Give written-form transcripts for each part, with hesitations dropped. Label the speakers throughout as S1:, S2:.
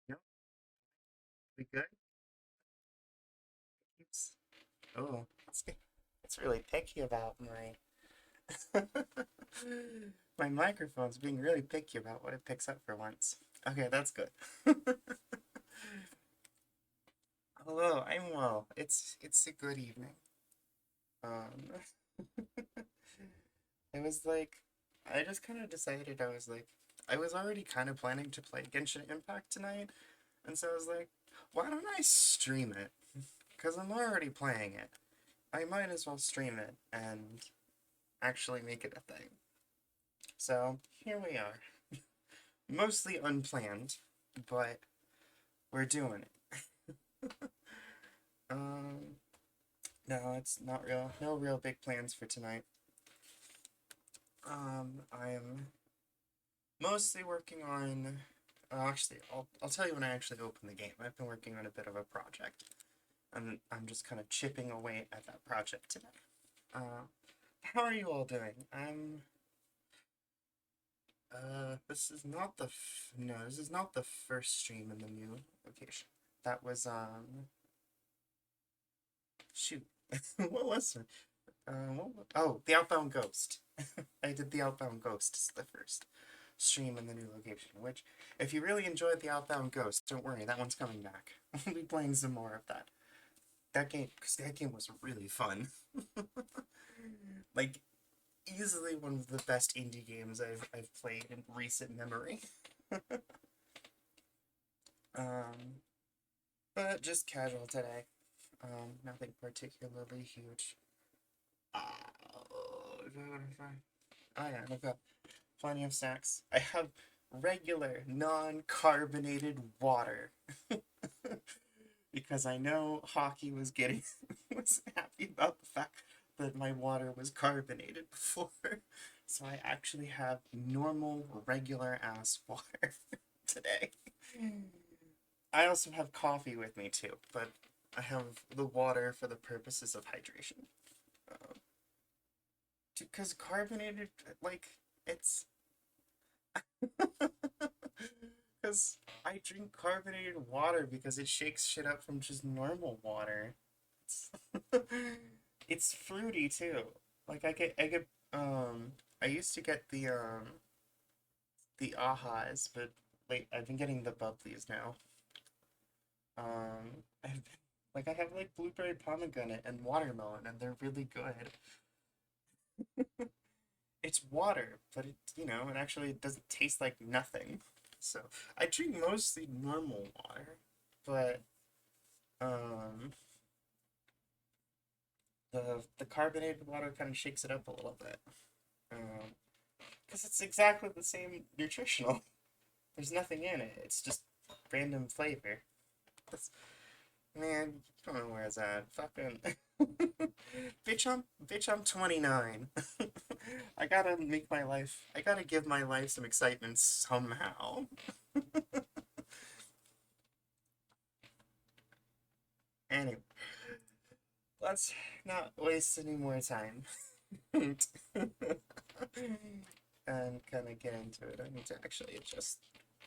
S1: No, we good? Keeps. Oh, it's really picky about my my microphone's being really picky about what it picks up for once. Okay, that's good. Hello, I'm well. It's a good evening. Um, it was like I just kind of decided I was already kind of planning to play Genshin Impact tonight, and so I was like, why don't I stream it? Because I'm already playing it. I might as well stream it and actually make it a thing. So here we are. Mostly unplanned, but we're doing it. Um, no, it's not real. No real big plans for tonight. I'm mostly working on. Actually, I'll tell you when I actually open the game. I've been working on a bit of a project, and I'm just kind of chipping away at that project today. Uh, how are you all doing? This is not the no, this is not the first stream in the new location. That was shoot, what was it? Oh, the Outbound Ghost. I did the Outbound Ghost as the first stream in the new location, which, if you really enjoyed the Outbound Ghost, don't worry, that one's coming back. We'll be playing some more of that. Because that game was really fun. Like, easily one of the best indie games I've played in recent memory. Um, but just casual today. Nothing particularly huge. Oh, yeah, I've got plenty of snacks. I have regular, non-carbonated water. Because I know hockey was getting was happy about the fact that my water was carbonated before. So I actually have normal, regular ass water today. I also have coffee with me too, but I have the water for the purposes of hydration. Because carbonated, like, it's because I drink carbonated water because it shakes shit up from just normal water. It's, it's fruity too. Like I used to get the ahas, but wait, I've been getting the bubblies now. I've been, like I have like blueberry pomegranate and watermelon, and they're really good. It's water, but it actually doesn't taste like nothing. So I drink mostly normal water, but um, the carbonated water kind of shakes it up a little bit. Because it's exactly the same nutritional. There's nothing in it. It's just random flavor. That's, man, you don't know where it's at. Fucking bitch, I'm 29. I gotta make my life. I gotta give my life some excitement somehow. Anyway, let's not waste any more time. And kind of get into it. I need to actually adjust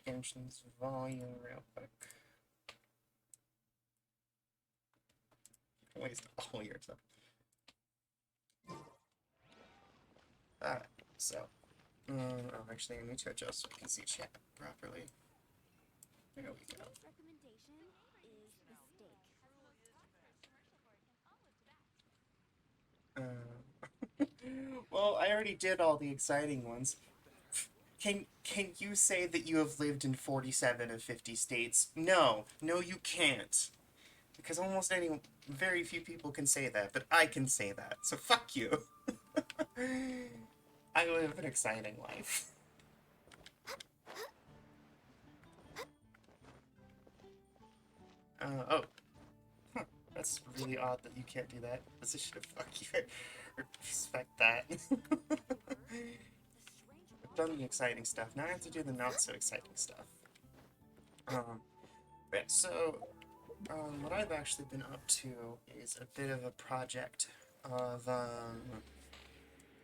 S1: Genshin's volume real quick. Waste all your time. Alright, so. Oh, actually, I need to adjust so I can see chat properly. There we go. Well, I already did all the exciting ones. Can you say that you have lived in 47 of 50 states? No, no, you can't. Because very few people can say that, but I can say that. So fuck you. I live an exciting life. Oh, huh. That's really odd that you can't do that. Position of fuck you. Respect that. done the exciting stuff. Now I have to do the not so exciting stuff. Yeah, so, what I've actually been up to is a bit of a project of,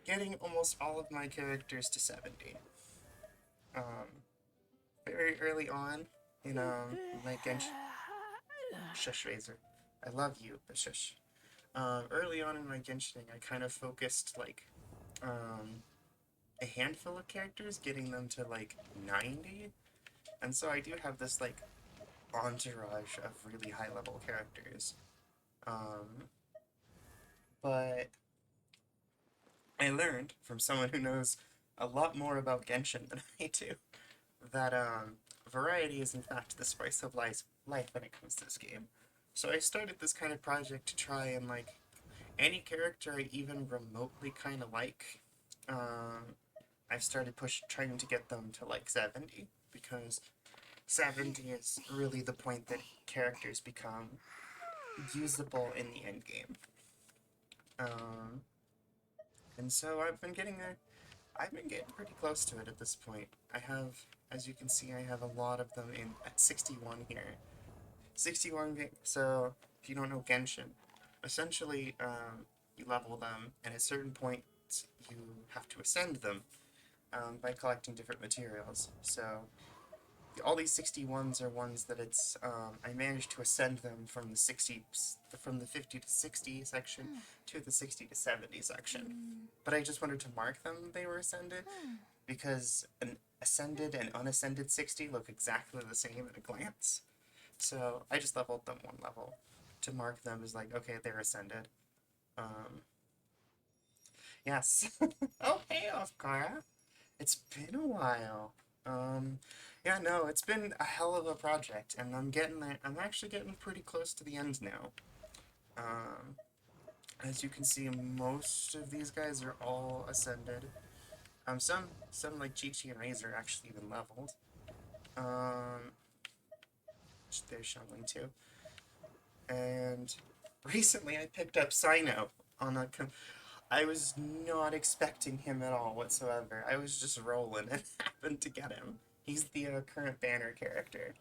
S1: getting almost all of my characters to 70. Very early on in, my Genshin... Shush, Razor. I love you, but shush. Early on in my Genshining, I kind of focused, like, a handful of characters, getting them to, like, 90. And so I do have this, like, entourage of really high-level characters. But I learned from someone who knows a lot more about Genshin than I do that variety is in fact the spice of life when it comes to this game. So I started this kind of project to try and like any character I even remotely kind of like. I've started trying to get them to like 70 because 70 is really the point that characters become usable in the end game. And so I've been getting there. I've been getting pretty close to it at this point. I have, as you can see, I have a lot of them in at 61 here. 61, so if you don't know Genshin, essentially you level them, and at certain points you have to ascend them by collecting different materials. So all these 61s are ones that it's, I managed to ascend them from the 50 to 60 section to the 60 to 70 section. But I just wanted to mark them they were ascended, because an ascended and unascended 60 look exactly the same at a glance. So I just leveled them one level to mark them as like, okay, they're ascended. Yes. Oh, hey, Offcara. It's been a while. Yeah, no, it's been a hell of a project, and I'm getting there. I'm actually getting pretty close to the end now. As you can see, most of these guys are all ascended. Some like Chi-Chi and Razor are actually even leveled. They're showing too. And recently I picked up Sino on a... I was not expecting him at all whatsoever. I was just rolling and happened to get him. He's the current banner character.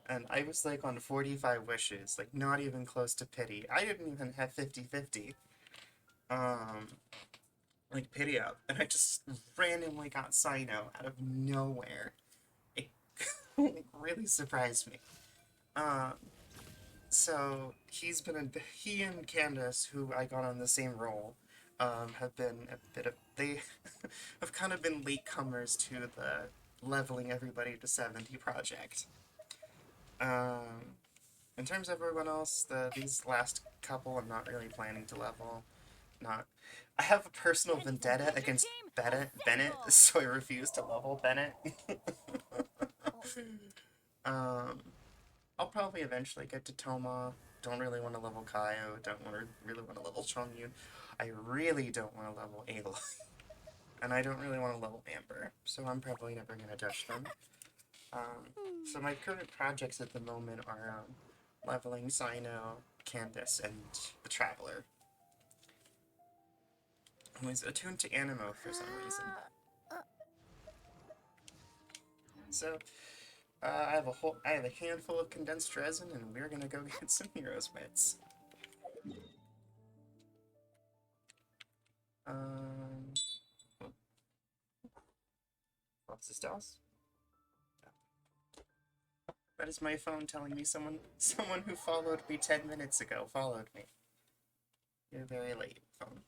S1: And I was like on 45 wishes, like not even close to pity. I didn't even have 50-50. Like pity up. And I just randomly got Sino out of nowhere. It really surprised me. So he and Candace, who I got on the same role, have been a bit of, they have kind of been latecomers to the leveling everybody to 70 project. In terms of everyone else, these last couple I'm not really planning to level. I have a personal vendetta against Bennett, so I refuse to level Bennett. I'll probably eventually get to Toma. Don't really want to level Kaio. Really want to level Chongyun. I really don't want to level Aloy. And I don't really want to level Amber. So I'm probably never going to touch them. So my current projects at the moment are leveling Sino, Candace, and the Traveler, who is attuned to Animo for some reason. So I have a handful of condensed resin, and we're gonna go get some heroes wits. What's this, Dallas? That is my phone telling me someone who followed me 10 minutes ago followed me. You're very late, phone.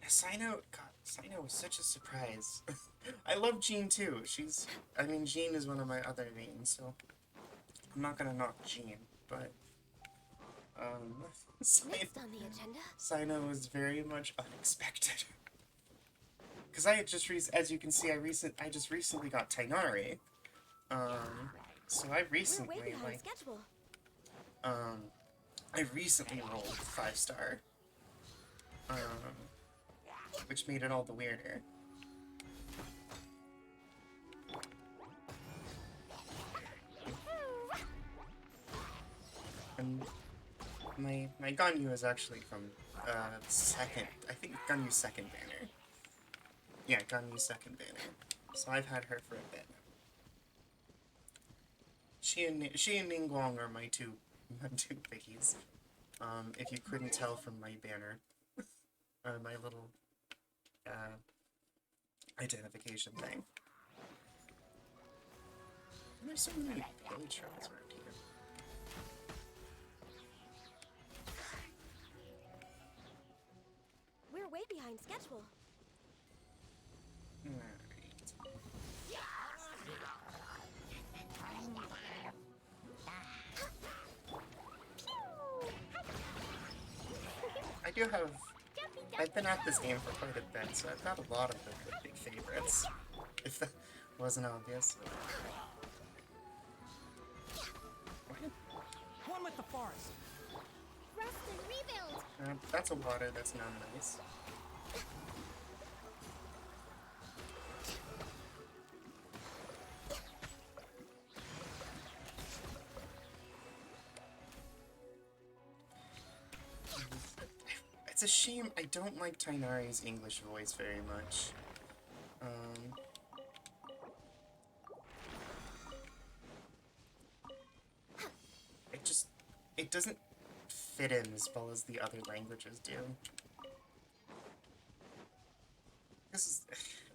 S1: Sino was such a surprise. I love Jean too. Jean is one of my other mains, so I'm not gonna knock Jean, but Sino was very much unexpected. Because I had as you can see, I just recently got Tainari. So I recently rolled 5-star. Which made it all the weirder. And my Ganyu is actually from second. I think Ganyu's second banner. Yeah, Ganyu's second banner. So I've had her for a bit. She and Ningguang are my two biggies. If you couldn't tell from my banner, my little identification thing. And there's so many village shrines around here.
S2: We're way behind schedule.
S1: Alright. I've been at this game for quite a bit, so I've got a lot of the big favorites, if that wasn't obvious.
S3: One with the forest.
S2: Rest and rebuild.
S1: That's a water that's not nice. It's a shame I don't like Tainari's English voice very much. It doesn't fit in as well as the other languages do. This is,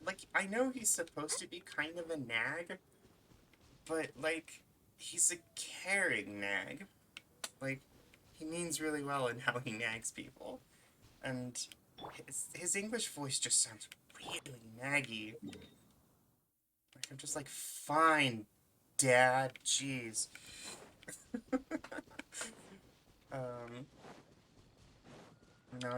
S1: like, I know he's supposed to be kind of a nag, but, like, he's a caring nag. Like, he means really well in how he nags people. And his English voice just sounds really naggy. Like, I'm just like, fine, Dad, jeez. No,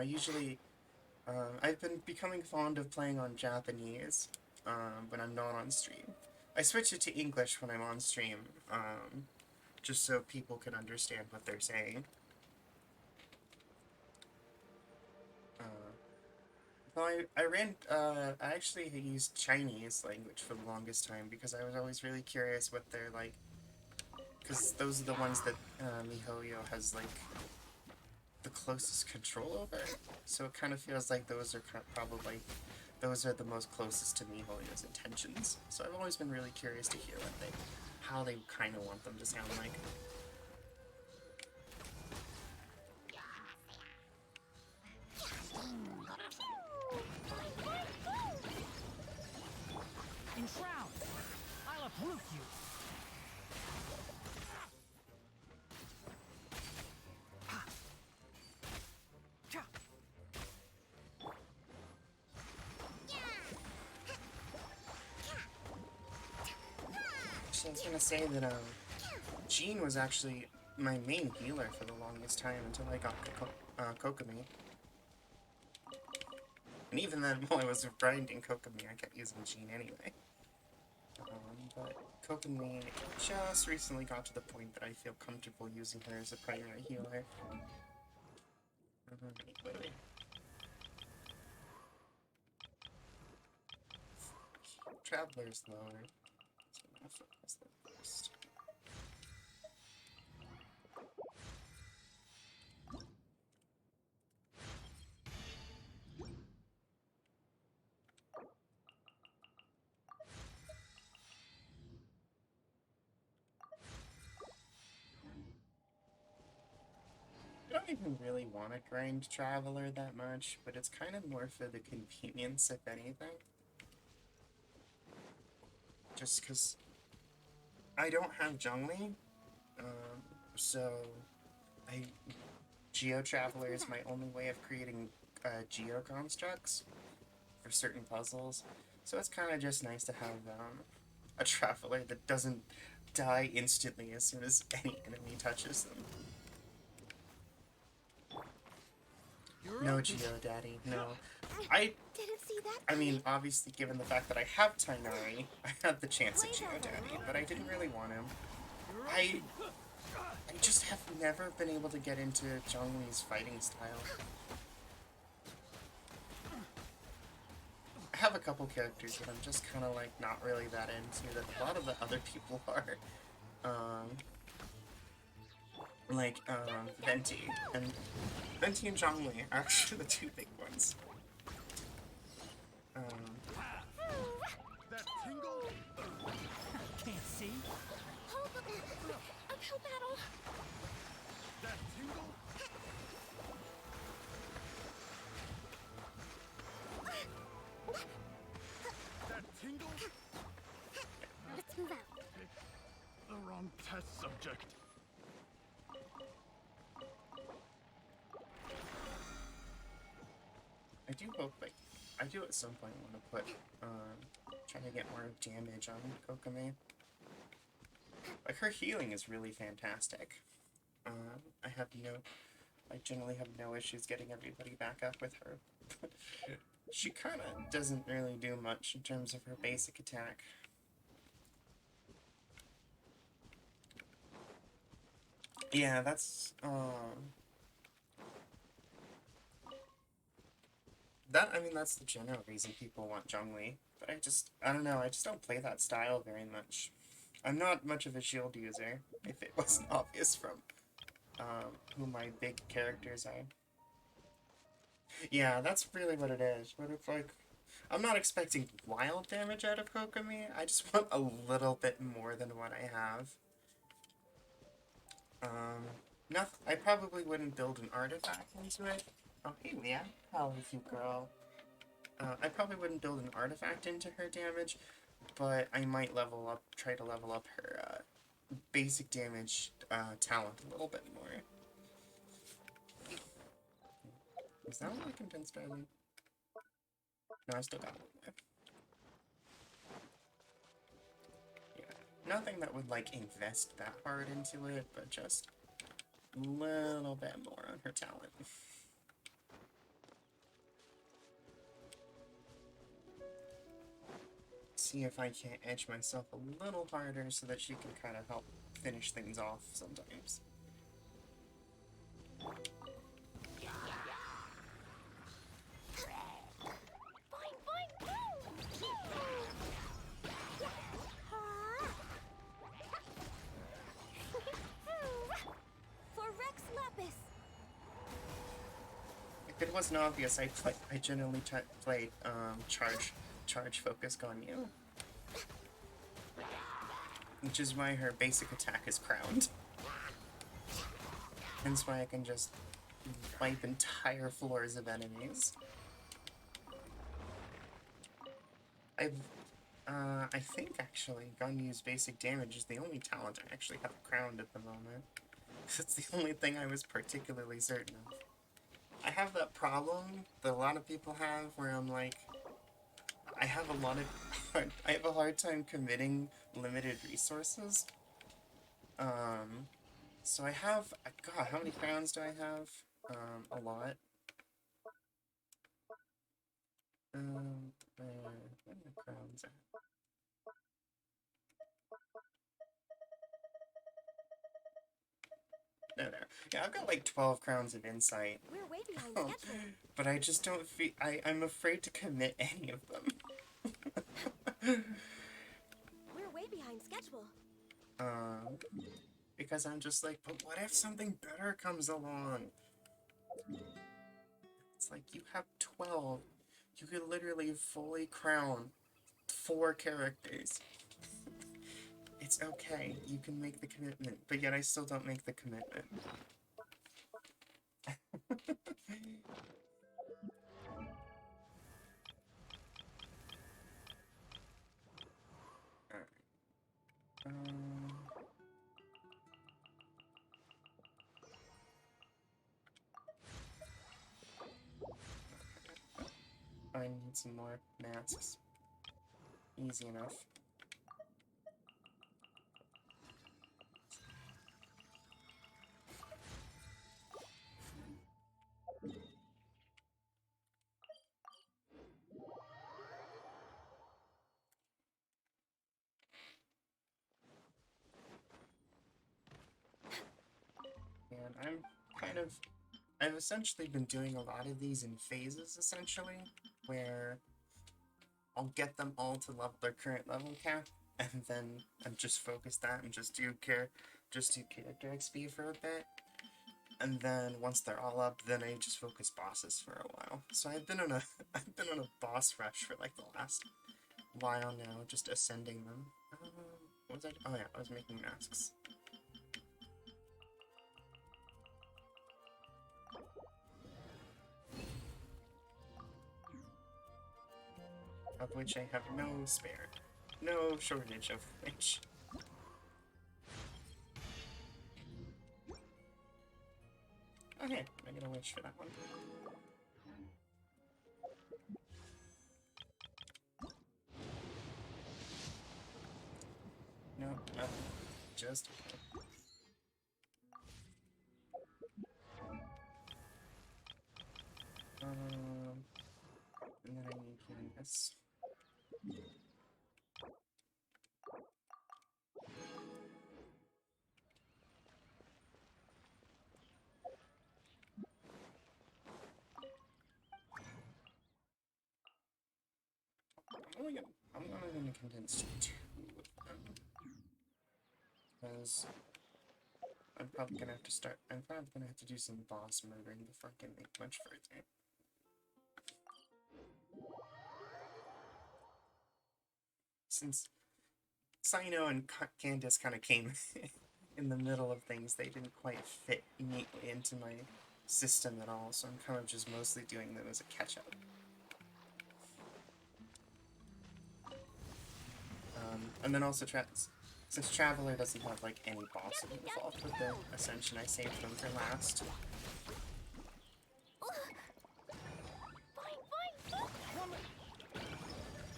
S1: I've been becoming fond of playing on Japanese, when I'm not on stream. I switch it to English when I'm on stream, just so people can understand what they're saying. I actually used Chinese language for the longest time because I was always really curious what they're like, because those are the ones that MiHoYo has, like, the closest control over, so it kind of feels like those are probably, those are the most closest to MiHoYo's intentions, so I've always been really curious to hear how they kind of want them to sound like.
S3: Enshroud! I'll uproot you!
S1: I was gonna say that Jean was actually my main healer for the longest time until I got Kokomi. And even then, while I was grinding Kokomi, I kept using Jean anyway. But Kokomi just recently got to the point that I feel comfortable using her as a primary healer. Wait. Traveler's lower. So I'm gonna focus that first. I don't even really want to grind Traveler that much, but it's kind of more for the convenience, if anything. Just because I don't have Zhongli, so Geo Traveler is my only way of creating Geo constructs for certain puzzles. So it's kind of just nice to have a Traveler that doesn't die instantly as soon as any enemy touches them. No Geo, Daddy, no. I
S2: Didn't see that.
S1: I mean, obviously, given the fact that I have Tainari, I had the chance at Geo Daddy, but I didn't really want him. I just have never been able to get into Zhongli's fighting style. I have a couple characters that I'm just kind of, like, not really that into, that a lot of the other people are. like Venti and Zhongli are actually the two big ones.
S4: That tingle?
S3: Can't see.
S2: Hold the uphill battle.
S4: That tingle? That tingle?
S2: Let's move out.
S4: The wrong test subject.
S1: I do hope, like, I do at some point want to put, try to get more damage on Kokame. Like, her healing is really fantastic. I generally have no issues getting everybody back up with her. She kind of doesn't really do much in terms of her basic attack. Yeah, that's, I mean, that's the general reason people want Zhongli. But I don't know, I just don't play that style very much. I'm not much of a shield user, if it wasn't obvious from, who my big characters are. Yeah, that's really what it is. But it's like, I'm not expecting wild damage out of Kokami, I just want a little bit more than what I have. I probably wouldn't build an artifact into it. Oh, hey, Leah. How is you, girl? I probably wouldn't build an artifact into her damage, but I might try to level up her, basic damage, talent a little bit more. Is that what I condensed earlier? No, I still got one more. Yeah. Nothing that would, like, invest that hard into it, but just a little bit more on her talent. See if I can't edge myself a little harder so that she can kind of help finish things off sometimes.
S2: For Rex Lapis.
S1: If it wasn't obvious, I generally played charge focus Ganyu, which is why her basic attack is crowned. Hence why I can just wipe entire floors of enemies. I think actually Ganyu's basic damage is the only talent I actually have crowned at the moment. It's the only thing I was particularly certain of. I have that problem that a lot of people have where I'm like, I have a hard time committing limited resources. So I have, God, how many crowns do I have? A lot. Where are the crowns at? There. Yeah, I've got like 12 crowns of insight.
S2: We're way behind schedule.
S1: But I just don't feel, I'm afraid to commit any of them.
S2: We're way behind schedule.
S1: Because I'm just like, but what if something better comes along? It's like, you have 12. You could literally fully crown 4 characters. It's okay, you can make the commitment, but yet I still don't make the commitment. I need some more masks. Easy enough. And I've essentially been doing a lot of these in phases, essentially, where I'll get them all to their current level cap, and then just focus that and just do character XP for a bit, And then once they're all up, then I just focus bosses for a while. So I've been on a boss rush for like the last while now, just ascending them. What was I? Oh yeah, I was making masks. Of which I have no spare. No shortage of which. Okay, I get a wish for that one. No, nothing. Just okay. And then I need healing this. I'm only gonna condense 2 of them. Because I'm probably gonna have to start. I'm probably gonna have to do some boss murdering before I can make much further. Since Sino and Candace kind of came in the middle of things, they didn't quite fit neatly into my system at all, so I'm kind of just mostly doing them as a catch-up. And then also, since Traveler doesn't have like any bosses involved with the Ascension, I saved them for last.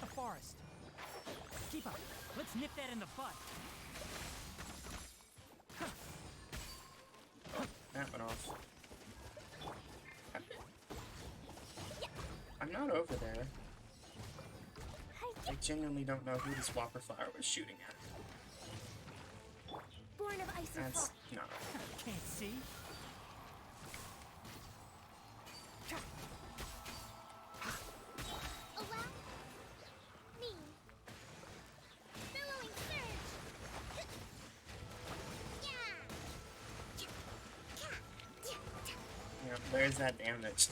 S3: The forest. Keep up. Let's nip that in the bud.
S1: Oh, that went off. I'm not over there. I genuinely don't know who this Whopper Flower was shooting at.
S2: Born of ice and
S1: That's
S2: frost.
S1: not.
S3: Can't see.
S2: Allow me. Billowing surge.
S1: Yeah, there's that damage.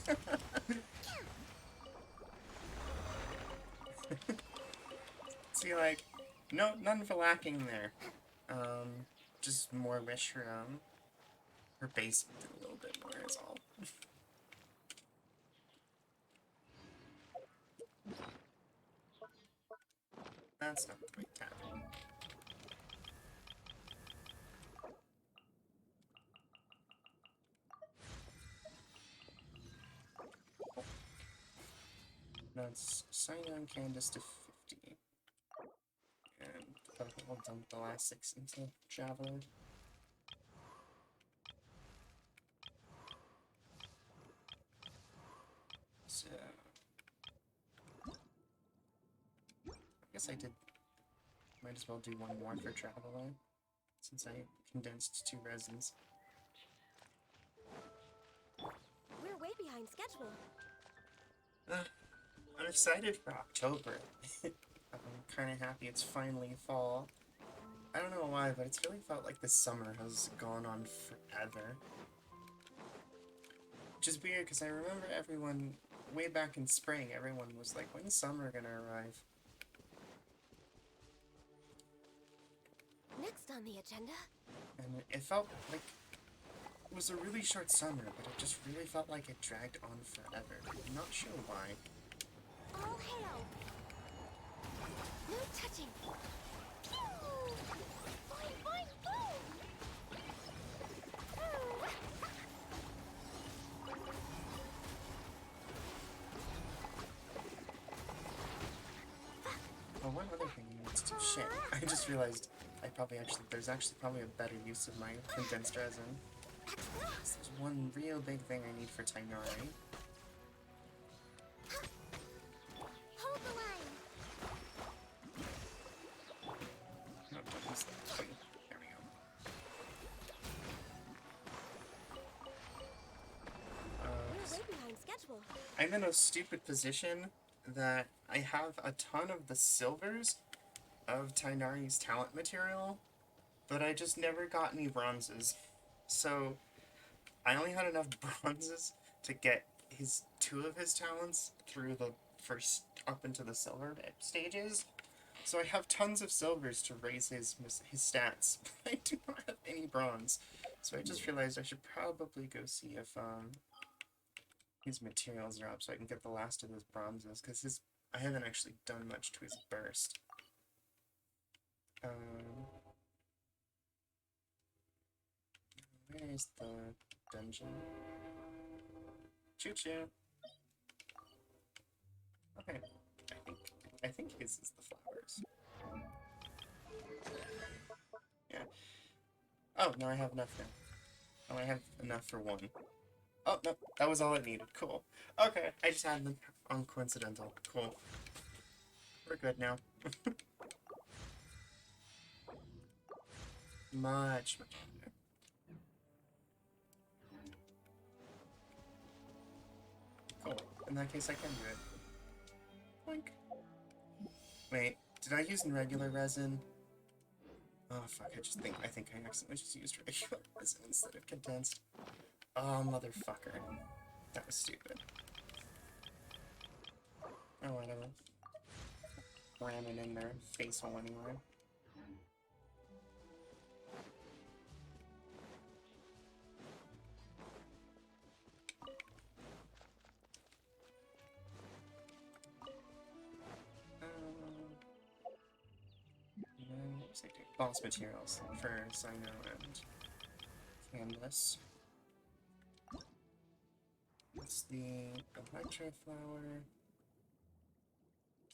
S1: See, like, no, none for lacking there. Just more wish for, her base a little bit more is all. That's not the right tap. That's Cyan Candace to 50. And we'll dump the last 6 into Traveler. So I guess I might as well do one more for Traveler, since I condensed 2 resins.
S2: We're way behind schedule.
S1: I'm excited for October. I'm kind of happy it's finally fall. I don't know why, but it's really felt like the summer has gone on forever. Which is weird, because I remember everyone, way back in spring, everyone was like, when's summer gonna arrive?
S2: Next on the agenda.
S1: And it felt like it was a really short summer, but it just really felt like it dragged on forever. I'm not sure why.
S2: All hail. No touching. Pew! Boing, boing, boom!
S1: Oh, one other thing I needs to shit. I just realized there's actually probably a better use of my condensed resin. There's one real big thing I need for Tainari.
S2: Hold the line.
S1: No, don't use that. Oh, there we go.
S2: We're way behind schedule.
S1: I'm in a stupid position that I have a ton of the silvers of Tainari's talent material, but I just never got any bronzes. So I only had enough bronzes to get two of his talents through the first up into the silver stages. So I have tons of silvers to raise his stats. But I do not have any bronze. So I just realized I should probably go see if his materials are up so I can get the last of those bronzes, because I haven't actually done much to his burst. Where's the dungeon? Choo choo. Okay, I think his is the flowers. Yeah. Oh, now I have enough now. Oh, I have enough for one. Oh, no, that was all it needed. Cool. Okay, I just had them on coincidental. Cool. We're good now. Much better. Cool. In that case, I can do it. Boink. Wait, did I use regular resin? Oh, fuck, I think I accidentally just used regular resin instead of condensed. Oh, motherfucker. That was stupid. Oh, whatever. Ram it in their face hole anyway. Boss materials for Sino and Canvas. It's the Electro Flower.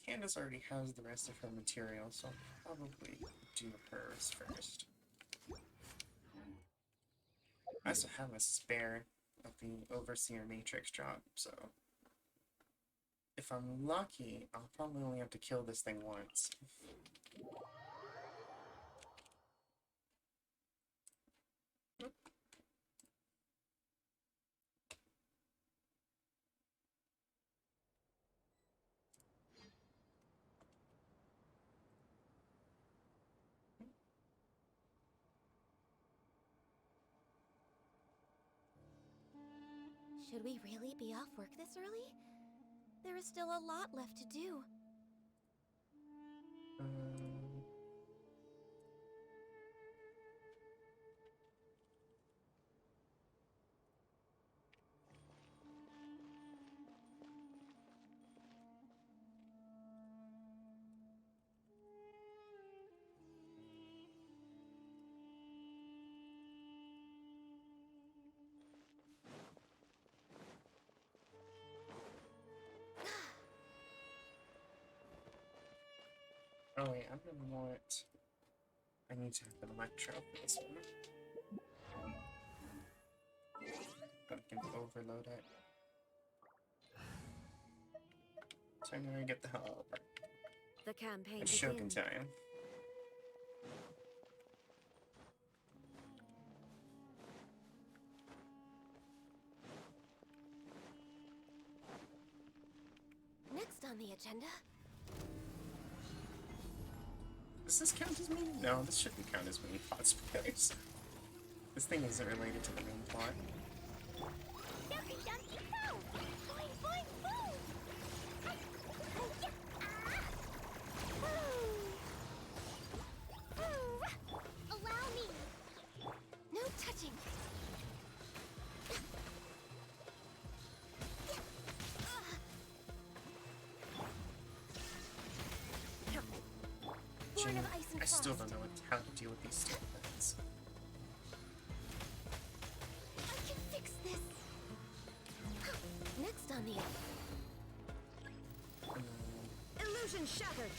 S1: Candace already has the rest of her materials, so I'll probably do hers first. I also have a spare of the Overseer Matrix drop, so if I'm lucky, I'll probably only have to kill this thing once.
S2: Should we really be off work this early? There is still a lot left to do.
S1: Oh wait, I'm gonna want... I need to have an Electro for this one. But I can overload it. So I'm gonna get the hell out of it.
S2: The campaign
S1: It's Shogun
S2: begins.
S1: time.
S2: Next on the agenda.
S1: Does this count as main? No, this shouldn't count as main plot spoilers. This thing isn't related to the main plot.
S2: Dumpy, dumpy, boom! Boing, boing, boom! Allow me! No touching! Born of ice and
S1: I still
S2: frost.
S1: don't know how to deal with these stupid things.
S2: I can fix this! Next on the... Illusion shattered!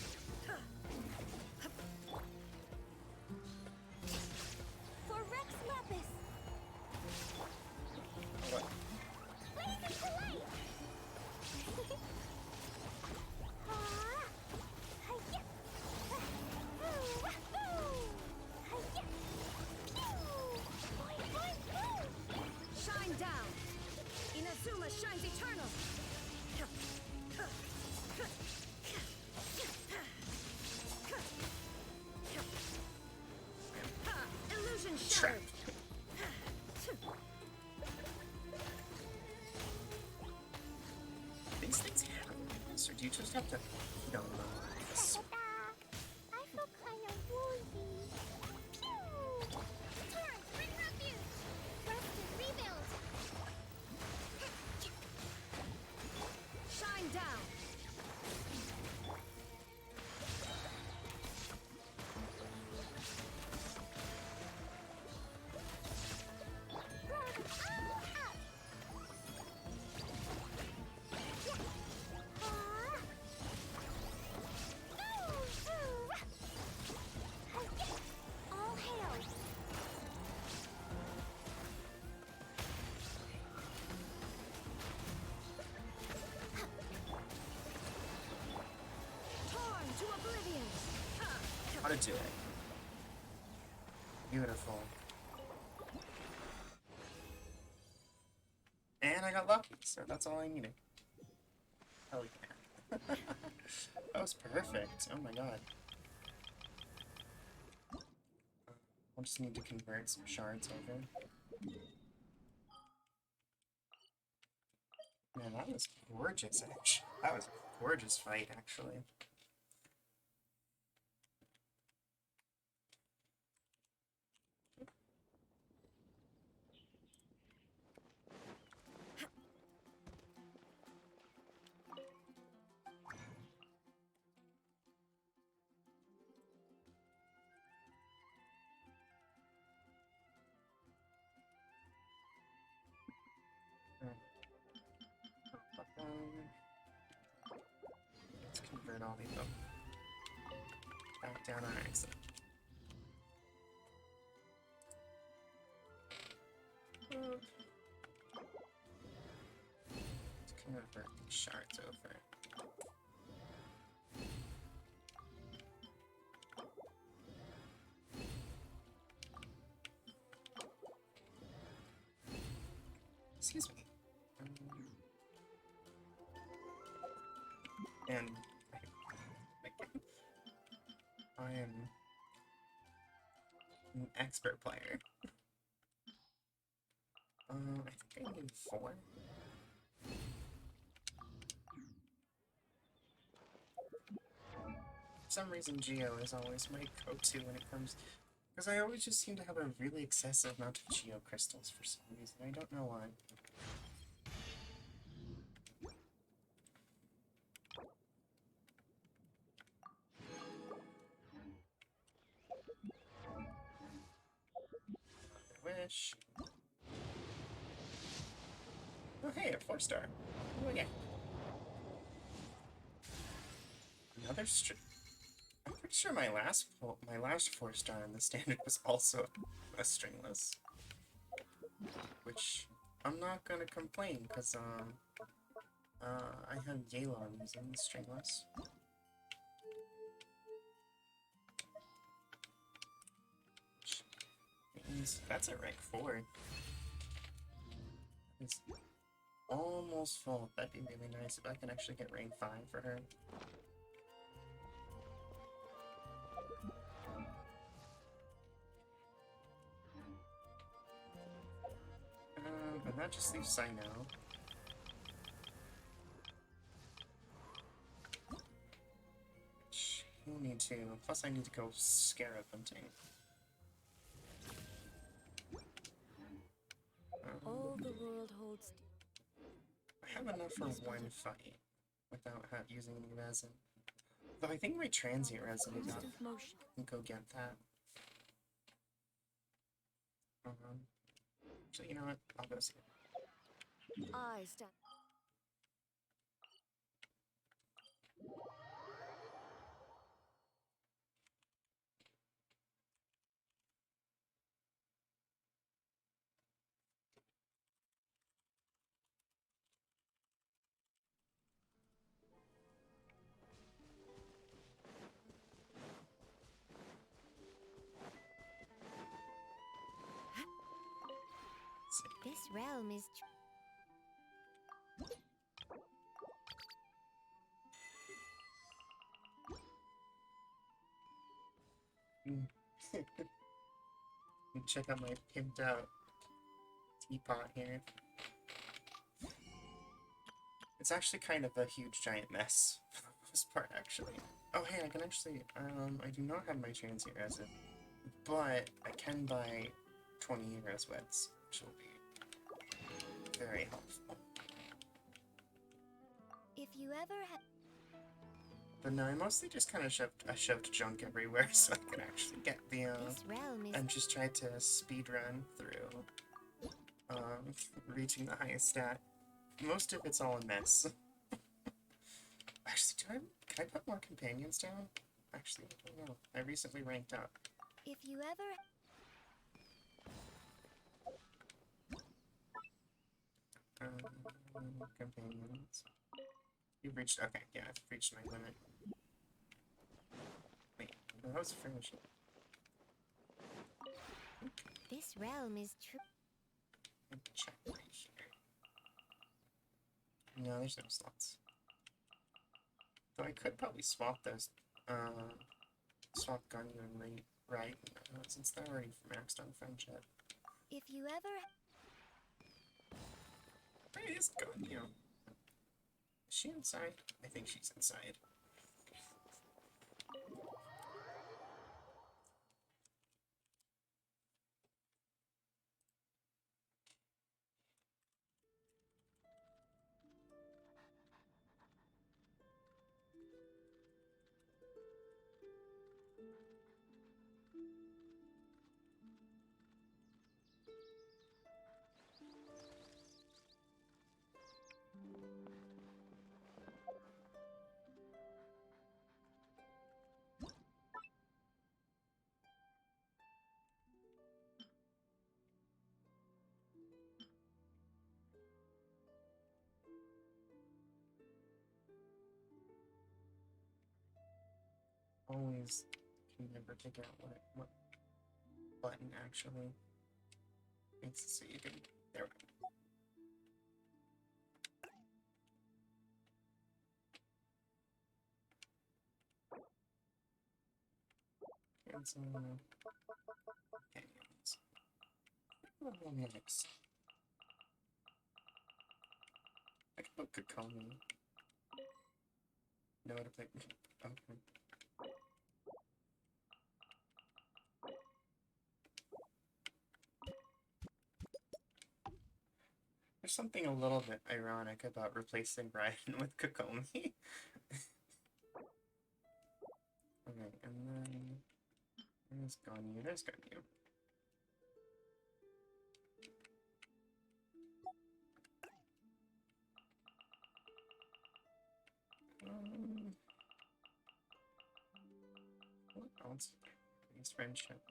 S2: For Rex Lapis!
S1: What?
S2: Blaze into light!
S5: Shine down! Inazuma shines eternal! Illusion shattered!
S1: have to feed on them.
S2: I feel kind of woozy. Pew! Torrent, bring refuge! Rest and rebuild!
S5: Shine down.
S2: All hail!
S5: Torn to oblivion.
S1: How to do it. Beautiful. And I got lucky, so that's all I needed. Hell yeah. That was perfect. Oh my god. I'll just need to convert some shards over. Man, that was gorgeous, actually. That was a gorgeous fight, actually. Let's convert all these up. Back down our exit. Let's convert these shards over. Excuse me. And I am an expert player. I think I need 4. For some reason, Geo is always my go-to when it comes, because I always just seem to have a really excessive amount of Geo crystals for some reason. I don't know why. Wish. Oh hey, a 4-star. Oh yeah. Another string. I'm pretty sure my last 4-star in the standard was also a stringless. Which I'm not gonna complain because I have Yelan using the stringless. Means that's at rank 4. It's almost full. That'd be really nice if I can actually get rank 5 for her. And that just leaves Sinnoh. Which you need to. Plus I need to go scarab hunting.
S5: All the world holds.
S1: I have enough for one fight without using any resin. Though I think my transient resin is up.
S5: Constant motion.
S1: I can go get that. So you know what? I'll go see it.
S5: I stand.
S2: This realm is
S1: Check out my pimped out teapot here. It's actually kind of a huge giant mess this part actually. Oh hey, I can actually I do not have my chains here as it, but I can buy 20 euros wets, which will be very helpful.
S2: If you ever had...
S1: But no, I mostly just kind of shoved junk everywhere so I can actually get the
S2: This realm is...
S1: and just tried to speed run through reaching the highest stat. Most of it's all a mess. Actually, can I put more companions down? Actually, I don't know. I recently ranked up.
S2: If you ever...
S1: Companions. You've reached... Okay, yeah, I've reached my limit. Wait, that was finished.
S2: This realm is true.
S1: Check right here. No, there's no slots. Though I could probably swap those, swap Ganyu and right, since they're already maxed on friendship.
S2: If you ever...
S1: Where is Ganyu? Is she inside? I think she's inside. Always can never figure out what button actually makes it so you can. There we go. Cancel. Companions. Oh, mix. I can put Kokomi. Know how to play. Okay. There's something a little bit ironic about replacing Brian with Kokomi. Okay, and then there's Ganyu. There's Ganyu. What else? His friendship.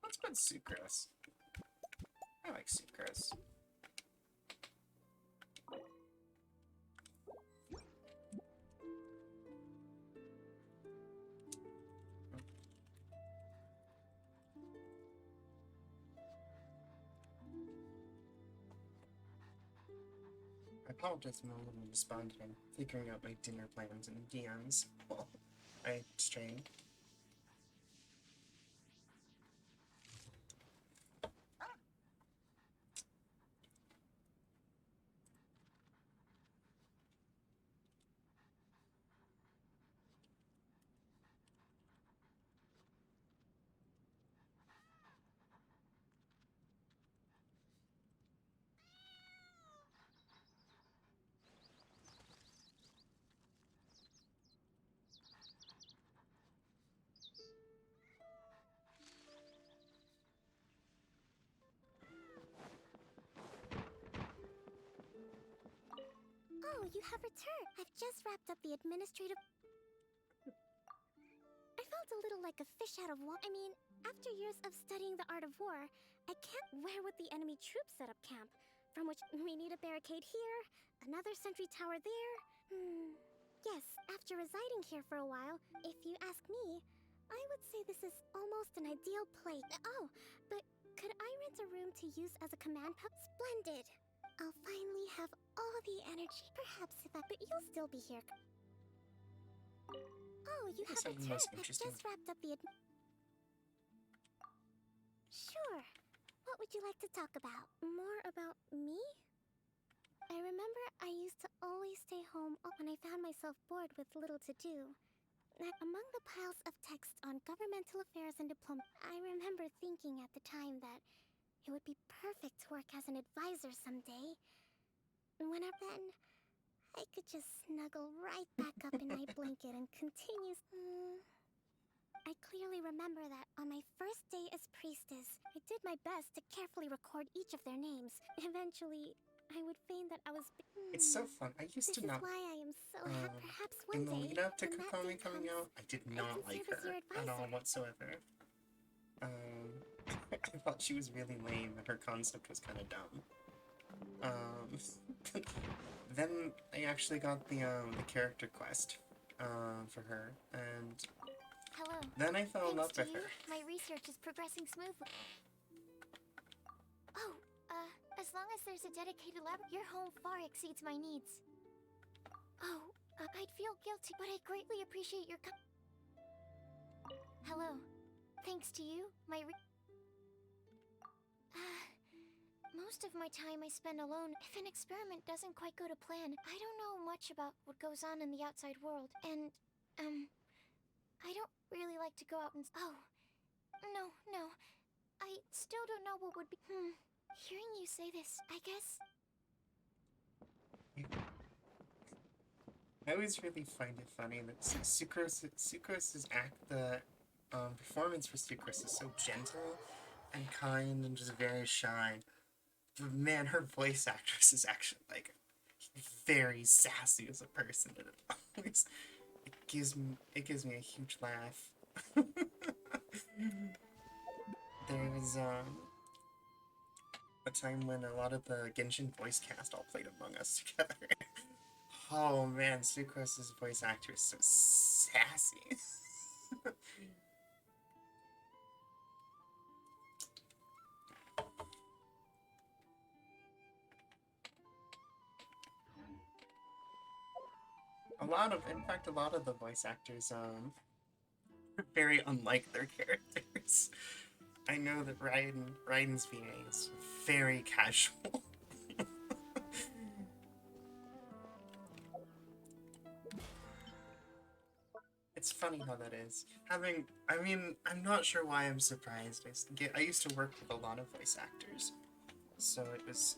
S1: Let's put Sucrose. I like Sucrose. I apologize for my little responding. I'm figuring out my dinner plans and DMs while I stream.
S2: Oh, you have returned. I've just wrapped up the administrative... I felt a little like a fish out of water. I mean, after years of studying the art of war, I can't... Where would the enemy troops set up camp? From which we need a barricade here, another sentry tower there. Yes, after residing here for a while, if you ask me, I would say this is almost an ideal place. Oh, but could I rent a room to use as a command post? Splendid! I'll finally have all the energy. Perhaps if I... But you'll still be here. Oh, you have
S1: Sounds
S2: returned.
S1: most
S2: I've
S1: interesting.
S2: just wrapped up the... Sure. What would you like to talk about? More about me? I remember I used to always stay home when I found myself bored with little to do. Among the piles of texts on governmental affairs and diplomacy, I remember thinking at the time that it would be perfect to work as an advisor someday. Whenever then, I could just snuggle right back up in my blanket and continue. I clearly remember that on my first day as priestess, I did my best to carefully record each of their names. Eventually, I would feign that I was.
S1: It's so fun. I used
S2: This
S1: to
S2: is
S1: not.
S2: why I am so happy. Perhaps one
S1: In the
S2: day,
S1: lead up to
S2: when that
S1: Kokomi
S2: day
S1: coming
S2: comes,
S1: out, I did
S2: I
S1: not
S2: can
S1: like
S2: serve as your
S1: her at all
S2: advisor.
S1: whatsoever. I thought she was really lame and her concept was kind of dumb. Then I actually got the character quest for her, and
S2: Hello.
S1: then I fell in love
S2: Thanks
S1: with
S2: to
S1: her.
S2: you, my research is progressing smoothly. Oh, as long as there's a dedicated lab, your home far exceeds my needs. Oh, I'd feel guilty, but I greatly appreciate your Hello. Thanks to you, my most of my time I spend alone. If an experiment doesn't quite go to plan, I don't know much about what goes on in the outside world. And, I don't really like to go out and... Oh. No. I still don't know what would be... Hearing you say this, I guess...
S1: I always really find it funny that Sucrose's performance for Sucrose is so gentle and kind and just very shy. But man, her voice actress is actually like very sassy as a person, and it gives me a huge laugh. There was a time when a lot of the Genshin voice cast all played Among Us together. Oh man, Sucrose's voice actor is so sassy. In fact, a lot of the voice actors, are very unlike their characters. I know that Raiden's VA is very casual. It's funny how that is. I'm not sure why I'm surprised. I used to work with a lot of voice actors, so it was,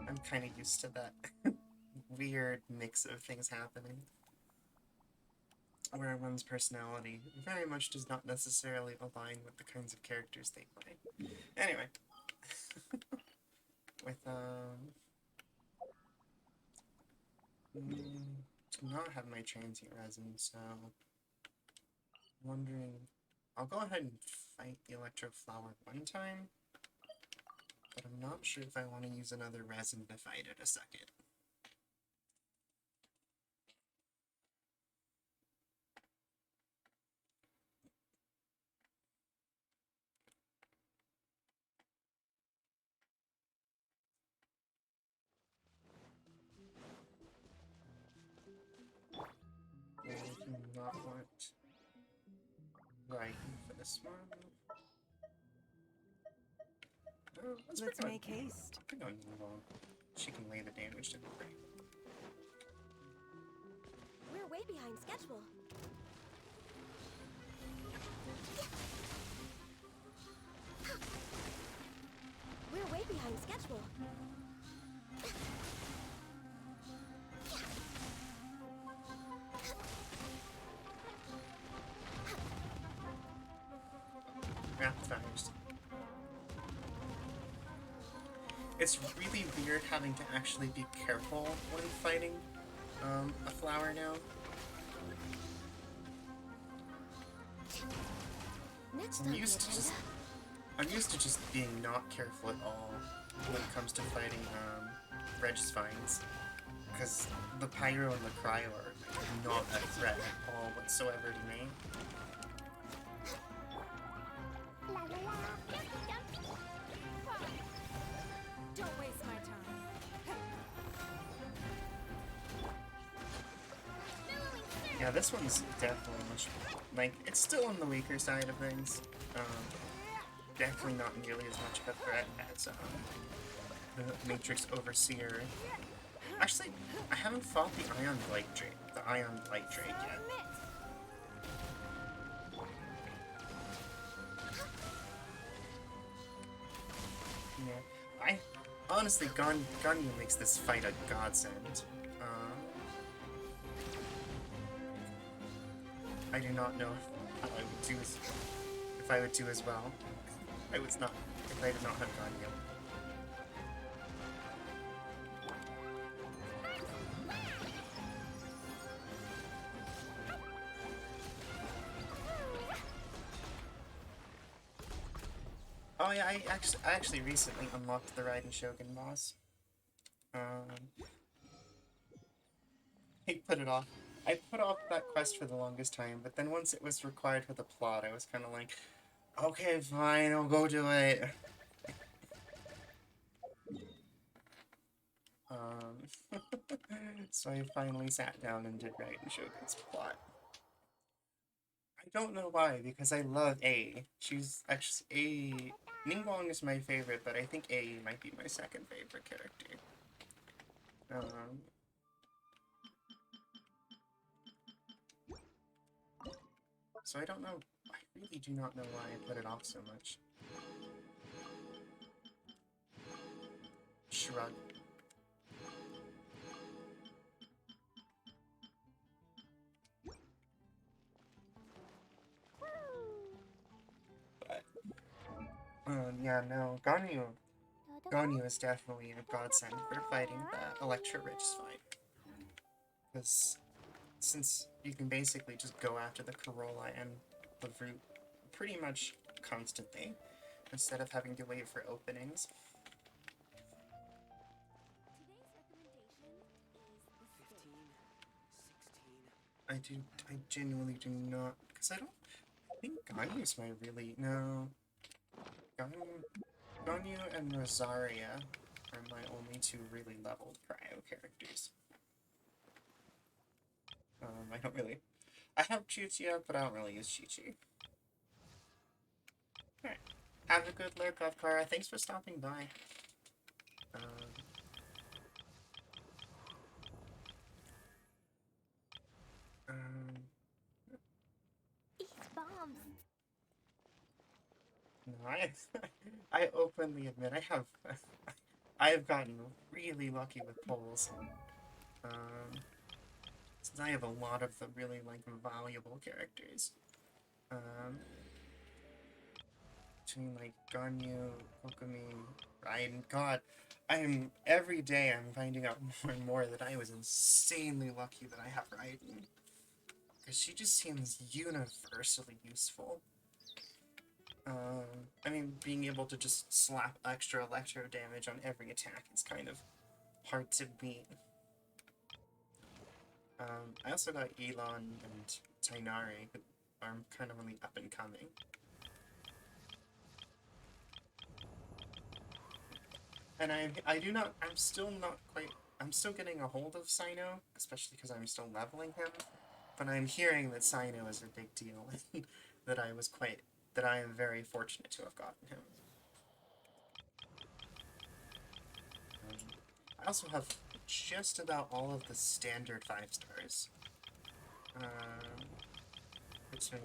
S1: I'm kind of used to that weird mix of things happening, where one's personality very much does not necessarily align with the kinds of characters they play. Anyway, with, do not have my transient resin, so I'm wondering, I'll go ahead and fight the Electro Flower one time, but I'm not sure if I want to use another resin to fight it a second. I do not want right for this one. Oh, let's
S5: Make haste.
S1: bring on Yulong. She can lay the damage to the brain.
S5: We're way behind schedule. We're way behind schedule.
S1: Rapid fires. It's really weird having to actually be careful when fighting a flower now.
S5: Next
S1: I'm used to just being not careful at all when it comes to fighting Regis-Vines, because the Pyro and the Cryo are not a threat at all whatsoever to me.
S5: Don't waste my time.
S1: Yeah, this one's definitely much, like, it's still on the weaker side of things. Definitely not nearly as much of a threat as the Matrix Overseer. Actually, I haven't fought the Ion Light Drake yet. Yeah, I honestly, Ganyu makes this fight a godsend. I do not know how I would do if I would do as well. If I did not have Ganyu. Oh yeah, I actually recently unlocked the Raiden Shogun boss. I put it off. I put off that quest for the longest time, but then once it was required for the plot, I was kind of like, okay, fine, I'll go do it. So I finally sat down and did Raiden Shogun's plot. I don't know why, because I love A. She's actually A. Ningguang is my favorite, but I think A might be my second favorite character. So I don't know. I really do not know why I put it off so much. Shrug. But, yeah, no, Ganyu is definitely a godsend for fighting the Electra Ridge's fight. Because since you can basically just go after the Corolla and the root pretty much constantly, instead of having to wait for openings. I genuinely do not, because I think Ganyu's my really, no. Ganyu and Rosaria are my only two really leveled cryo characters. I have Chuchia, but I don't really use Chi-Chi. Alright. Have a good lurk off, Kara. Thanks for stopping by.
S2: Eat bombs.
S1: No, I openly admit I have gotten really lucky with polls. Since I have a lot of the really, like, valuable characters. Between, like, Ganyu, Kokumi, Raiden, God, every day I'm finding out more and more that I was insanely lucky that I have Raiden. Because she just seems universally useful. I mean, being able to just slap extra electro damage on every attack is kind of hard to beat. I also got Elon and Tainari, who are kind of on the up and coming. And I'm still getting a hold of Sino, especially because I'm still leveling him. But I'm hearing that Sino is a big deal, and that I am very fortunate to have gotten him. I also have just about all of the standard 5 stars. Between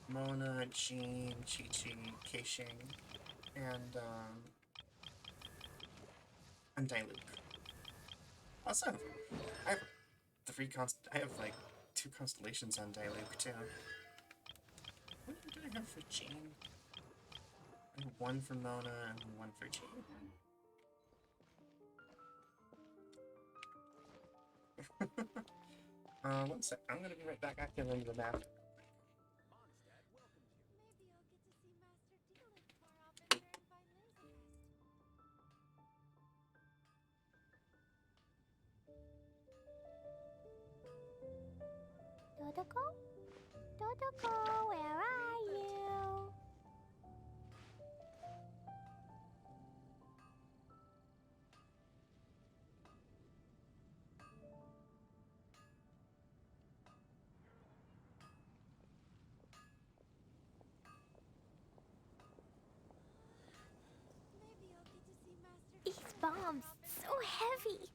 S1: Mona, Jean, Chi-Chi, Keishing, and Diluc. Also, I have like 2 constellations on Diluc too. What did I have for Jean? I have 1 for Mona and 1 for Jean. One sec. I'm gonna be right back activating the map.
S2: Dodoko? Dodoko, where are you? Eat bombs. heavy.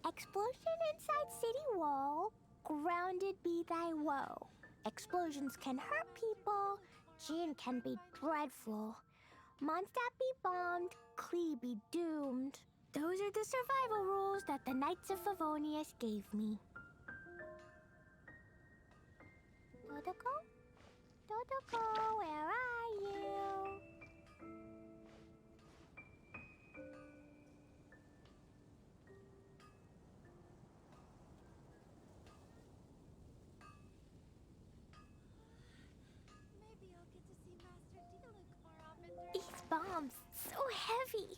S2: Explosion inside city wall. Grounded be thy woe. Explosions can hurt people. Gene can be dreadful. Mondstadt be bombed. Klee be doomed. Those are the survival rules that the Knights of Favonius gave me. Dodoko? Dodoko, where are you?
S5: Maybe I'll get to see Master Diluc more often during
S2: These bombs, so heavy.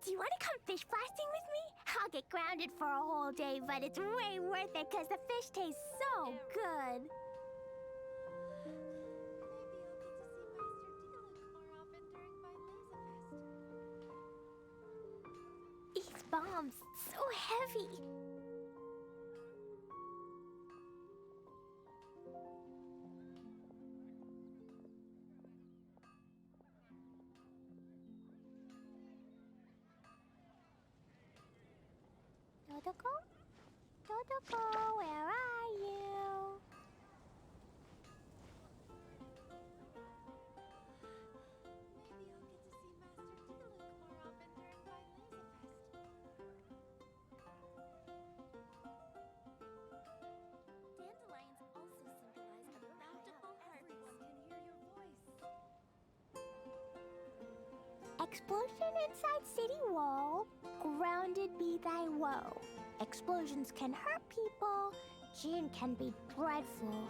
S2: Do you want to come fish blasting with me? I'll get grounded for a whole day, but it's way worth it because the fish tastes so good.
S5: Maybe I'll get to see Master Diluc more often during my Laser Fest.
S2: These bombs, so heavy. Dodoko? Dodoko, where are you?
S5: Maybe I'll get to see Master Diluc more often during my Laser Fest. Dandelions also symbolize a bountiful harvest. Everyone can hear your voice.
S2: Explosion inside city wall. Grounded be thy woe. Explosions can hurt people. Gene can be dreadful.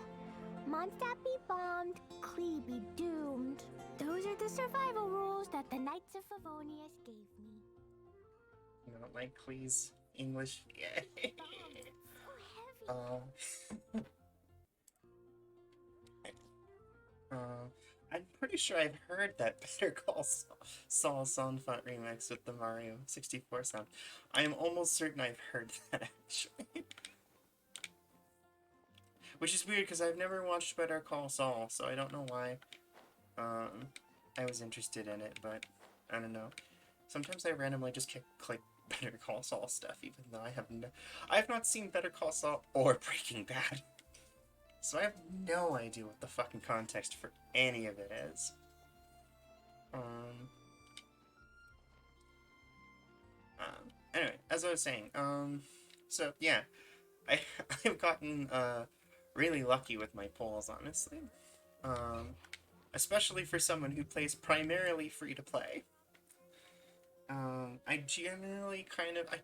S2: Mondstadt be bombed. Klee be doomed. Those are the survival rules that the Knights of Favonius gave me.
S1: You don't like Klee's English? Yeah.
S2: Bombs, so heavy.
S1: I'm pretty sure I've heard that Better Call Saul sound font remix with the Mario 64 sound. I am almost certain I've heard that, actually. Which is weird, because I've never watched Better Call Saul, so I don't know why I was interested in it, but I don't know. Sometimes I randomly just click Better Call Saul stuff, even though I have not seen Better Call Saul or Breaking Bad. So I have no idea what the fucking context for any of it is. Anyway, as I was saying, so yeah, I've gotten, really lucky with my polls, honestly. Especially for someone who plays primarily free-to-play. I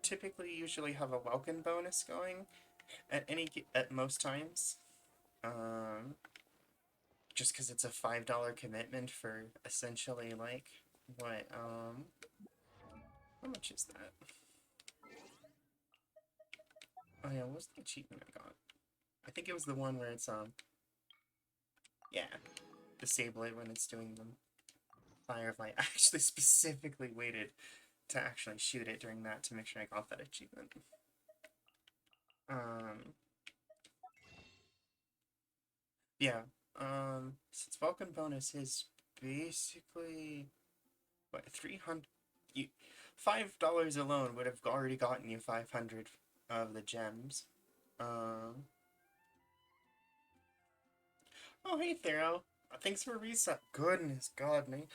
S1: typically usually have a welcome bonus going at most times. Just because it's a $5 commitment for essentially, like, what, how much is that? Oh yeah, what was the achievement I got? I think it was the one where it's, yeah, disable it when it's doing the firefly. I actually specifically waited to actually shoot it during that to make sure I got that achievement. Yeah, since Vulcan bonus is basically, what, 300, $5 alone would have already gotten you 500 of the gems. Oh, hey, Thero. Thanks for reset. Goodness, God, man.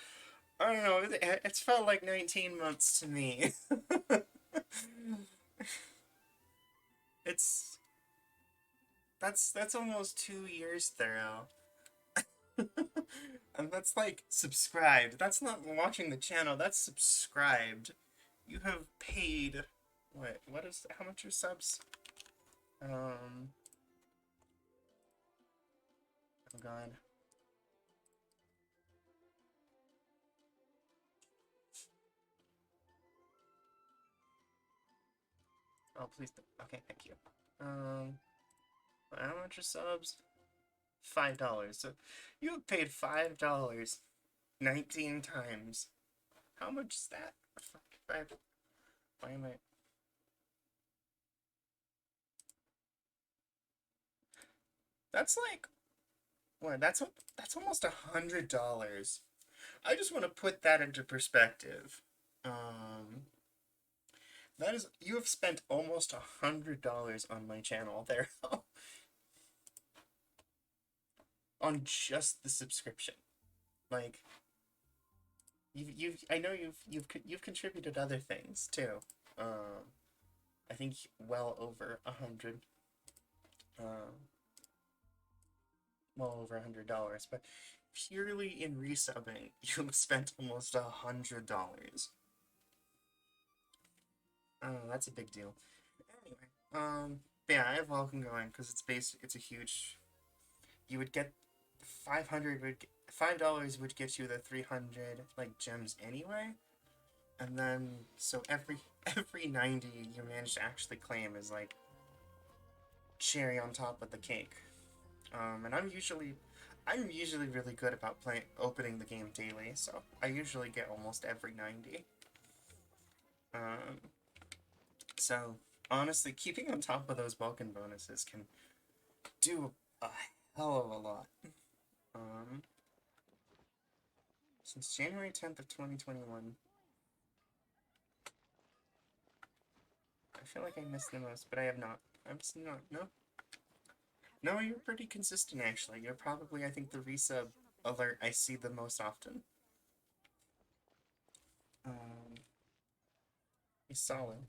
S1: I don't know, it's felt like 19 months to me. That's almost 2 years, Thero. And that's like subscribed. That's not watching the channel, that's subscribed. You have paid, how much are subs? Oh god. Oh, please don't. Okay, thank you. How much are subs? $5. So you have paid $5 19 times. How much is that? Why am I? That's like what? That's almost $100. I just want to put that into perspective. That is, you have spent almost $100 on my channel there, on just the subscription. Like, I know you've contributed other things too. I think well over 100. Well over $100, but purely in resubbing, you have spent almost $100. That's a big deal. Anyway, yeah, I have welcome going because it's a huge. You would get $5 would get you the 300 like gems anyway, and then so every 90 you manage to actually claim is like cherry on top of the cake. And I'm usually really good about opening the game daily, so I usually get almost every 90. So honestly, keeping on top of those Vulcan bonuses can do a hell of a lot. Since January 10th of 2021, I feel like I missed the most, but I have not. I'm just not. No. No, you're pretty consistent actually. You're probably, I think, the resub alert I see the most often. You're solid.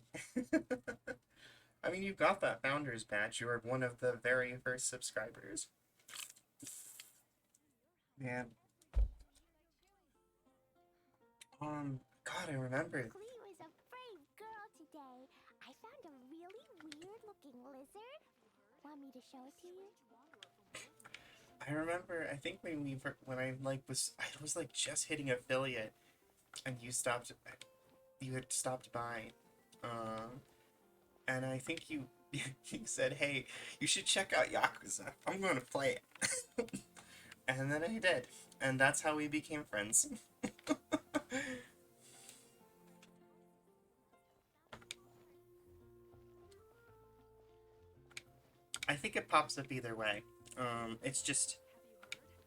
S1: I mean, you got that founder's badge. You were one of the very first subscribers. Man. God, I remember.
S2: Cleo is a brave girl today. I found a really weird-looking lizard. Want me to show it to you?
S1: I remember. I think when I was like just hitting affiliate, and you had stopped by, and I think you said, "Hey, you should check out Yakuza. I'm going to play it," and then I did, and that's how we became friends. I think it pops up either way. It's just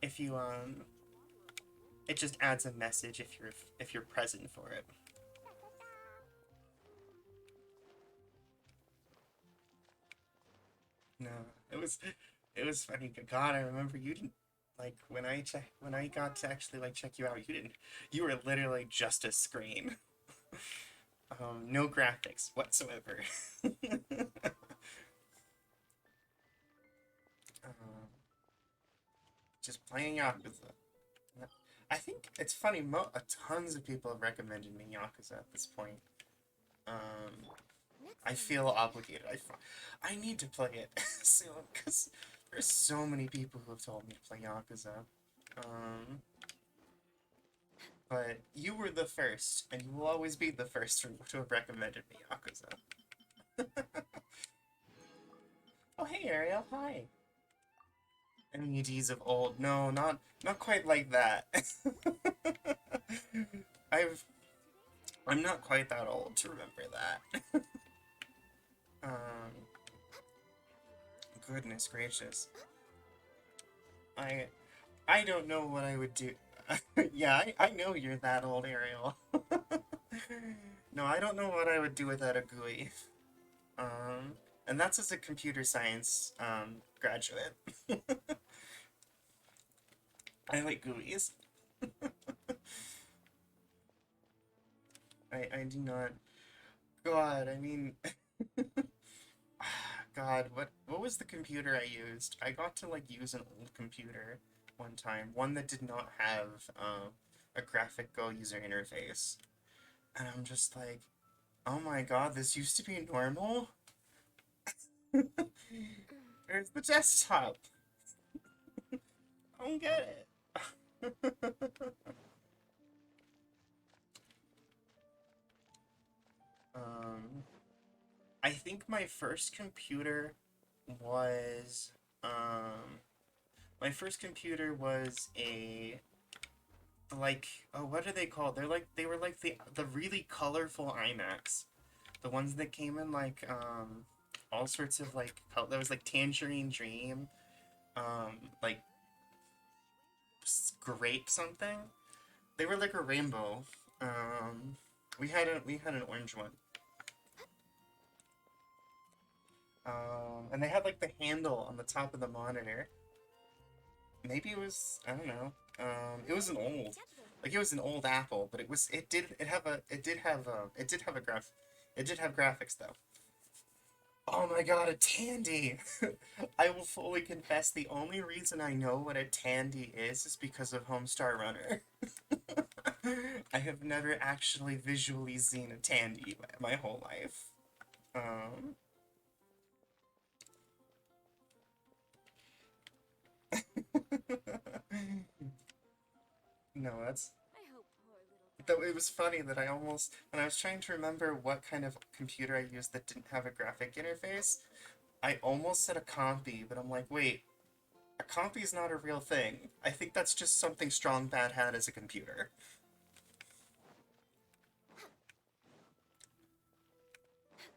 S1: if you it just adds a message if you're present for it. No, it was funny. God, I remember you didn't like when I got to actually like check you out. You were literally just a screen. No graphics whatsoever. Just playing Yakuza. I think it's funny. Tons of people have recommended me Yakuza at this point. I feel obligated. I need to play it soon because there's so many people who have told me to play Yakuza. But you were the first, and you will always be the first to have recommended me Yakuza. Oh, hey, Ariel. Hi. MEDs of old. No, not quite like that. I'm not quite that old to remember that. Goodness gracious. I don't know what I would do. Yeah, I know you're that old, Ariel. No, I don't know what I would do without a GUI. And that's as a computer science graduate. I like GUIs. I do not. God, I mean, God, what was the computer I used? I got to like use an old computer one time, one that did not have a graphic Go user interface, and I'm just like, oh my God, this used to be normal. There's the desktop. I don't get it. I I think my first computer was a like, oh, what are they called? They were like the really colorful iMacs. The ones that came in like all sorts of like there was like Tangerine Dream, like grape something. They were like a rainbow. Um, we had an orange one. And they had like the handle on the top of the monitor. Maybe it was, I don't know. It was it was an old Apple, but it did have graphics though. Oh my god, a Tandy! I will fully confess the only reason I know what a Tandy is because of Homestar Runner. I have never actually visually seen a Tandy my whole life. Um, no, that's...
S5: I hope poor little
S1: Though it was funny that when I was trying to remember what kind of computer I used that didn't have a graphic interface, I almost said a compy, but I'm like, wait, a compy is not a real thing. I think that's just something Strong Bad had as a computer.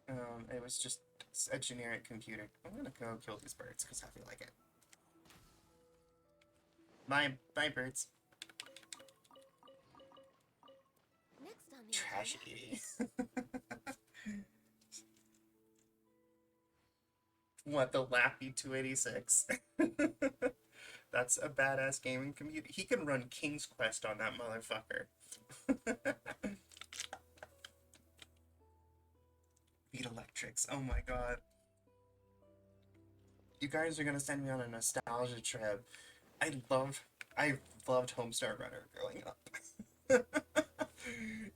S1: It was just a generic computer. I'm gonna go kill these birds because I feel like it. Bye, birds.
S5: next on the
S1: Tragedy. What, the Lappy 286? That's a badass gaming computer. He can run King's Quest on that motherfucker. Beat Electrics. Oh my god. You guys are gonna send me on a nostalgia trip. I loved Homestar Runner growing up.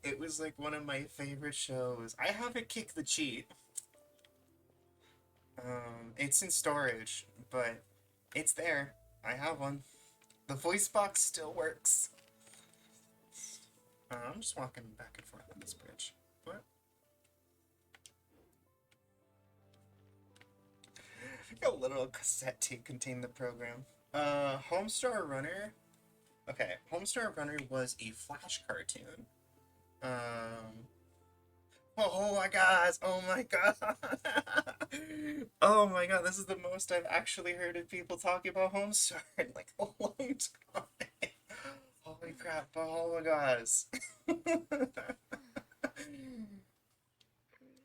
S1: It was like one of my favorite shows. I have it Kick the Cheat. It's in storage, but it's there. I have one. The voice box still works. I'm just walking back and forth on this bridge. What? A literal cassette tape contained the program. Homestar Runner. Okay, Homestar Runner was a Flash cartoon. Oh my god! Oh my god! Oh my god! This is the most I've actually heard of people talking about Homestar in like a long time. Holy crap! Oh my gosh!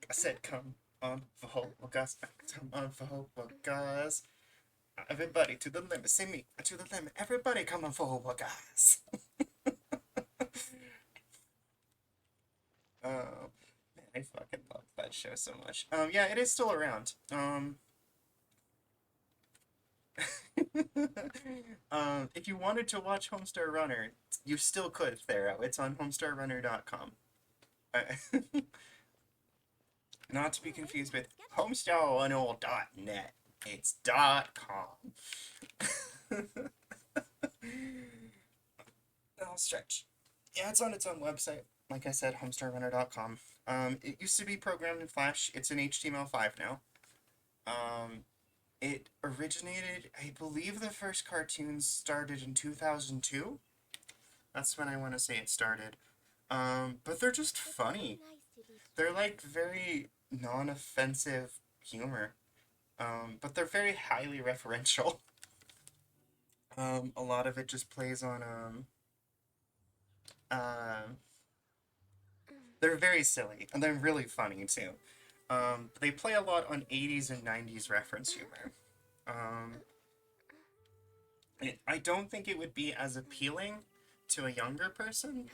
S1: I said, come on for hope, guys. Come on for hope, guys. Everybody to the limit. See me to the limit. Everybody come on for hope, guys. Oh, man, I fucking love that show so much. Yeah, it is still around. If you wanted to watch Homestar Runner, you still could, Thero. It's on homestarrunner.com. Not to be confused with homestarrunner.net. It's .com. I'll stretch. Yeah, it's on its own website. Like I said, homestarrunner.com. It used to be programmed in Flash. It's in HTML5 now. It originated, I believe the first cartoons started in 2002. That's when I want to say it started. But they're just funny. They're like very non-offensive humor. But they're very highly referential. A lot of it just plays on, they're very silly, and they're really funny, too. They play a lot on 80s and 90s reference humor. I don't think it would be as appealing to a younger person.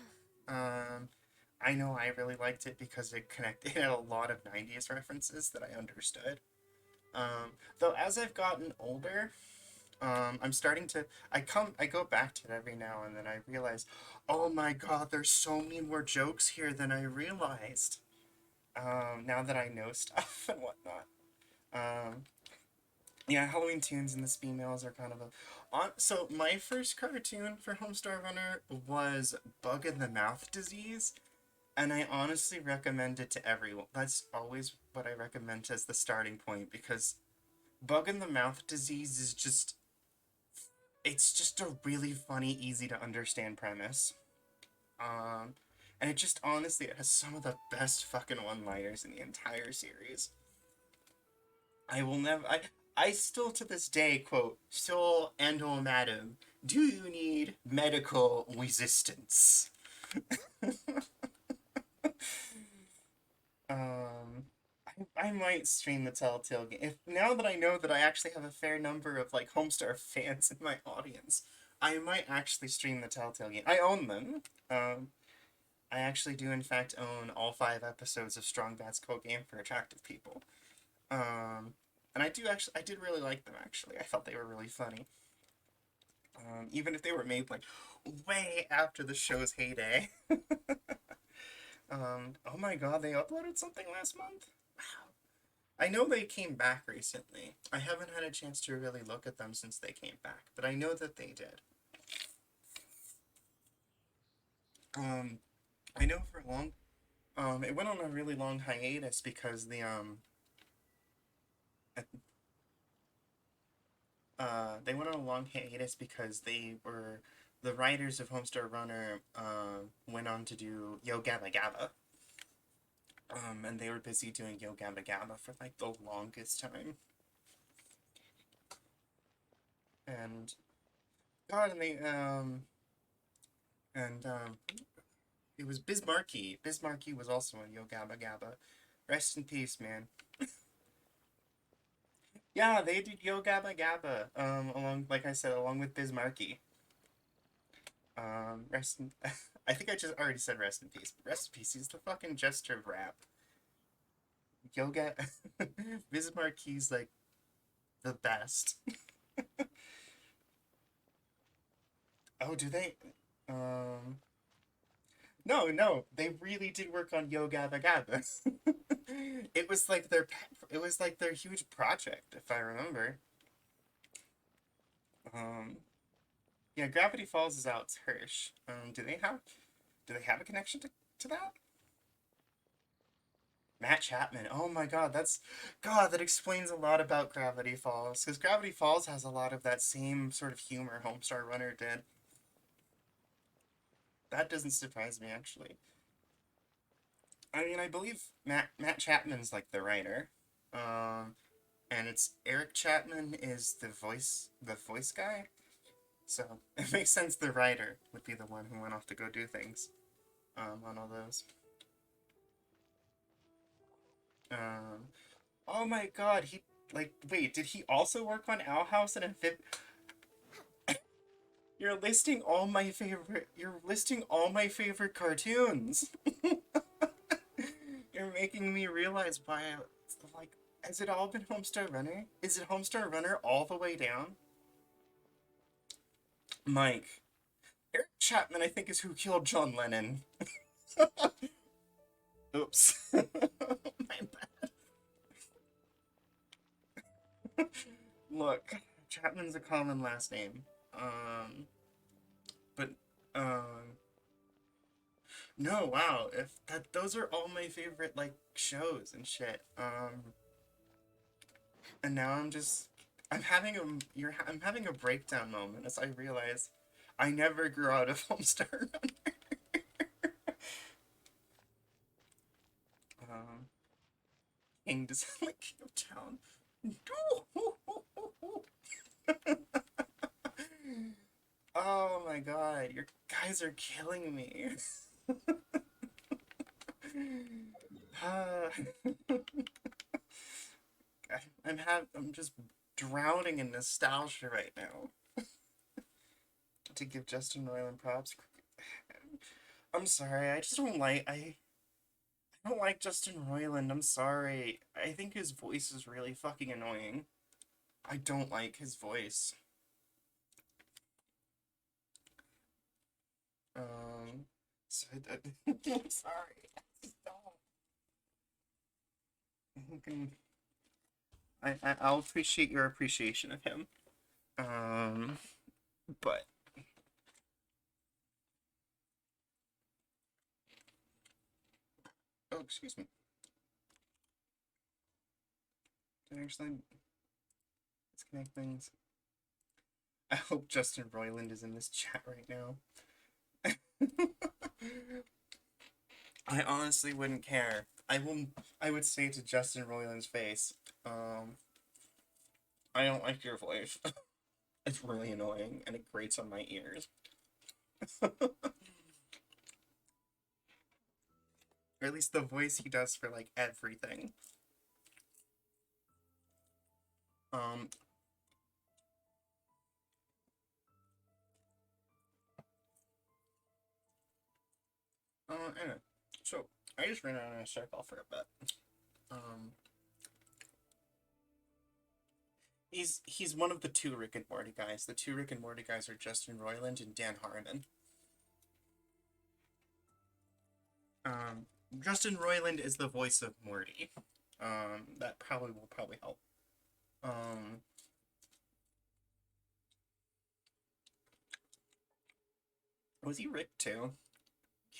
S1: I know I really liked it because it connected a lot of 90s references that I understood. Though as I've gotten older, I'm starting to, I go back to it every now and then. I realize, oh my god, there's so many more jokes here than I realized. Now that I know stuff and whatnot. Yeah, Halloween Tunes and the Females are kind of so my first cartoon for Homestar Runner was Bug in the Mouth Disease. And I honestly recommend it to everyone. That's always what I recommend as the starting point, because bug in the mouth disease is just, it's just a really funny, easy to understand premise. Um, and it just honestly, it has some of the best fucking one-liners in the entire series. I will never, I still to this day quote, "Sir and or madam, do you need medical resistance?" Um, I might stream the Telltale game. If now that I know that I actually have a fair number of like Homestar fans in my audience, I might actually stream the Telltale game. I own them. I actually do in fact own all 5 episodes of Strong Bad's Code Game for Attractive People. And I did really like them actually. I thought they were really funny. Even if they were made like way after the show's heyday. Oh my god, they uploaded something last month? Wow. I know they came back recently. I haven't had a chance to really look at them since they came back, but I know that they did. I know for a long, it went on a really long hiatus because they went on a long hiatus because the writers of Homestar Runner, went on to do Yo Gabba Gabba. And they were busy doing Yo Gabba Gabba for like the longest time. And God, it was Bismarcky. Bismarcky was also in Yo Gabba Gabba. Rest in peace, man. Yeah, they did Yo Gabba Gabba. Along, like I said, along with Bismarcky. Rest in... I think I just already said rest in peace. But rest in peace. He's the fucking jester of rap. Yoga... Bismarcky's, like, the best. Oh, do they... No, they really did work on Yo Gabba Gabba. It was like their huge project, if I remember. Yeah, Gravity Falls is Alex Hirsch. Do they have a connection to that? Matt Chapman. Oh my god, that explains a lot about Gravity Falls. Because Gravity Falls has a lot of that same sort of humor Homestar Runner did. That doesn't surprise me, actually. I mean, I believe Matt Chapman's like the writer. And it's Eric Chapman is the voice guy. So it makes sense the writer would be the one who went off to go do things on all those. Oh my god, wait, did he also work on Owl House and You're listing all my favorite cartoons. You're making me realize why has it all been Homestar Runner? Is it Homestar Runner all the way down? Mike. Eric Chapman, I think, is who killed John Lennon. Oops. My bad. Look, Chapman's a common last name. But, no, wow, those are all my favorite, like, shows and shit. And now I'm having a breakdown moment as I realize I never grew out of Homestar Runner. King does like King of Town. Oh my god, your guys are killing me. I'm just drowning in nostalgia right now. To give Justin Roiland props. I'm sorry, I just don't like I don't like Justin Roiland, I'm sorry. I think his voice is really fucking annoying. I don't like his voice. So I'm sorry. I just don't. I'll appreciate your appreciation of him. But Oh, excuse me. Did I actually disconnect things? I hope Justin Roiland is in this chat right now. I honestly wouldn't care. I would say to Justin Roiland's face, I don't like your voice. It's really annoying and it grates on my ears. Or at least the voice he does for like everything. Um Anyway, so I just ran around in a circle for a bit. He's one of the two Rick and Morty guys. The two Rick and Morty guys are Justin Roiland and Dan Harmon. Justin Roiland is the voice of Morty. That probably will help. Was he Rick too?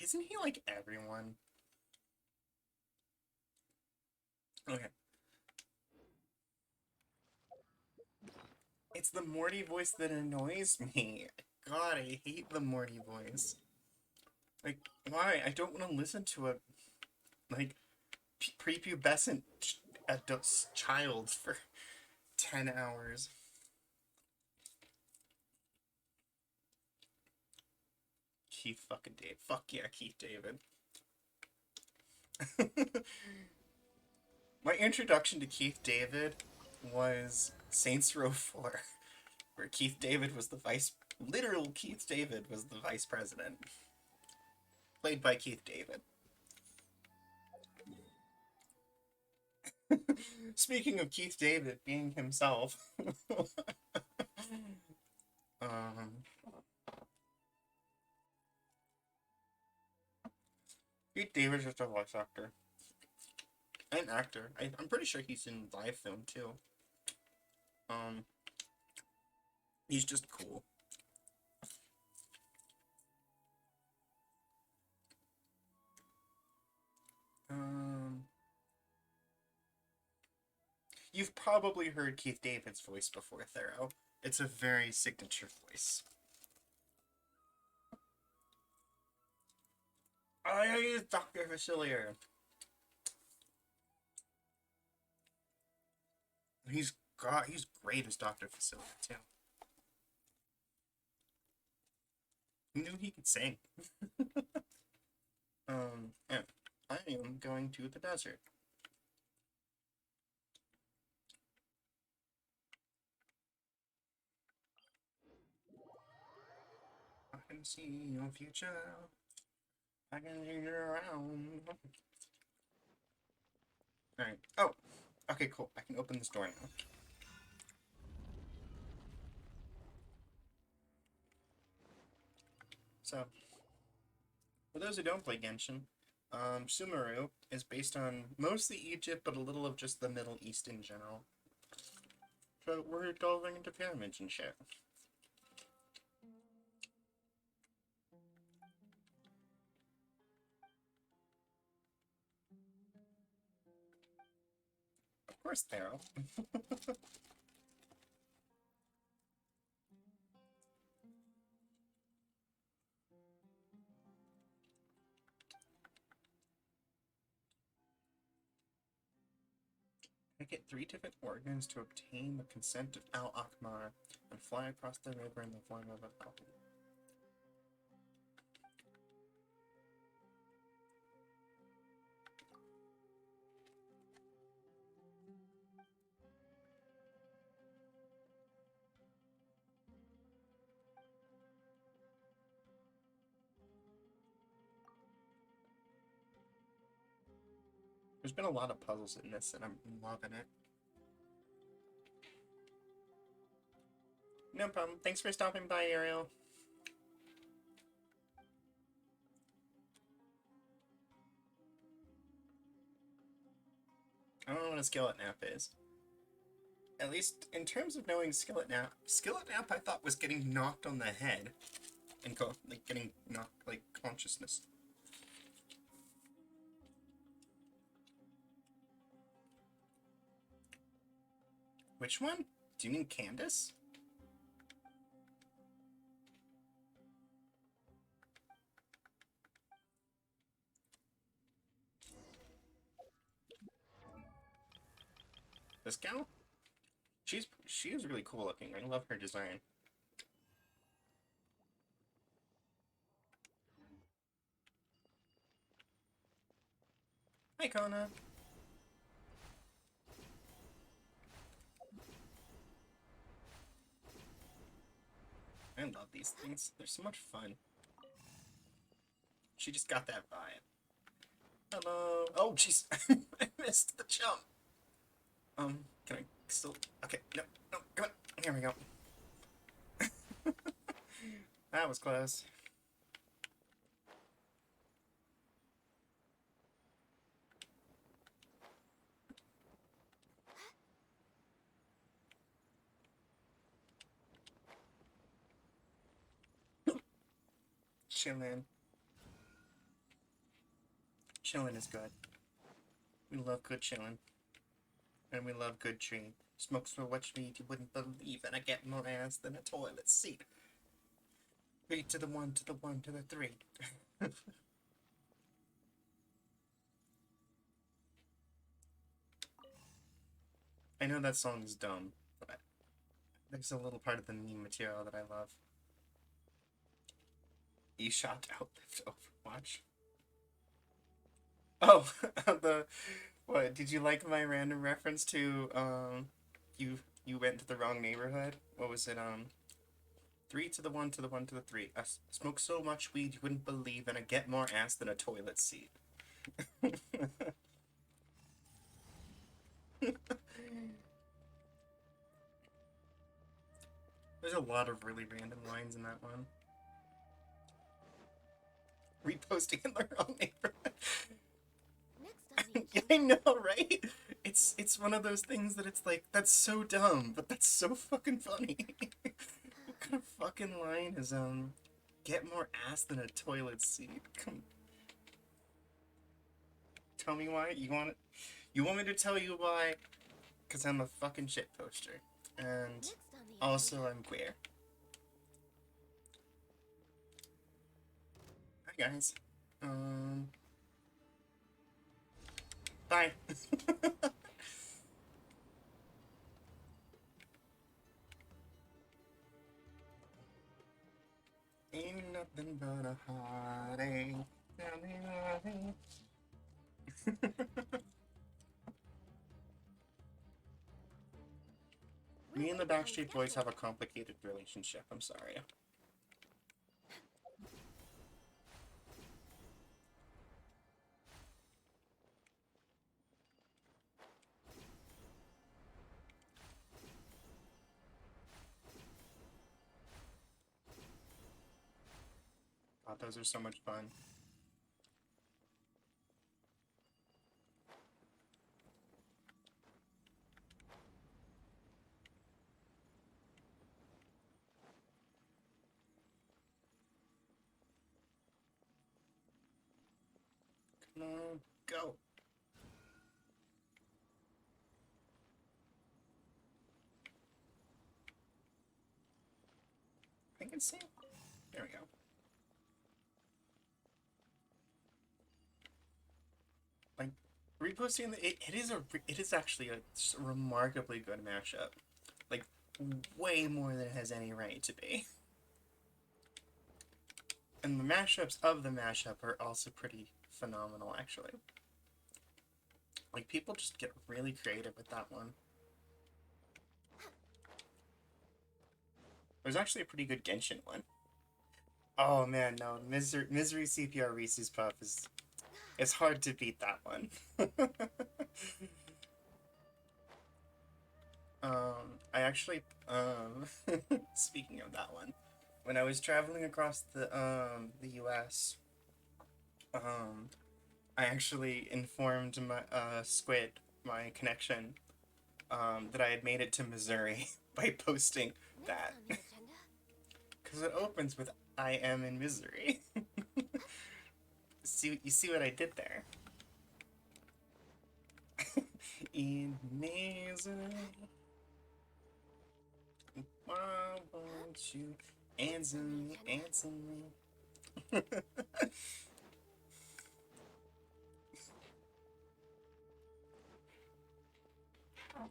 S1: Isn't he like everyone? Okay. It's the Morty voice that annoys me. God, I hate the Morty voice. Like, why? I don't want to listen to a, like, prepubescent adult child for 10 hours. Keith fucking David. Fuck yeah, Keith David. My introduction to Keith David was Saints Row 4, where Keith David was the literal Keith David was the vice president. Played by Keith David. Speaking of Keith David being himself, Keith David's just a voice actor. And actor. I'm pretty sure he's in live film too. He's just cool. You've probably heard Keith David's voice before, Thero. It's a very signature voice. I use Dr. Facilier. He's great as Dr. Facilier too. He knew he could sing. Yeah. I am going to the desert. I can see your future. I can see you around. Alright. Oh! Okay, cool. I can open this door now. So, for those who don't play Genshin, Sumeru is based on mostly Egypt, but a little of just the Middle East in general. So we're delving into pyramids and shit. Of course, Thero. I get 3 different organs to obtain the consent of Al Akmar and fly across the river in the form of a falcon. There's been a lot of puzzles in this, and I'm loving it. No problem. Thanks for stopping by, Ariel. I don't know what a skillet nap is. At least in terms of knowing skillet nap I thought was getting knocked on the head and getting knocked like consciousness. Which one? Do you mean Candace? This gal? She is really cool looking. I love her design. Hi, Kona. I love these things. They're so much fun. She just got that vibe. Hello. Oh, jeez. I missed the jump. Can I still... Okay, no, no, come on. Here we go. That was close. Chillin'. Chillin' is good. We love good chillin'. And we love good tree. Smoke so much weed you wouldn't believe, and I get more ass than a toilet seat. 3 to the 1 to the 1 to the 3. I know that song is dumb, but there's a little part of the meme material that I love. eShot Outlift Overwatch. Oh, the... What, did you like my random reference to, you went to the wrong neighborhood? What was it, 3 to the 1 to the 1 to the 3. I smoke so much weed you wouldn't believe, and I get more ass than a toilet seat. There's a lot of really random lines in that one. Reposting in the wrong neighborhood.
S2: Next on the
S1: Yeah, I know, right? It's one of those things that it's like, that's so dumb, but that's so fucking funny. What kind of fucking line is, get more ass than a toilet seat? Come... Tell me why? You want me to tell you why? Because I'm a fucking shit poster. And
S2: next on the
S1: also I'm queer. Hi guys. Bye. Ain't nothing but a heartache. Tell me why. Me and the Backstreet Boys have a complicated relationship. I'm sorry. God, those are so much fun. Come on, go. I can see. There we go. Like, reposting it is actually a remarkably good mashup. Like, way more than it has any right to be. And the mashups of the mashup are also pretty phenomenal, actually. Like, people just get really creative with that one. There's actually a pretty good Genshin one. Oh man, no. Misery CPR Reese's Puff is... It's hard to beat that one. I actually, speaking of that one, when I was traveling across the US, I actually informed my, Squid, my connection, that I had made it to Missouri by posting that.
S2: next on the agenda.
S1: Because it opens with, I am in misery. You see what I did there? In misery. Why won't you answer me, answer me?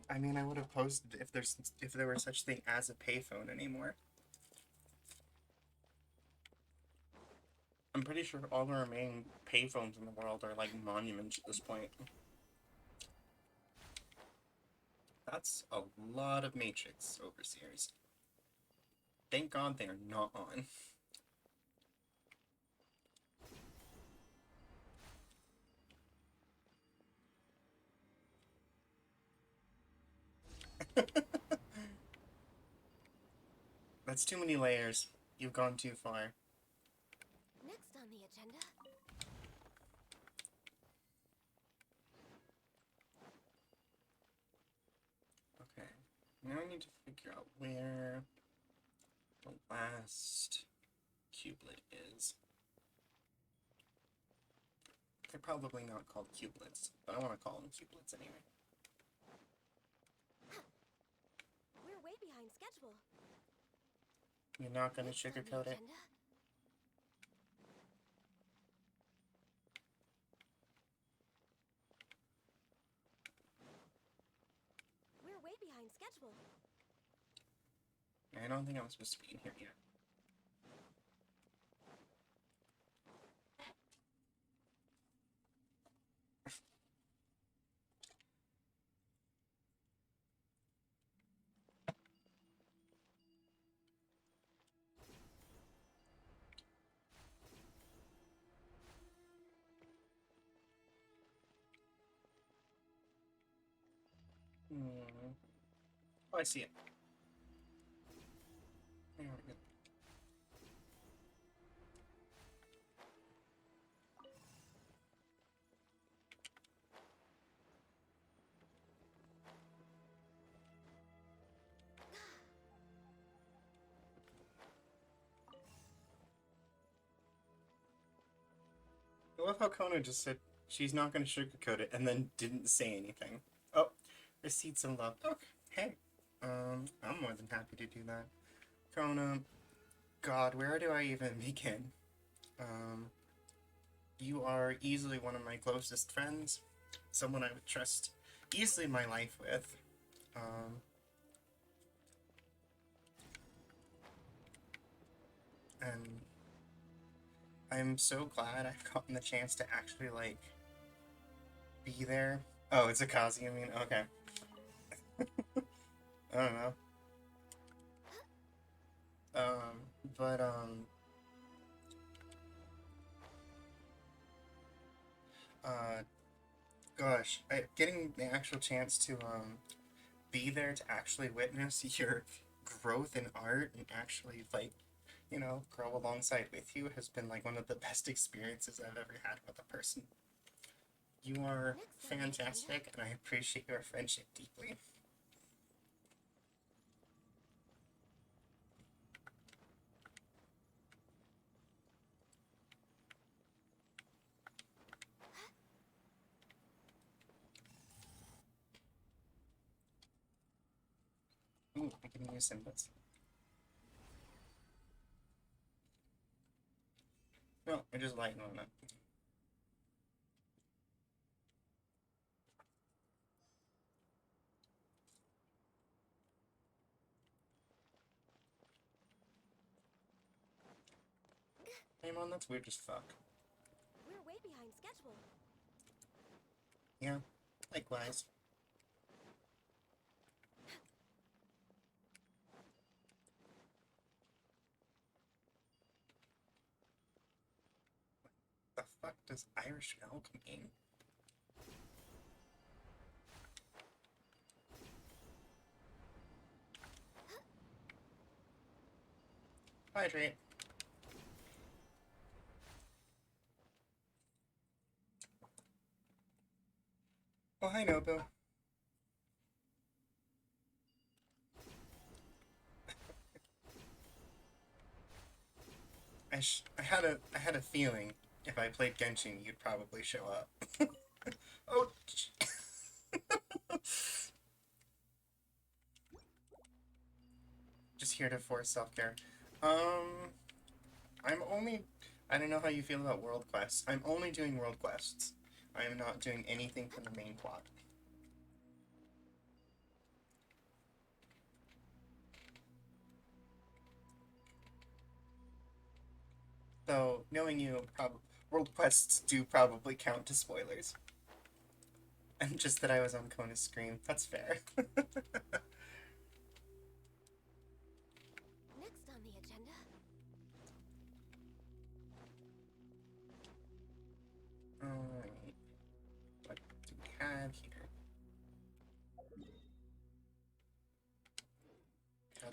S1: I mean, I would have posted if there were such thing as a payphone anymore. I'm pretty sure all the remaining payphones in the world are like monuments at this point. That's a lot of Matrix overseers. Thank God they're not on. That's too many layers. You've gone too far.
S2: Next on the agenda.
S1: Okay. Now I need to figure out where the last cubelet is. They're probably not called cubelets, but I want to call them cubelets anyway.
S2: We're way behind schedule.
S1: You're not going to
S2: Next on the
S1: sugarcoat it?
S2: agenda. We're way behind schedule.
S1: I don't think I'm supposed to be in here yet. Oh, I see it. There we go. I love how Kona just said she's not going to sugarcoat it and then didn't say anything. Oh, receipts and love. Okay, hey. I'm more than happy to do that. Kona, God, where do I even begin? You are easily one of my closest friends, someone I would trust easily my life with. And I'm so glad I've gotten the chance to actually, like, be there. Oh, it's Akazi, I mean, okay. I don't know. But, gosh, getting the actual chance to, be there to actually witness your growth in art and actually, like, you know, grow alongside with you has been, like, one of the best experiences I've ever had with a person. You are fantastic, and I appreciate your friendship deeply. Ooh, I can use symbols. No, I just lighten on it. Hey, man, that's weird as fuck.
S2: We're way behind schedule.
S1: Yeah, likewise. The fuck does Irish milk mean? Hydrate. Oh, hi, Nobu. I had a feeling if I played Genshin, you'd probably show up. Oh, just here to force self-care. I'm only... I don't know how you feel about world quests. I'm only doing world quests. I am not doing anything from the main plot. Though, knowing you, world quests do probably count to spoilers. And just that I was on Kona's screen. That's fair.
S5: Next on the agenda.
S1: Alright. What do we have here? Oh,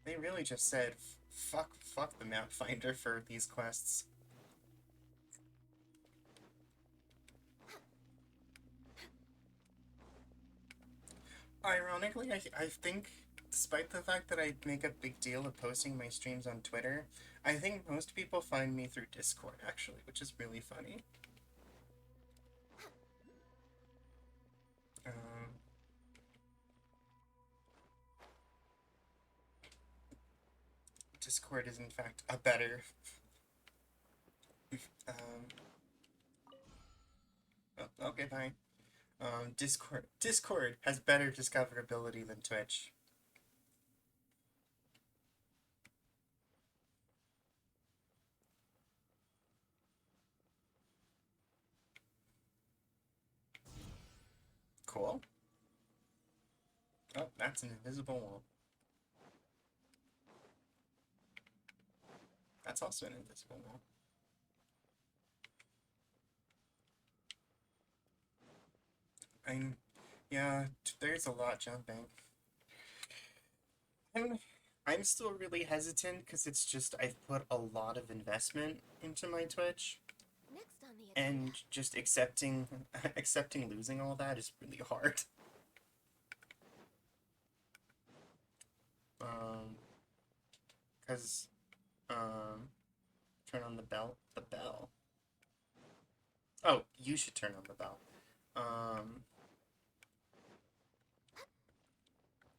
S1: they really just said, fuck the map finder for these quests. Ironically, I think, despite the fact that I make a big deal of posting my streams on Twitter, I think most people find me through Discord, actually, which is really funny. Discord is, in fact, a better... oh, okay, fine. Discord has better discoverability than Twitch. Cool. Oh, that's an invisible wall. That's also an invisible wall. Yeah, there's a lot jumping. I'm still really hesitant because it's just I've put a lot of investment into my Twitch,
S5: Next on the agenda.
S1: and just accepting losing all that is really hard. Cause turn on the bell. The bell. Oh, you should turn on the bell.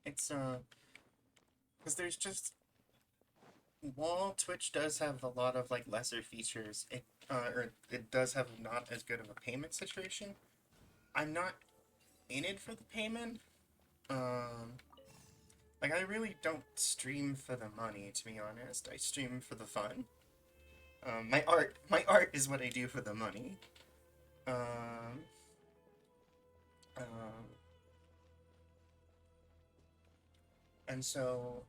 S1: It's because there's just while Twitch does have a lot of like lesser features, it does have not as good of a payment situation. I'm not in it for the payment. Like I really don't stream for the money, to be honest. I stream for the fun. My art is what I do for the money. And so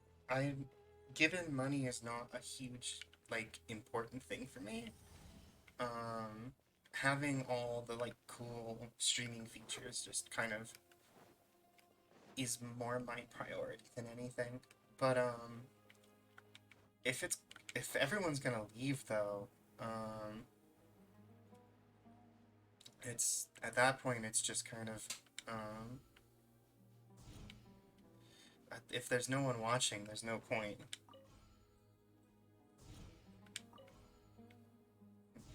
S1: given money is not a huge, like, important thing for me, having all the, like, cool streaming features just kind of is more my priority than anything. But, if everyone's gonna leave, though, at that point, it's just kind of, if there's no one watching, there's no point.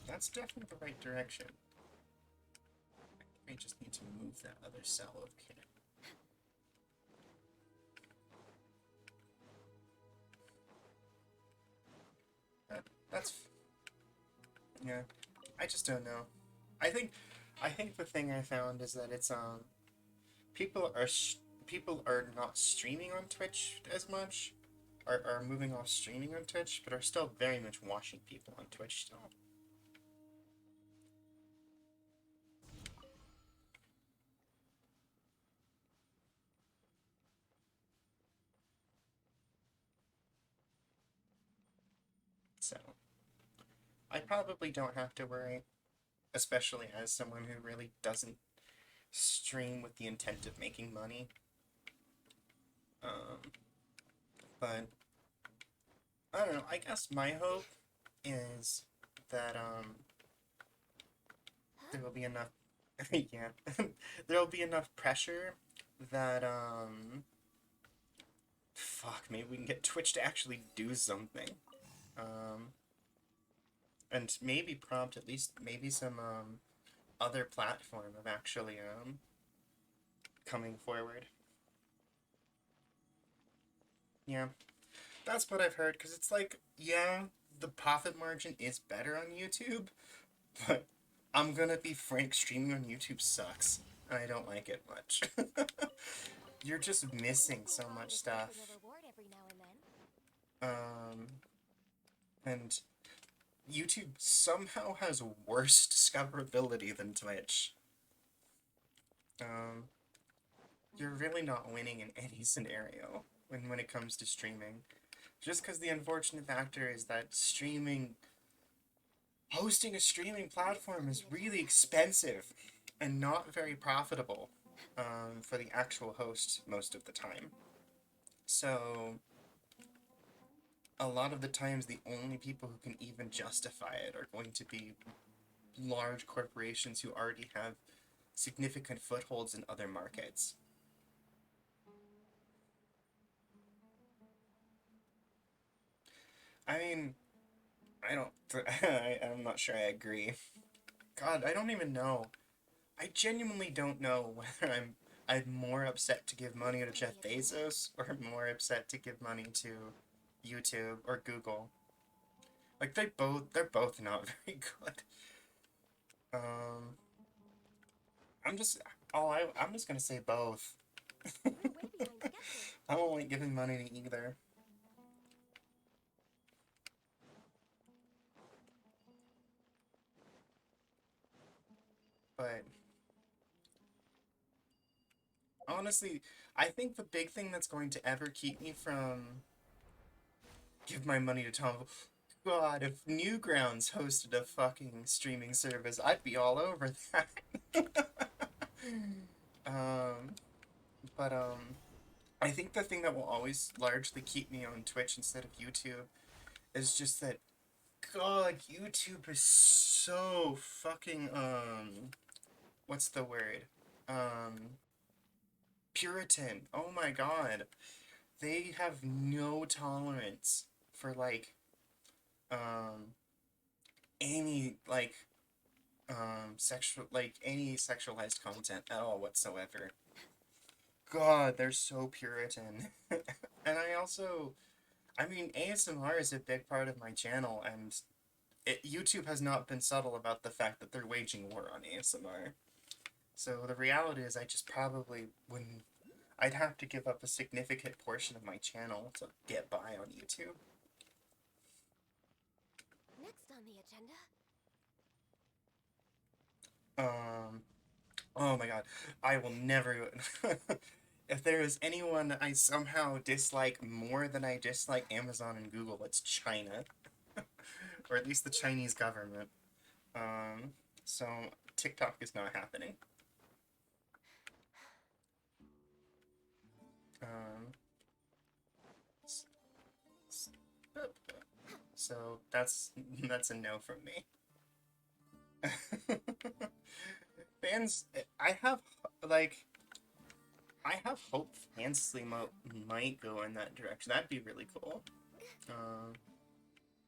S1: That's definitely the right direction. I just need to move that other cell over here. That's... yeah. I just don't know. I think the thing I found is that it's, people are not streaming on Twitch as much, are moving off streaming on Twitch, but are still very much watching people on Twitch still. So, I probably don't have to worry, especially as someone who really doesn't stream with the intent of making money. But I don't know, I guess my hope is that, there will be enough, yeah, there will be enough pressure that, fuck, maybe we can get Twitch to actually do something. And maybe prompt at least maybe some, other platform of actually, coming forward. Yeah, that's what I've heard, because it's like, yeah, the profit margin is better on YouTube, but I'm gonna be frank, streaming on YouTube sucks, and I don't like it much. You're just missing so much stuff.
S5: Reward every now and then.
S1: And YouTube somehow has worse discoverability than Twitch. You're really not winning in any scenario when it comes to streaming. Just because the unfortunate factor is that hosting a streaming platform is really expensive and not very profitable for the actual host most of the time. So a lot of the times the only people who can even justify it are going to be large corporations who already have significant footholds in other markets. I mean, I'm not sure I agree. God, I don't even know. I genuinely don't know whether I'm more upset to give money to Jeff Bezos or more upset to give money to YouTube or Google. Like they're both not very good. I'm just I'm just gonna say both.
S5: We're way behind schedule.
S1: I don't like giving money to either. But honestly, I think the big thing that's going to ever keep me from give my money to Tom. God, if Newgrounds hosted a fucking streaming service, I'd be all over that. um, but I think the thing that will always largely keep me on Twitch instead of YouTube is just that, God, YouTube is so fucking what's the word? Puritan. Oh my God, they have no tolerance for like any like any sexualized content at all whatsoever. God, they're so Puritan. And I mean, ASMR is a big part of my channel, and YouTube has not been subtle about the fact that they're waging war on ASMR. So the reality is I just probably wouldn't, I'd have to give up a significant portion of my channel to get by on YouTube.
S5: Next on the agenda.
S1: Oh my God, I will never. If there is anyone I somehow dislike more than I dislike Amazon and Google, it's China. Or at least the Chinese government. So TikTok is not happening. S- s- So that's a no from me. Fans, like I have hope Fansly might go in that direction. That'd be really cool.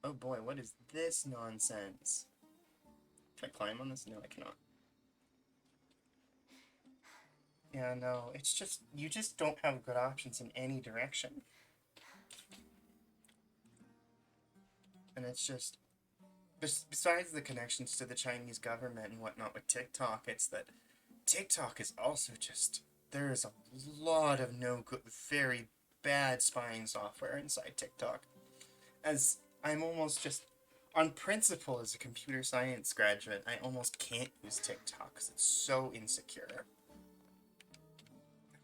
S1: Oh boy, what is this nonsense? Can I climb on this? No, I cannot. Yeah, no, it's just, you just don't have good options in any direction. And it's just, besides the connections to the Chinese government and whatnot with TikTok, it's that TikTok is also just, there is a lot of no good, very bad spying software inside TikTok. As I'm almost just, on principle as a computer science graduate, I almost can't use TikTok because it's so insecure.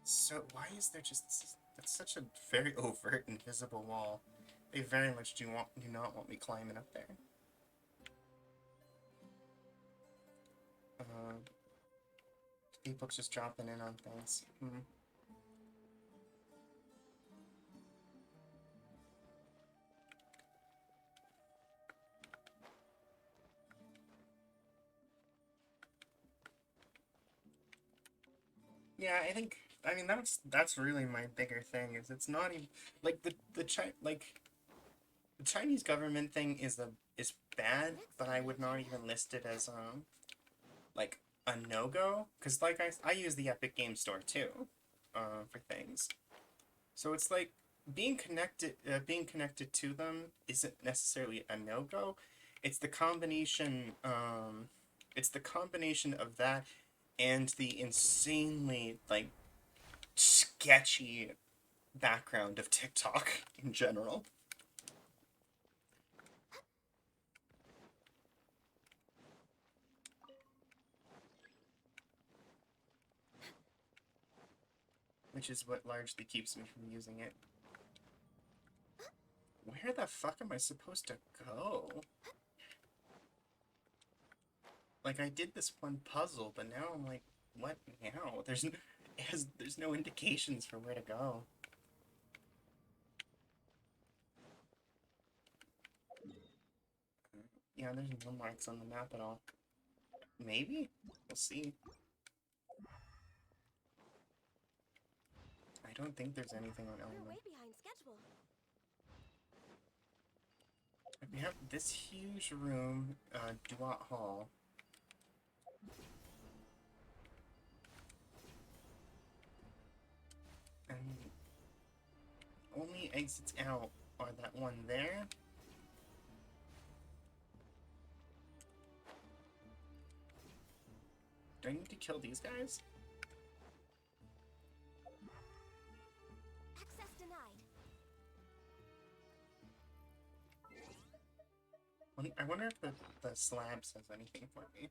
S1: So why is there just, that's such a very overt invisible wall. They very much do not want me climbing up there. People just dropping in on things. Yeah, I mean that's really my bigger thing, is it's not even like the Chinese government thing is bad, but I would not even list it as like a no-go, because I use the Epic Game Store too for things. So it's like being connected to them isn't necessarily a no-go. It's the combination, it's the combination of that and the insanely, like, sketchy background of TikTok in general. Which is what largely keeps me from using it. Where the fuck am I supposed to go? Like, I did this one puzzle, but now I'm like, what now? There's no indications for where to go. Yeah, there's no marks on the map at all. Maybe? We'll see. I don't think there's anything on
S5: We're
S1: Element.
S5: way behind schedule.
S1: We have this huge room, Duat Hall. And only exits out are that one there. Do I need to kill these guys?
S5: Access denied.
S1: I wonder if the slab says anything for me.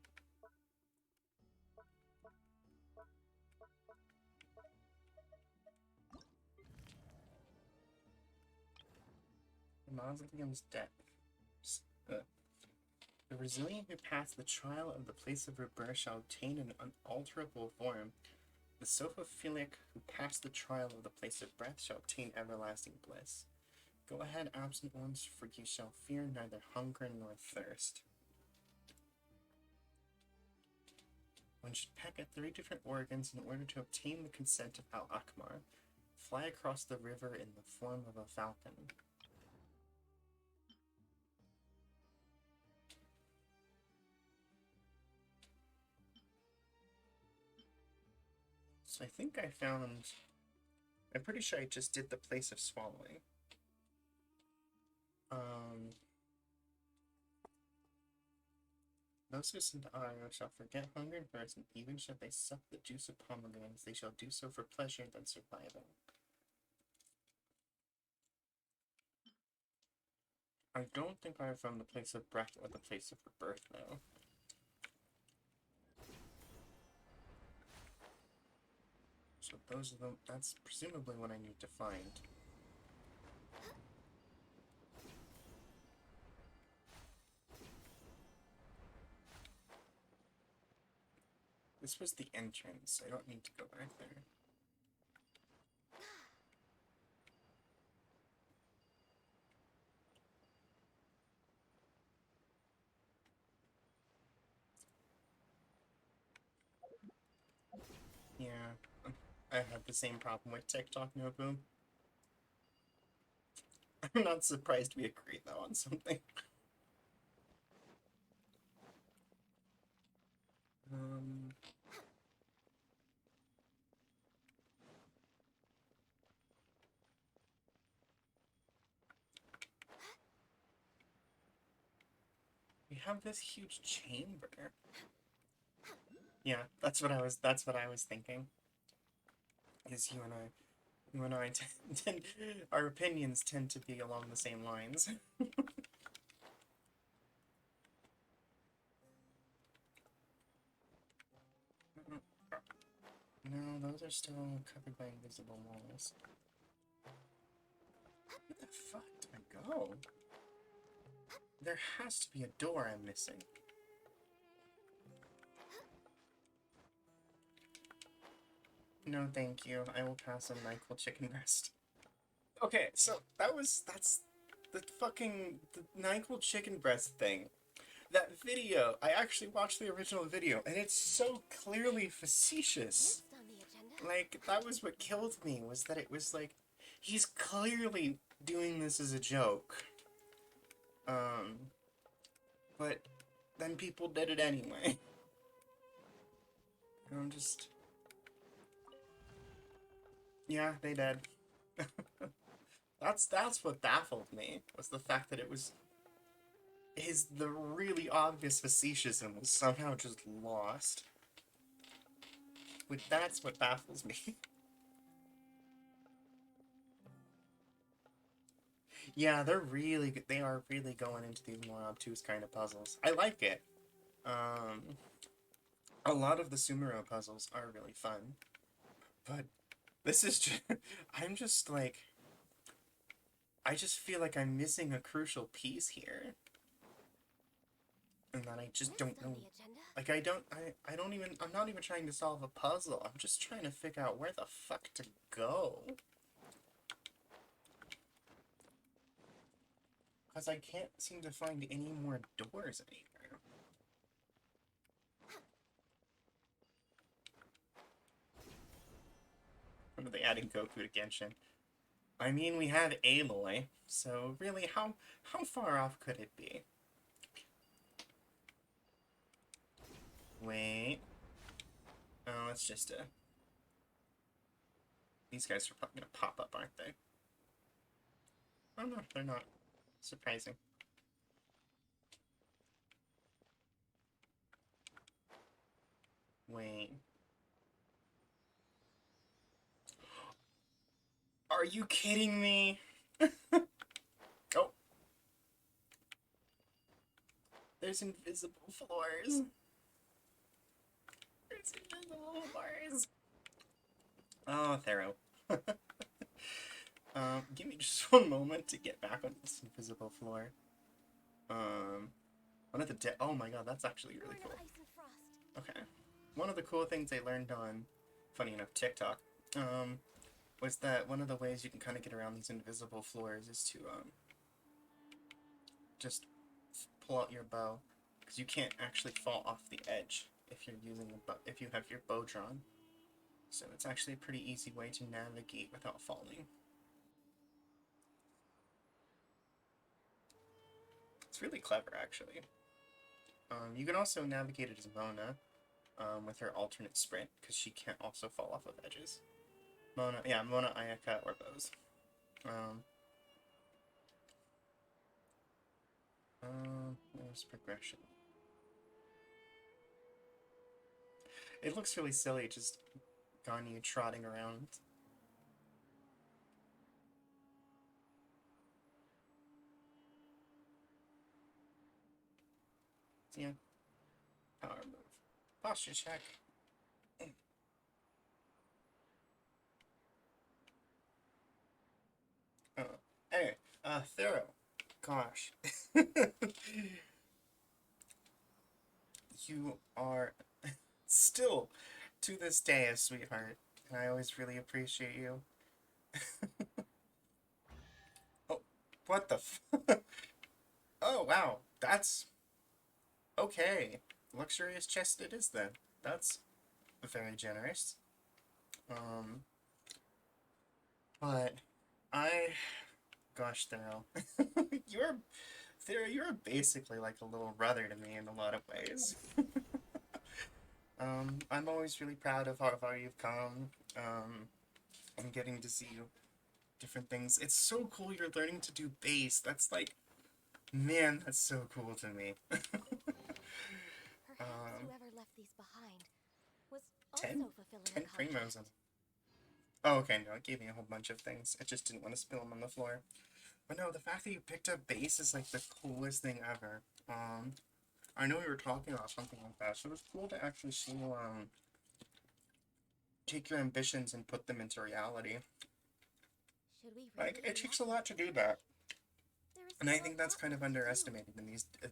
S1: The mausoleum's depths. The resilient who pass the trial of the place of rebirth shall obtain an unalterable form. The sophophilic who pass the trial of the place of breath shall obtain everlasting bliss. Go ahead, absent ones, for you shall fear neither hunger nor thirst. One should peck at 3 different organs in order to obtain the consent of Al-Akmar. Fly across the river in the form of a falcon. So I think I found... I'm pretty sure I just did the place of swallowing. Those who send to Io shall forget hunger and thirst, and even should they suck the juice of pomegranates, they shall do so for pleasure than surviving. I don't think I found the place of breath or the place of rebirth, though. So those are that's presumably what I need to find. This was the entrance. I don't need to go back there. Yeah, I had the same problem with TikTok, Nobu. I'm not surprised we agree, though, on something. We have this huge chamber. Yeah, that's what I was thinking. Is you and I tend, our opinions tend to be along the same lines. No, those are still covered by invisible walls. Where the fuck do I go? There has to be a door I'm missing. No, thank you. I will pass on NyQuil chicken breast. Okay, so that's the NyQuil chicken breast thing. That video, I actually watched the original video, and it's so clearly facetious.
S5: Next on the agenda.
S1: Like, that was what killed me, was that it was like, he's clearly doing this as a joke. But then people did it anyway. And I'm just... Yeah, they did. That's what baffled me, was the fact that it was the really obvious facetiousness was somehow just lost. But that's what baffles me. Yeah, they are really going into these more obtuse kind of puzzles. I like it. A lot of the Sumero puzzles are really fun, but this is just, I'm just like, I just feel like I'm missing a crucial piece here. And that I just don't know. Like, I don't even, I'm not even trying to solve a puzzle. I'm just trying to figure out where the fuck to go. Because I can't seem to find any more doors anywhere. When are they adding Goku to Genshin? I mean, we had Aloy, so really, how far off could it be? Wait. Oh, it's just a... These guys are gonna pop up, aren't they? Oh no, they're not. Surprising. Wait. Are you kidding me? Oh. There's invisible floors. There's invisible floors. Oh, Thero. Give me just one moment to get back on this invisible floor. One of the oh my god, that's actually really cool.
S5: Ice and frost.
S1: Okay. One of the cool things I learned on, funny enough, TikTok, was that one of the ways you can kind of get around these invisible floors is to, just pull out your bow, because you can't actually fall off the edge if you're using if you have your bow drawn. So it's actually a pretty easy way to navigate without falling. It's really clever, actually. You can also navigate it as Mona, with her alternate sprint, because she can't also fall off of edges. Mona, Ayaka, or bows. There's progression. It looks really silly, just Ganyu trotting around. Yeah. Power move. Posture check. Anyway, Thero. Gosh. You are still, to this day, a sweetheart, and I always really appreciate you. Oh, what the f- Oh, wow, that's... Okay. Luxurious chest it is, then. That's very generous. But gosh, Thero. You're... Thero, you're basically like a little brother to me in a lot of ways. I'm always really proud of how far you've come, and getting to see different things. It's so cool you're learning to do bass. That's like, man, that's so cool to me.
S5: Perhaps whoever left these behind was
S1: 10?
S5: also fulfilling
S1: 10
S5: a contract.
S1: primos. Oh, okay, no, it gave me a whole bunch of things. I just didn't want to spill them on the floor. But no, the fact that you picked up bass is like the coolest thing ever. I know we were talking about something like that, so it was cool to actually see you, take your ambitions and put them into reality.
S5: Should we
S1: Like,
S5: really
S1: it takes a lot to do that.
S5: There is
S1: And I
S5: still
S1: think
S5: a
S1: that's
S5: lot
S1: kind of
S5: left to do.
S1: underestimated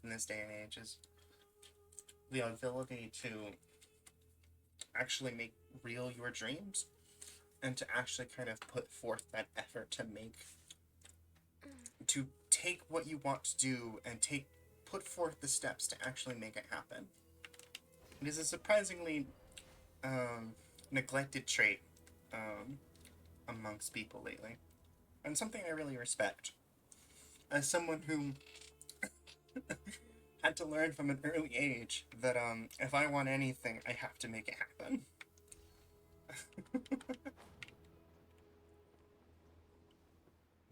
S1: in this day and age, is the ability to actually make real your dreams, and to actually kind of put forth that effort to take what you want to do and put forth the steps to actually make it happen. It is a surprisingly neglected trait amongst people lately, and something I really respect. As someone who had to learn from an early age that if I want anything, I have to make it happen.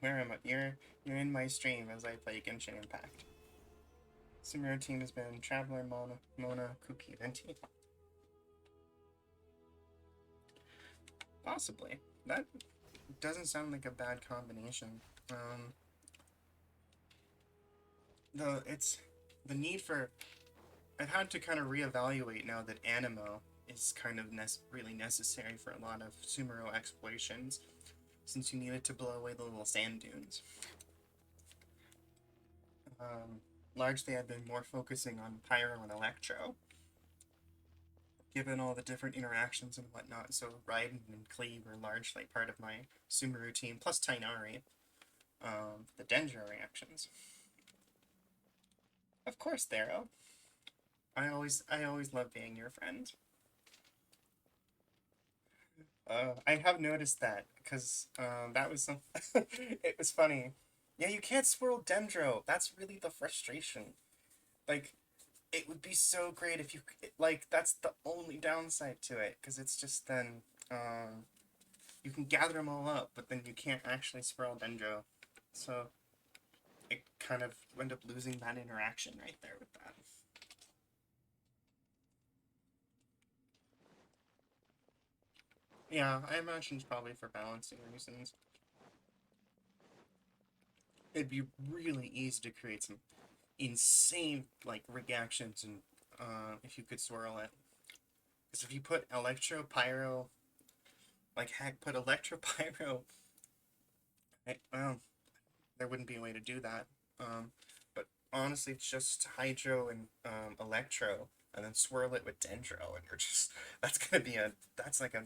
S1: Where am I? You're in my stream as I play Genshin Impact. Sumeru team has been Traveler, Mona, Kuki, Venti. Possibly. That doesn't sound like a bad combination. The need for... I've had to kind of reevaluate now that Animo is kind of really necessary for a lot of Sumeru explorations, since you needed to blow away the little sand dunes. Largely I've been more focusing on Pyro and Electro, given all the different interactions and whatnot, so Raiden and Cleave are largely part of my Sumeru team, plus Tainari, the Dendro reactions. Of course, Thero. I always love being your friend. I have noticed that, because that was some... it was funny. Yeah, you can't swirl Dendro. That's really the frustration. Like, it would be so great if you... Like, that's the only downside to it, because it's just then... you can gather them all up, but then you can't actually swirl Dendro. So, it kind of end up losing that interaction right there with that. Yeah, I imagine it's probably for balancing reasons. It'd be really easy to create some insane, like, reactions and, if you could swirl it. Because if you put Electro, Pyro, like, heck, put Electro, Pyro, well, there wouldn't be a way to do that. But honestly, it's just Hydro and, Electro, and then swirl it with Dendro, and you're just, that's gonna be that's like a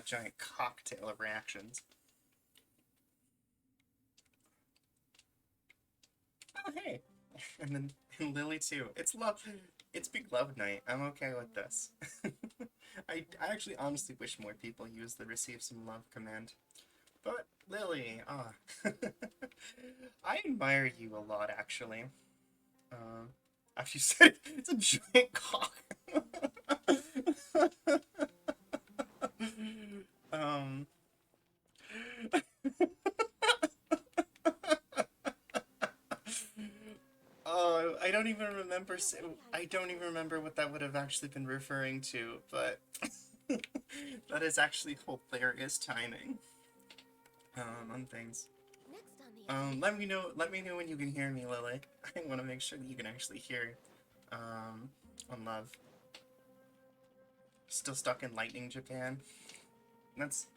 S1: giant cocktail of reactions. Oh, hey! And then Lily too. It's big love night. I'm okay with this. I actually honestly wish more people use the receive some love command. But, Lily, I admire you a lot, actually. After you said it's a giant cock. Oh, I don't even remember. I don't even remember what that would have actually been referring to, but that is actually hilarious timing. On things. Let me know when you can hear me, Lily. I want to make sure that you can actually hear, on Love. Still stuck in Lightning Japan. That's...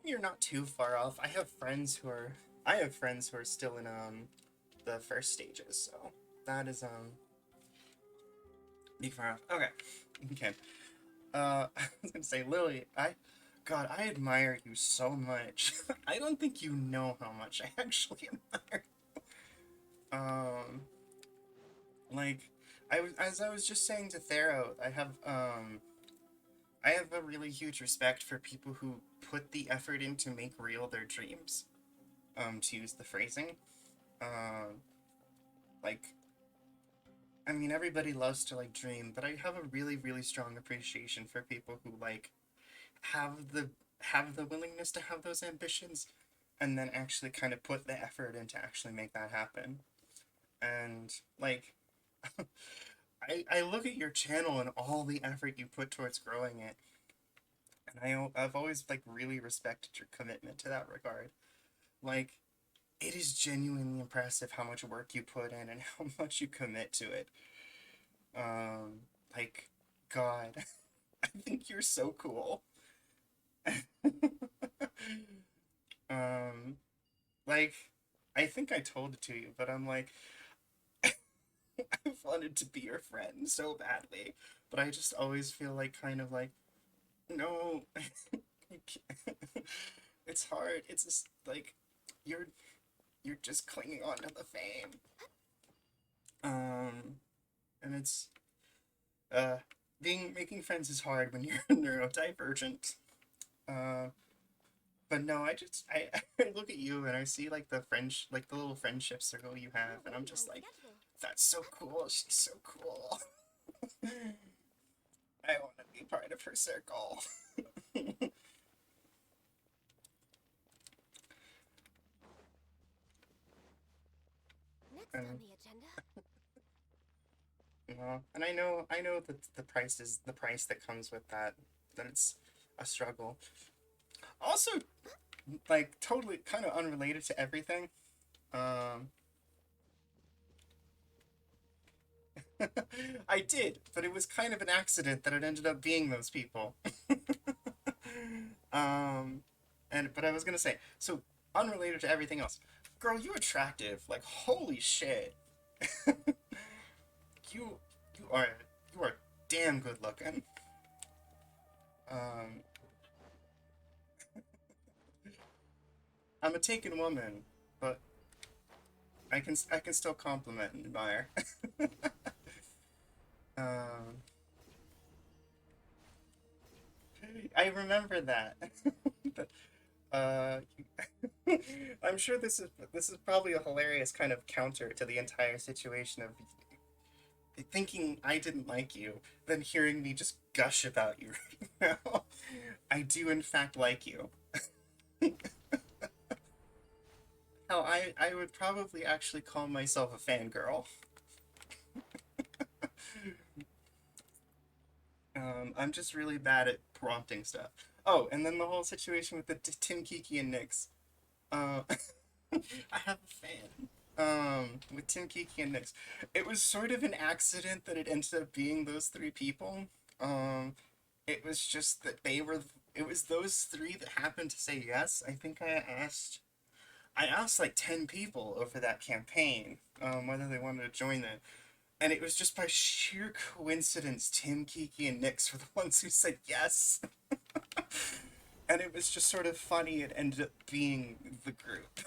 S1: You're not too far off. I have friends who are still in, the first stages, so that is, be far off. Okay. Okay. I was gonna say, Lily, God, I admire you so much. I don't think you know how much I actually admire you. Like, as I was just saying to Thero, I have a really huge respect for people who put the effort in to make real their dreams, to use the phrasing. Like, I mean, everybody loves to, like, dream, but I have a really, really strong appreciation for people who, like, have the willingness to have those ambitions, and then actually kind of put the effort in to actually make that happen. And, like, I look at your channel and all the effort you put towards growing it, and I've always, like, really respected your commitment to that regard. Like, it is genuinely impressive how much work you put in and how much you commit to it. Like, God, I think you're so cool. Like, I think I told it to you, but I'm like, I've wanted to be your friend so badly, but I just always feel like, kind of like, no, you can't. It's hard. It's just, like, you're just clinging on to the fame. And it's, making friends is hard when you're neurodivergent. But no, I look at you and I see, like, the little friendship circle you have, and I'm just like, that's so cool, she's so cool. I want to be part of her circle.
S2: on
S1: And
S2: the agenda?
S1: and I know that the price is the price that comes with that. That it's a struggle. Also, like totally kind of unrelated to everything. Um, I did, but it was kind of an accident that it ended up being those people. um, and but I was gonna say, so unrelated to everything else, girl, you attractive, like holy shit. you you are damn good looking. Um, I'm a taken woman, but I can still compliment and admire. um, I remember that. uh, I'm sure this is probably a hilarious kind of counter to the entire situation of thinking I didn't like you, then hearing me just gush about you right now. I do in fact like you. Hell, I would probably actually call myself a fangirl. I'm just really bad at prompting stuff. Oh, and then the whole situation with the Tim, Kiki, and Nyx. Uh, I have a fan. With Tim, Kiki, and Nyx. It was sort of an accident that it ended up being those three people. Um, it was just that it was those three that happened to say yes. I think I asked like 10 people over that campaign, whether they wanted to join it. And it was just by sheer coincidence, Tim, Kiki, and Nyx were the ones who said yes. And it was just sort of funny it ended up being the group.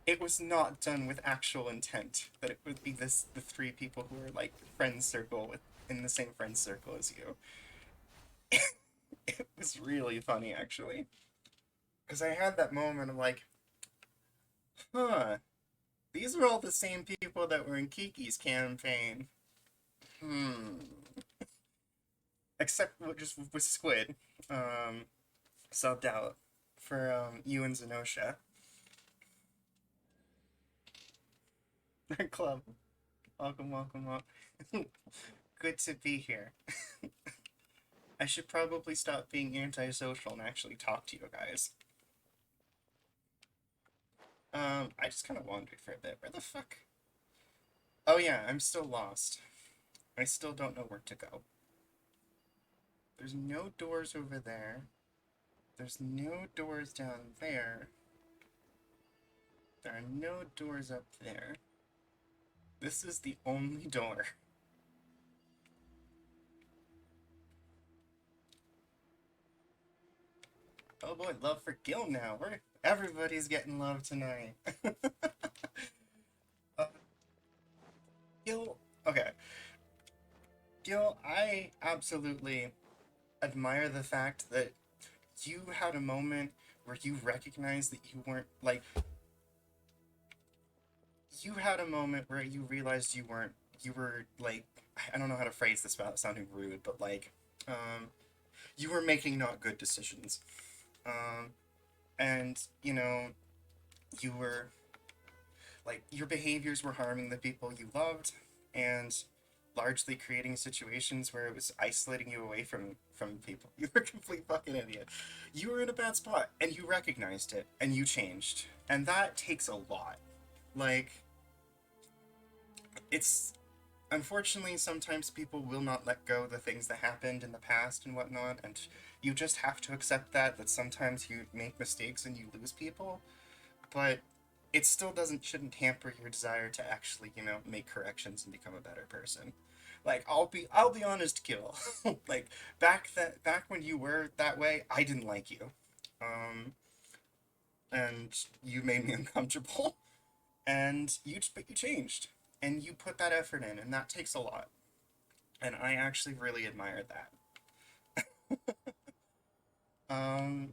S1: It was not done with actual intent that it would be the three people who are like friend circle in the same friend circle as you. It was really funny actually. Because I had that moment of like, huh, these are all the same people that were in Kiki's campaign. Hmm. Except just with Squid, um, subbed out for you and Zenosha. Club. Welcome, welcome, welcome. Good to be here. I should probably stop being antisocial and actually talk to you guys. I just kind of wandered for a bit. Where the fuck? Oh yeah, I'm still lost. I still don't know where to go. There's no doors over there. There's no doors down there. There are no doors up there. This is the only door. Oh boy, love for Gil now. Everybody's getting love tonight. uh, Gil, okay. Gil, I absolutely admire the fact that you had a moment where you recognized that you weren't like. You had a moment where you realized you weren't. You were like. I don't know how to phrase this without sounding rude, but like. You were making not good decisions. Um, and, you were like your behaviors were harming the people you loved and largely creating situations where it was isolating you away from people. You were a complete fucking idiot. You were in a bad spot and you recognized it and you changed. And that takes a lot. Like it's unfortunately sometimes people will not let go of the things that happened in the past and whatnot, and you just have to accept that sometimes you make mistakes and you lose people, but it still doesn't shouldn't hamper your desire to actually make corrections and become a better person. Like I'll be honest, Gil. Like back when you were that way, I didn't like you, um and you made me uncomfortable. And but you changed and you put that effort in, and that takes a lot, and I actually really admire that.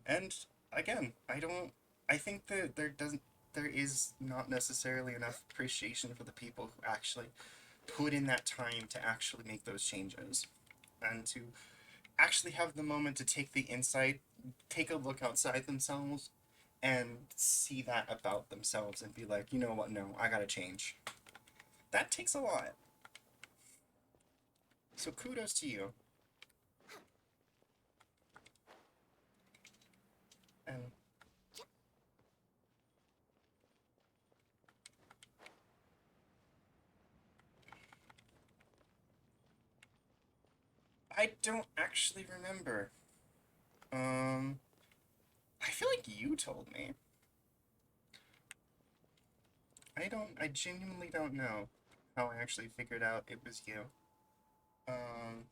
S1: And again, I think that there is not necessarily enough appreciation for the people who actually put in that time to actually make those changes and to actually have the moment to take the insight, take a look outside themselves, and see that about themselves and be like, you know what, no, I gotta change. That takes a lot. So kudos to you. And I don't actually remember. I feel like you told me. I genuinely don't know how I actually figured out it was you. Um,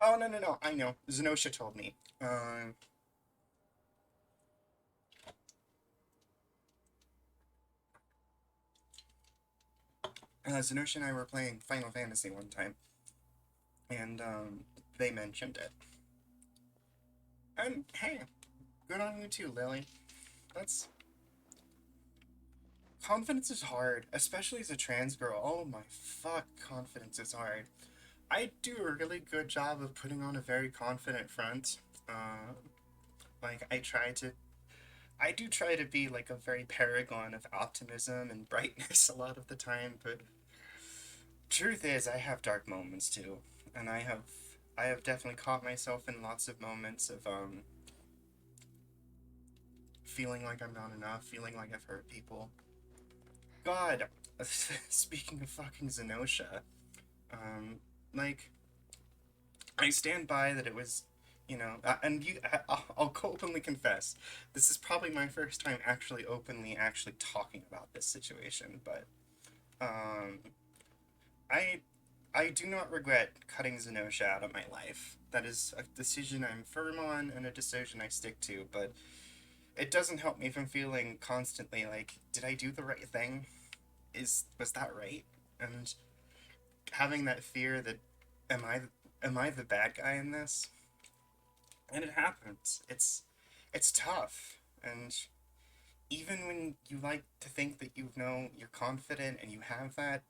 S1: oh, no, no, no, I know. Zenosha told me. Zenosha and I were playing Final Fantasy one time, and, they mentioned it. And, hey, good on you too, Lily. That's... Confidence is hard, especially as a trans girl. Oh my fuck, confidence is hard. I do a really good job of putting on a very confident front. Like, I do try to be like a very paragon of optimism and brightness a lot of the time, but truth is, I have dark moments too, and I have definitely caught myself in lots of moments of feeling like I'm not enough, feeling like I've hurt people. God, speaking of fucking Zenosha, like, I stand by that it was, you know, and I'll openly confess, this is probably my first time actually openly actually talking about this situation, but, um, I, I do not regret cutting Zenosha out of my life. That is a decision I'm firm on and a decision I stick to, but it doesn't help me from feeling constantly like, did I do the right thing? Was that right? And having that fear that, am I am I the bad guy in this? And it happens. It's tough. And even when you like to think that you know you're confident and you have that,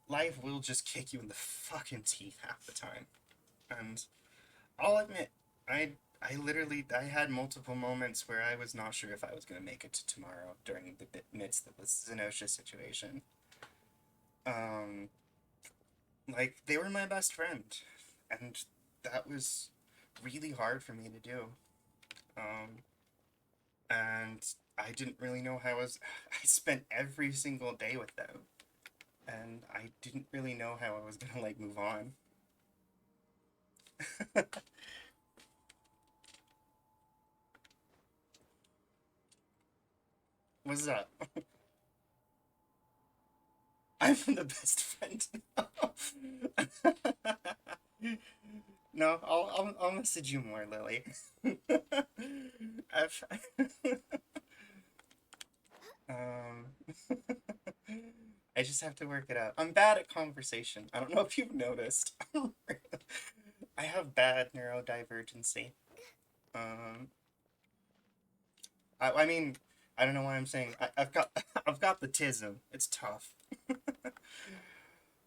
S1: life will just kick you in the fucking teeth half the time. And I'll admit, I literally I had multiple moments where I was not sure if I was gonna make it to tomorrow during the midst of this Zenosha situation. Um, like they were my best friend, and that was really hard for me to do. Um, and I didn't really know how I was. I spent every single day with them, and I didn't really know how I was gonna like move on. What's up? I'm the best friend. No, I'll message you more, Lily. I've, um, I just have to work it out. I'm bad at conversation. I don't know if you've noticed. I have bad neurodivergency. Um, I mean, I don't know why I'm saying I've got I've got the tism. It's tough.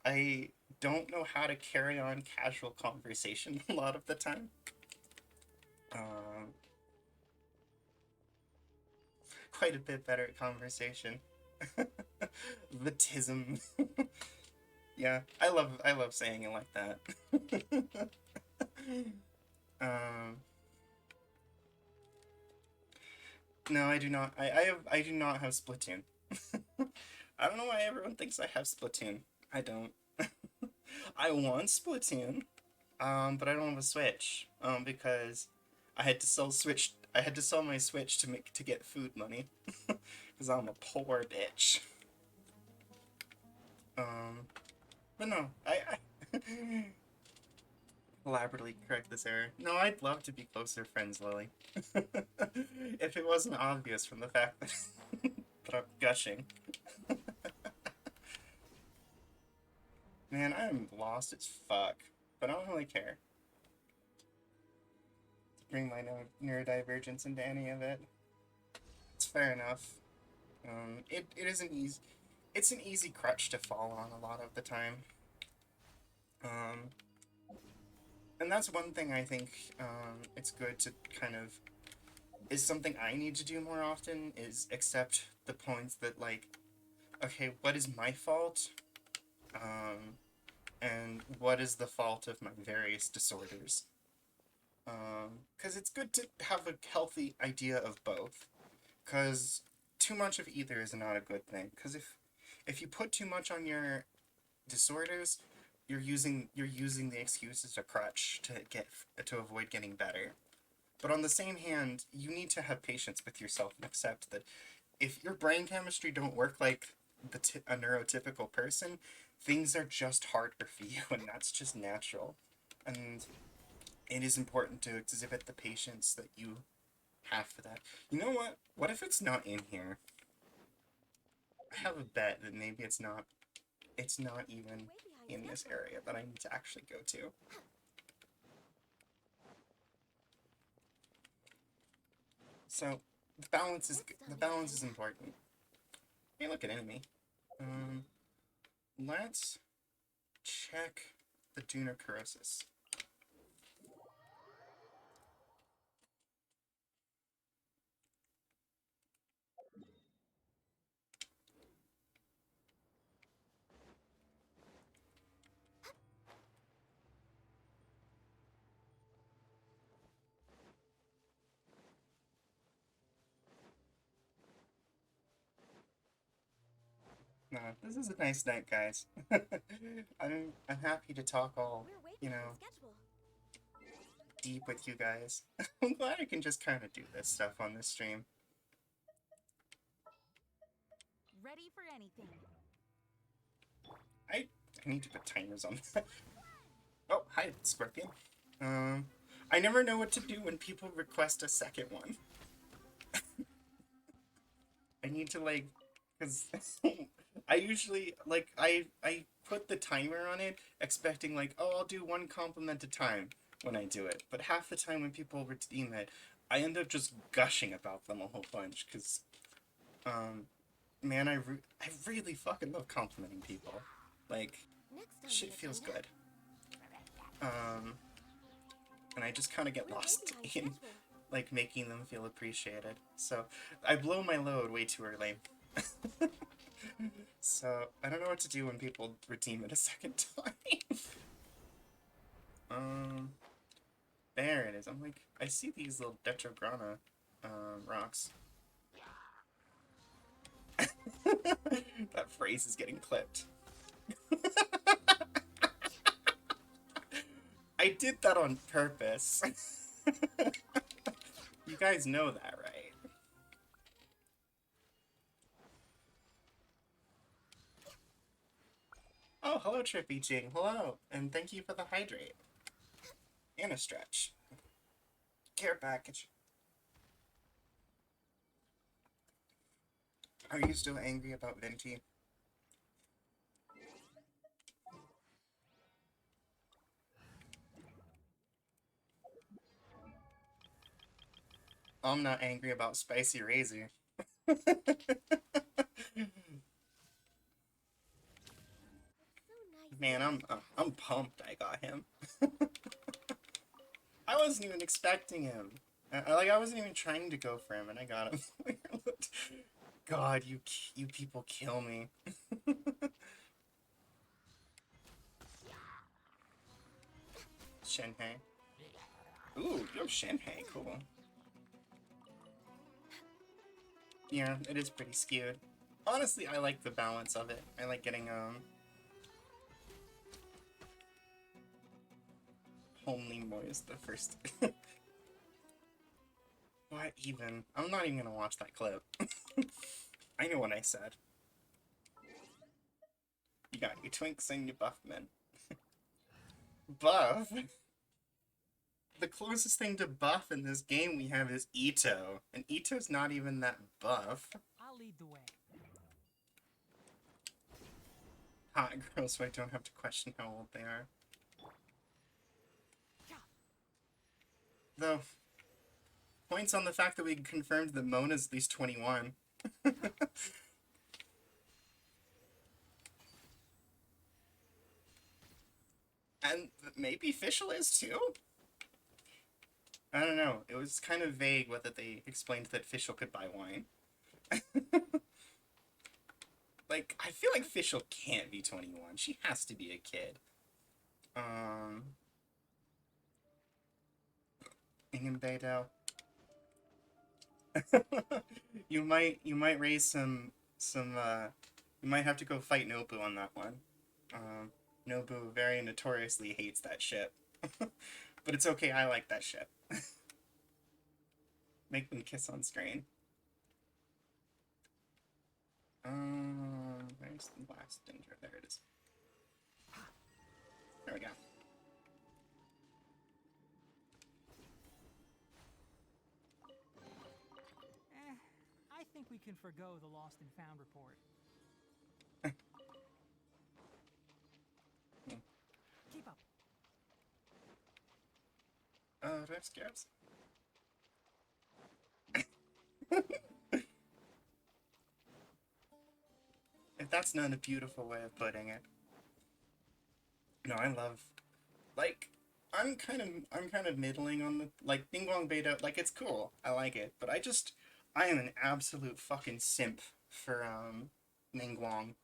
S1: I don't know how to carry on casual conversation a lot of the time. Um, quite a bit better at conversation. The tism. Yeah, I love saying it like that. um, no, I do not. I do not have Splatoon. I don't know why everyone thinks I have Splatoon. I don't. I want Splatoon, but I don't have a Switch. Because I had to sell my Switch to get food money. Because I'm a poor bitch. But no, I elaborately correct this error. No, I'd love to be closer friends, Lily. If it wasn't obvious from the fact that, that I'm gushing. Man, I'm lost as fuck, but I don't really care to bring my neurodivergence into any of it. It's fair enough. It is an easy, it's an easy crutch to fall on a lot of the time. And that's one thing I think it's good to kind of is something I need to do more often, is accept the points that, like, okay, what is my fault? And what is the fault of my various disorders? Because it's good to have a healthy idea of both. Because too much of either is not a good thing. Because if you put too much on your disorders, you're using the excuse as a crutch to avoid getting better. But on the same hand, you need to have patience with yourself and accept that if your brain chemistry don't work like a neurotypical person, things are just harder for you, and that's just natural. And it is important to exhibit the patience that you have for that. You know what? What if it's not in here? I have a bet that maybe it's not even in this area that I need to actually go to. So the balance is important. Hey, look at enemy. Let's check the Dunar Corrosis. No, this is a nice night, guys. I'm happy to talk all,
S5: We're waiting
S1: you
S5: for
S1: know,
S5: the schedule.
S1: deep with you guys. I'm glad I can just kind of do this stuff on this stream.
S5: Ready for anything.
S1: I need to put timers on that. Oh, hi, Scorpion. I never know what to do when people request a second one. I need to, like, because I usually, like, I put the timer on it expecting, like, oh, I'll do one compliment at a time when I do it. But half the time when people redeem it, I end up just gushing about them a whole bunch, because, man, I really fucking love complimenting people. Like,
S5: Next on
S1: shit
S5: the
S1: feels
S5: agenda.
S1: good. And I just kind of get
S5: We're way
S1: lost
S5: behind
S1: in,
S5: schedule.
S1: like, making them feel appreciated. So, I blow my load way too early. So, I don't know what to do when people redeem it a second time. There it is. I'm like, I see these little Detrograna, rocks. That phrase is getting clipped. I did that on purpose. You guys know that, right? Oh, hello, Trippy Jing. Hello, and thank you for the hydrate. And a stretch. Care package. Are you still angry about Venti? I'm not angry about Spicy Razor.
S5: So nice.
S1: Man, I'm pumped I got him. I wasn't even expecting him. Like, I wasn't even trying to go for him, and I got him. God, you people kill me. Shenhei. Ooh, you have Shenhei, cool. Yeah, it is pretty skewed. Honestly, I like the balance of it. I like getting, homely moist the first. What even? I'm not even gonna watch that clip. I know what I said. You got your twinks and your buffmen. Buff? The closest thing to buff in this game we have is Ito. And Ito's not even that buff.
S3: I'll lead the way.
S1: Hot girls, so I don't have to question how old they are. Though, points on the fact that we confirmed that Mona's at least 21. And maybe Fischl is too? I don't know. It was kind of vague whether they explained that Fischl could buy wine. Like, I feel like Fischl can't be 21. She has to be a kid. ENVTuber. you might raise you might have to go fight Nobu on that one. Nobu very notoriously hates that ship. But it's okay, I like that ship. Make them kiss on screen. Where's the last danger? There it is. There we go.
S3: I think we can forgo the lost and found report. Keep up.
S1: Do I have scabs? If that's not a beautiful way of putting it. No, I love, like, I'm kind of middling on the, like, Ningguang Beta, like, it's cool. I like it, but I am an absolute fucking simp for, Ningguang.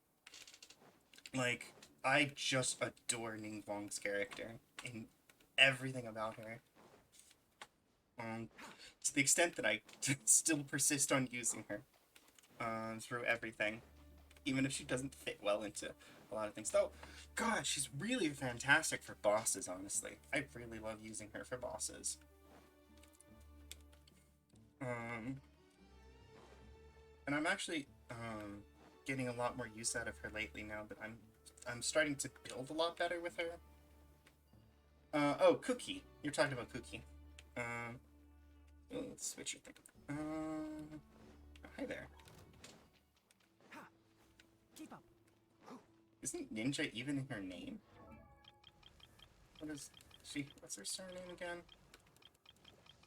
S1: Like, I just adore Ningguang's character in everything about her. To the extent that I still persist on using her, through everything. Even if she doesn't fit well into a lot of things. Though, God, she's really fantastic for bosses, honestly. I really love using her for bosses. And I'm actually, getting a lot more use out of her lately now that I'm starting to build a lot better with her. Oh, Cookie. You're talking about Cookie. Let's switch your thing. Oh, hi there.
S3: Keep up.
S1: Isn't Ninja even in her name? What is she? What's her surname again?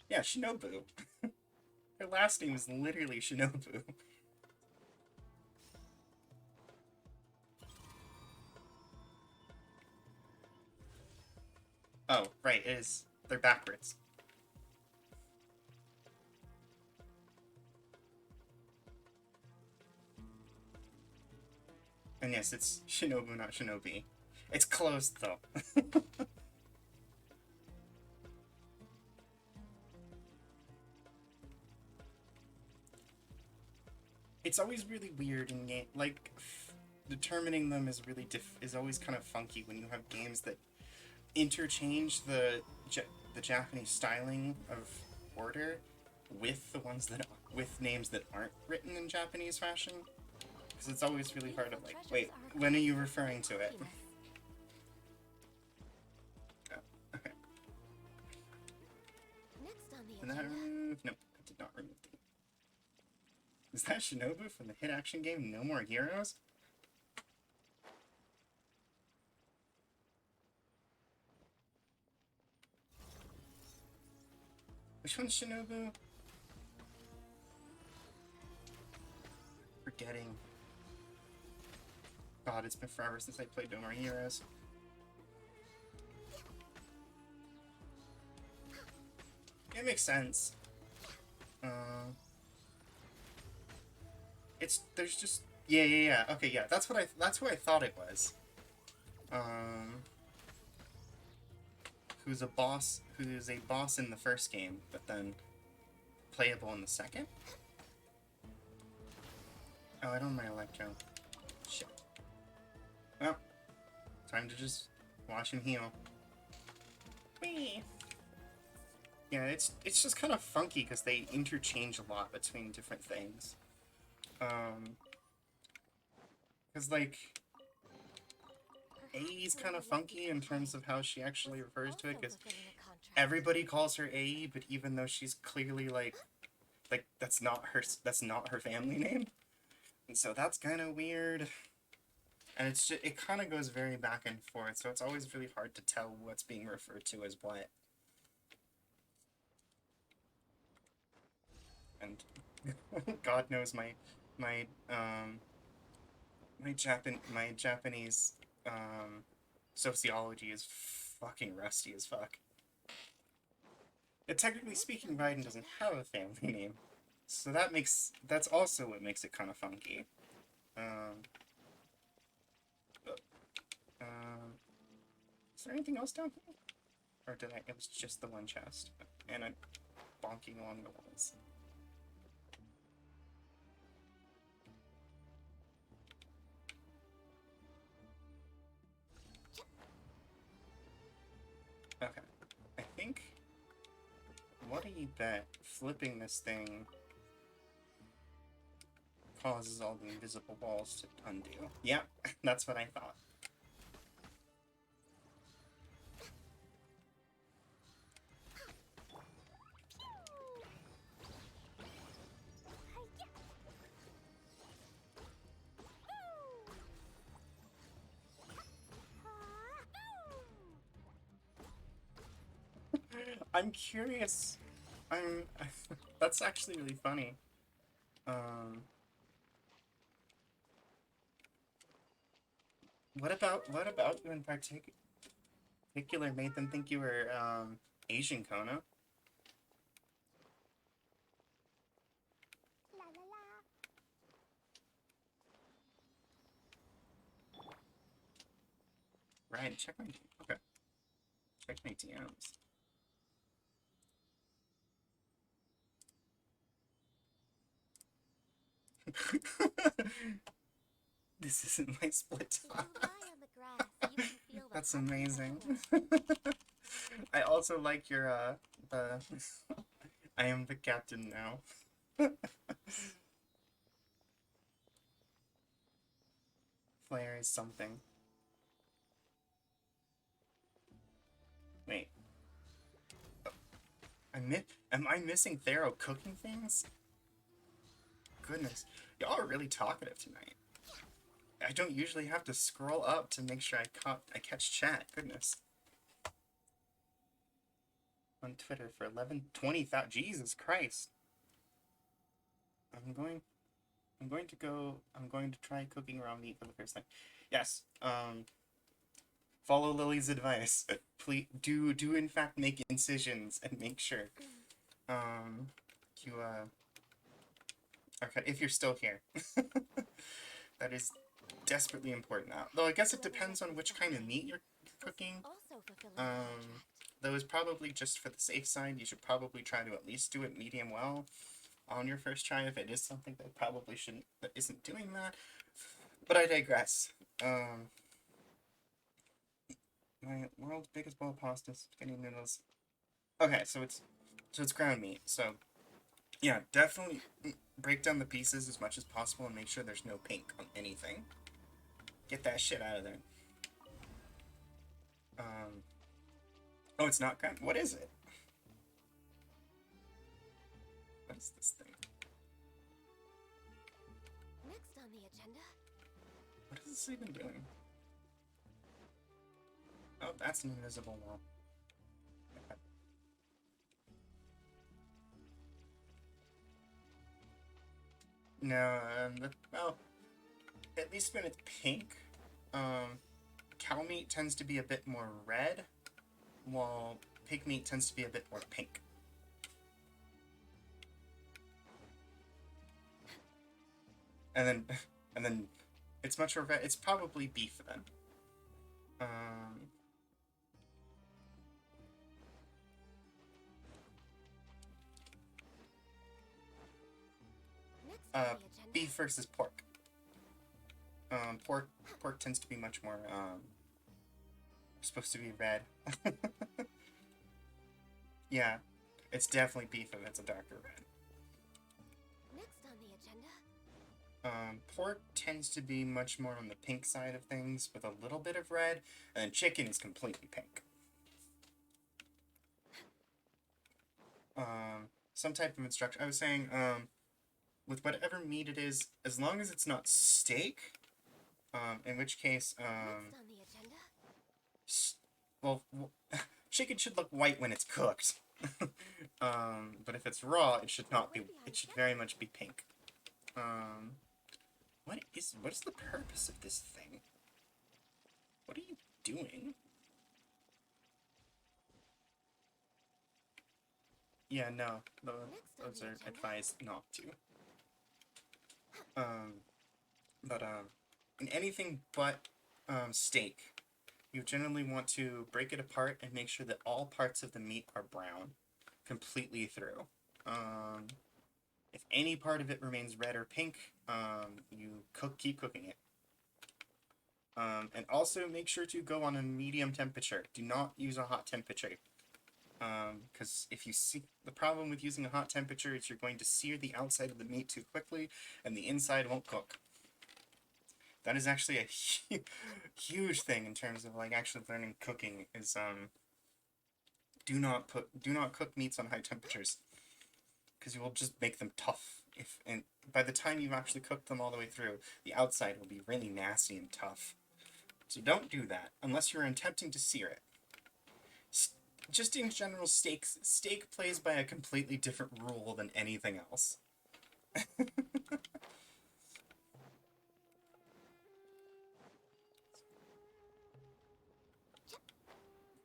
S1: Yeah, Shinobu. Her last name is literally Shinobu. Oh, right, it is. They're backwards. And yes, it's Shinobu, not Shinobi. It's closed, though. It's always really weird in game, like, determining them is really is always kind of funky when you have games that interchange the Japanese styling of order with the ones that with names that aren't written in Japanese fashion. Because it's always really hard to, like, wait, when are you referring to it? Oh, okay.
S2: Next on the
S1: And that
S2: agenda.
S1: remove? Nope, I did not remove the. Is that Shinobu from the hit action game No More Heroes? Which one's Shinobu? Forgetting. God, it's been forever since I played No More Heroes. It makes sense. There's just, yeah. Okay, yeah, that's who I thought it was. Who's a boss in the first game, but then playable in the second? Oh, I don't mind Electro. Shit. Well, time to just watch him heal. Whee! Yeah, it's just kind of funky because they interchange a lot between different things. Because, like, AE's kind of funky in terms of how she actually refers to it, because everybody calls her AE, but even though she's clearly, like, that's not her family name. And so that's kind of weird. And it kind of goes very back and forth, so it's always really hard to tell what's being referred to as what. And God knows my Japanese sociology is fucking rusty as fuck. Technically speaking, Raiden doesn't have a family name, so that's also what makes it kind of funky. Um, is there anything else down here? Or did I? It was just the one chest, and I'm bonking along the walls. Okay, I think. What do you bet flipping this thing causes all the invisible walls to undo? Yep, that's what I thought. I'm curious. I'm. That's actually really funny. What about you in particular made them think you were Asian, Kona?
S2: La la la.
S1: Right. Check my okay. Check my DMs. This isn't my split
S5: If you
S1: top.
S5: lie on the grass, you can feel the
S1: That's
S5: hot
S1: amazing.
S5: temperature.
S1: I also like your the I am the captain now. Flair is something. Wait. Am I missing Thero cooking things? Goodness. Y'all are really talkative tonight. I don't usually have to scroll up to make sure I catch chat. Goodness. On Twitter for 20,000. Jesus Christ. I'm going to try cooking raw meat for the first time. Yes. Follow Lily's advice. Please do in fact make incisions and make sure you okay, if you're still here. That is desperately important now. Though I guess it depends on which kind of meat you're cooking.
S5: Also fulfilling the contract.
S1: Though is probably just for the safe side, you should probably try to at least do it medium well on your first try if it is something that probably that isn't doing that. But I digress. My world's biggest bowl of pasta, spaghetti noodles. Okay, so it's ground meat. So yeah, definitely break down the pieces as much as possible and make sure there's no pink on anything. Get that shit out of there. Oh, it's not ground. What is it? What is this thing?
S5: Next on the agenda.
S1: What is this even doing? Oh, that's an invisible wall. Okay. No, well, at least when it's pink, cow meat tends to be a bit more red, while pig meat tends to be a bit more pink. And then it's much more red. It's probably beef then.
S5: Next on the agenda.
S1: Beef versus pork. Pork tends to be much more, supposed to be red. Yeah, it's definitely beef if it's a darker red.
S5: Next on the agenda.
S1: Pork tends to be much more on the pink side of things with a little bit of red, and then chicken is completely pink. Some type of instruction. I was saying, with whatever meat it is, as long as it's not steak, in which case,
S5: Next on the agenda.
S1: well, chicken should look white when it's cooked. But if it's raw, it should not be, it should very much be pink. What is the purpose of this thing? What are you doing? Yeah, no,
S2: Next on
S1: those
S2: the
S1: are
S2: agenda.
S1: advised not to. But in anything but steak, you generally want to break it apart and make sure that all parts of the meat are brown, completely through. If any part of it remains red or pink, you keep cooking it. And also make sure to go on a medium temperature. Do not use a hot temperature. Because if you see, the problem with using a hot temperature is you're going to sear the outside of the meat too quickly, and the inside won't cook. That is actually a huge thing in terms of like actually learning cooking. Is do not cook meats on high temperatures, because you will just make them tough. And by the time you've actually cooked them all the way through, the outside will be really nasty and tough. So don't do that unless you're attempting to sear it. Just in general, steak plays by a completely different rule than anything else.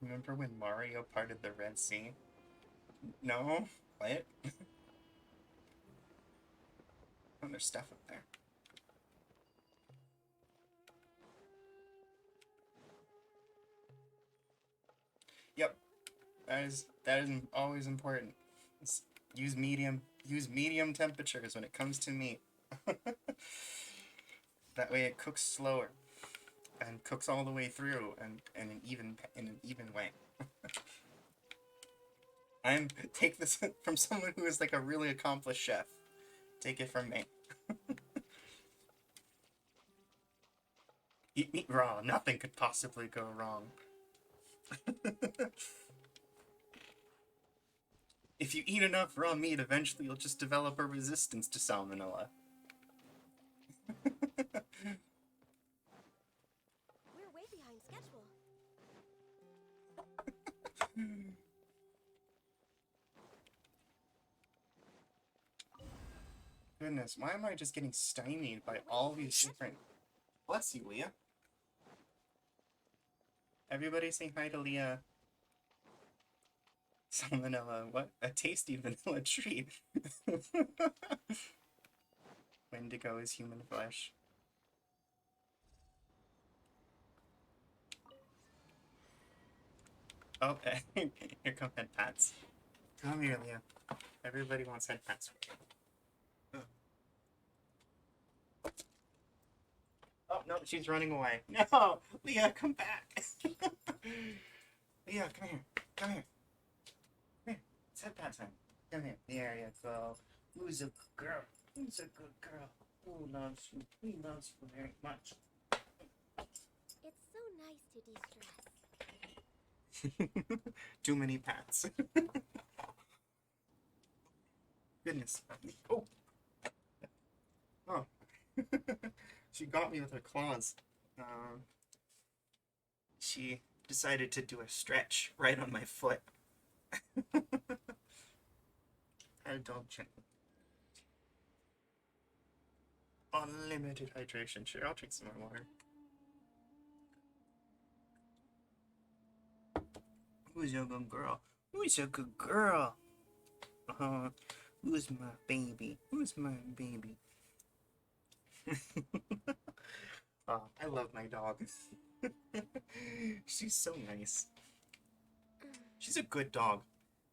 S1: Remember when Mario parted the Red Sea? No? What? Oh, there's stuff up there. Yep. That is always important. Use medium temperatures when it comes to meat. That way it cooks slower and cooks all the way through and in an even way. Take this from someone who is like a really accomplished chef. Take it from me. Eat meat raw. Nothing could possibly go wrong. If you eat enough raw meat, eventually you'll just develop a resistance to salmonella.
S5: We're way behind schedule.
S1: Goodness, why am I just getting stymied by all these different... Bless you, Leah. Everybody say hi to Leah. Salmonella, what? A tasty vanilla treat. Wendigo is human flesh. Oh, here come head pats. Come here, Leah. Everybody wants head pats. Oh, no, she's running away. No! Leah, come back! Leah, come here. Come here. Come here. It's head pat time. Come here. There you go. Who's a good girl? Who's a good girl? Who loves you? He loves you very much.
S2: It's so nice to de-stress.
S1: Too many pats. Goodness. Oh! Oh. She got me with her claws. She decided to do a stretch right on my foot. Indulgent. Unlimited hydration. Sure, I'll drink some more water. Who's your good girl? Who's your good girl? Who's my baby? Who's my baby? Oh, I love my dog. She's so nice. She's a good dog.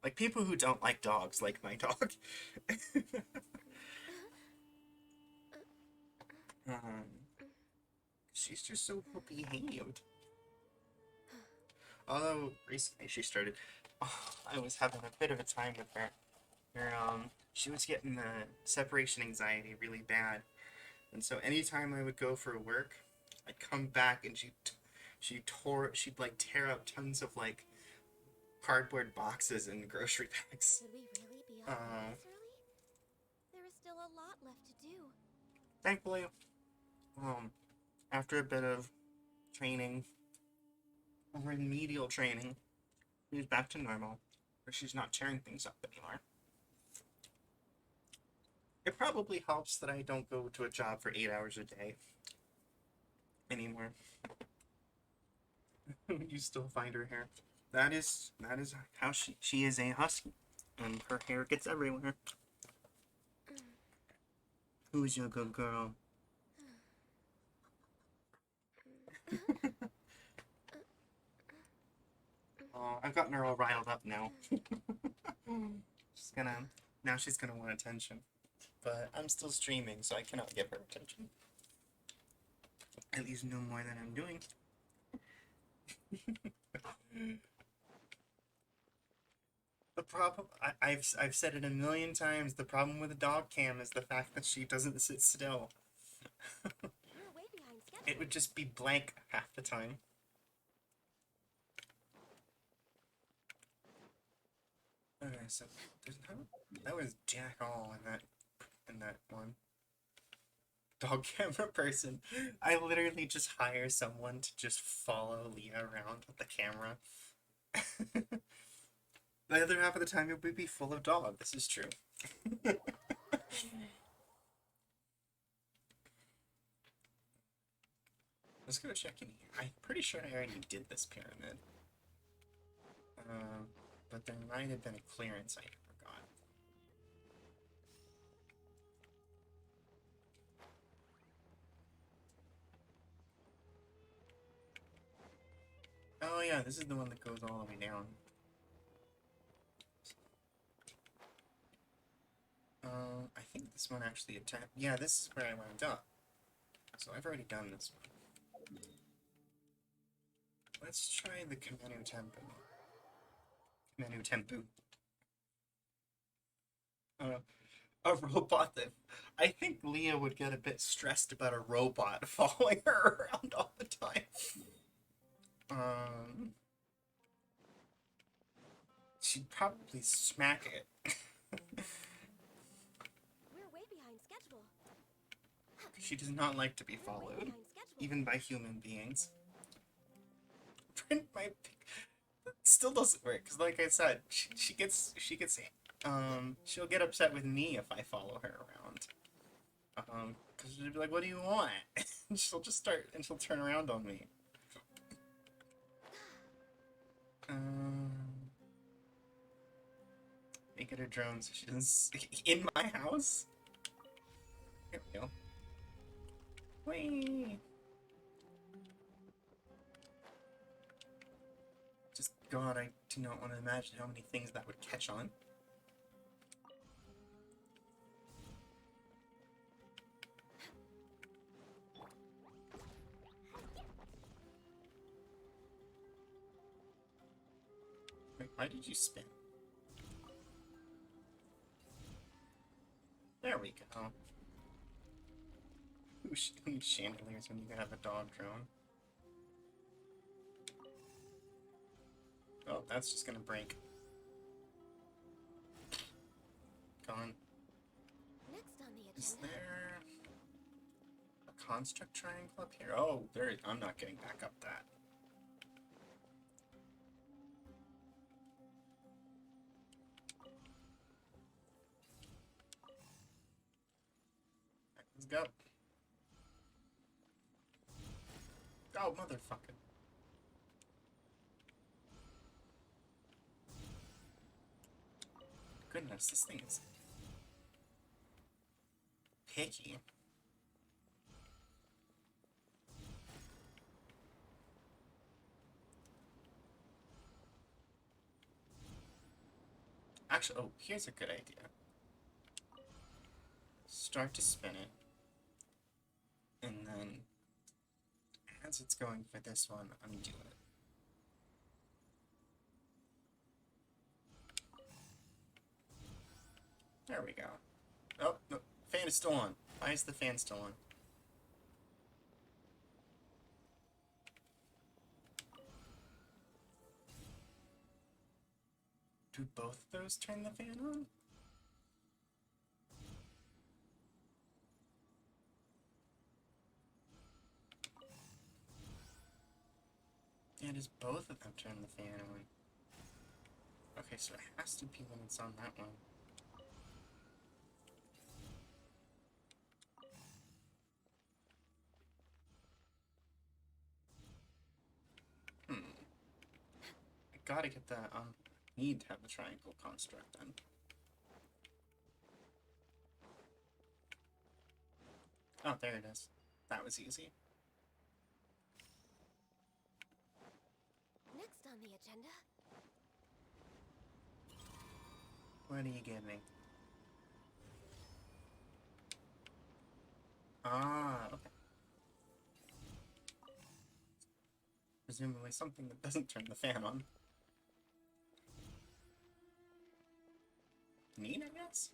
S1: Like, people who don't like dogs like my dog. She's just so behaved. Although, recently she started... Oh, I was having a bit of a time with her. She was getting the separation anxiety really bad. And so anytime I would go for work, I'd come back and she'd like tear up tons of like cardboard boxes and grocery bags.
S5: Should we really be off this early? There is still a lot left to do.
S1: Thankfully, after a bit of training, remedial training, she's back to normal, where she's not tearing things up anymore. It probably helps that I don't go to a job for 8 hours a day anymore. You still find her hair. That is how she is a husky. And her hair gets everywhere. Who's your good girl? Oh, I've gotten her all riled up now. Now she's gonna want attention. But I'm still streaming, so I cannot give her attention. At least no more than I'm doing. The problem, I've said it a million times, the problem with a dog cam is the fact that she doesn't sit still.
S5: We're way behind schedule.
S1: It would just be blank half the time. Okay, so there's no, that was jack all in that one. Dog camera person. I literally just hire someone to just follow Leah around with the camera. The other half of the time it would be full of dog. This is true. Let's go check in here. I'm pretty sure I already did this pyramid. But there might have been a clearance I forgot. Oh yeah, this is the one that goes all the way down. I think this one actually attacked. Yeah, this is where I wound up. So I've already done this one. Let's try the Kamenu Temple. Kamenu Tempu. A robot that... I think Leah would get a bit stressed about a robot following her around all the time. She'd probably smack it.
S5: We're way behind schedule.
S1: She does not like to be
S5: We're way
S1: followed,
S5: behind schedule.
S1: even by human beings. Print my pic still doesn't work, because like I said, she'll get upset with me if I follow her around. Because she'll be like, what do you want? And she'll just start, and she'll turn around on me. Make it a drone so she doesn't... In my house? Here we go. Whee! Just, God, I do not want to imagine how many things that would catch on. Wait, why did you spin? There we go. Who needs chandeliers when you can have a dog drone? Oh, that's just gonna break. Gone.
S5: Next on the
S1: Is
S5: agenda.
S1: there a construct triangle up here? Oh, there. I'm not getting back up that. Let's go. Oh, motherfucker. Goodness, this thing is picky. Actually, oh, here's a good idea. Start to spin it. And then, as it's going for this one, undo it. There we go. Oh, no, fan is still on. Why is the fan still on? Do both of those turn the fan on? Yeah, does both of them turn the fan on? Okay, so it has to be when it's on that one. I gotta get that, need to have the triangle construct then. Oh, there it is. That was easy.
S5: Next on the agenda.
S1: What do you give me? Ah, okay. Presumably something that doesn't turn the fan on. Neat, I guess?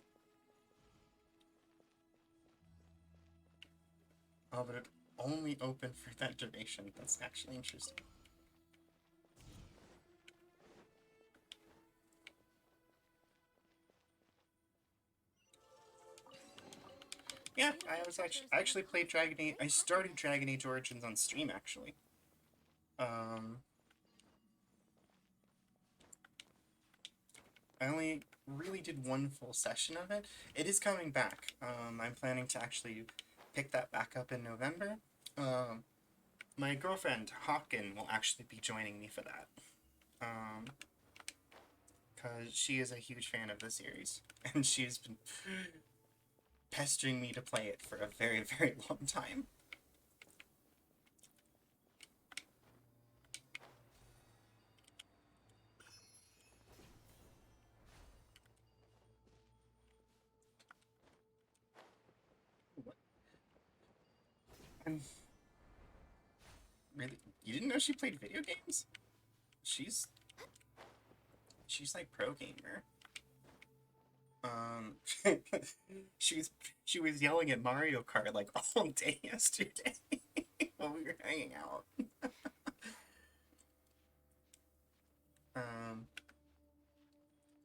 S1: Oh, but it only opened for that duration. That's actually interesting. Yeah, I actually played Dragon Age. I started Dragon Age Origins on stream, actually. I only really did one full session of it. It is coming back. I'm planning to actually pick that back up in November. My girlfriend, Hawken, will actually be joining me for that. Because she is a huge fan of the series. And she's been pestering me to play it for a very, very long time. And really, you didn't know she played video games? She's like pro gamer. She was yelling at Mario Kart like all day yesterday while we were hanging out.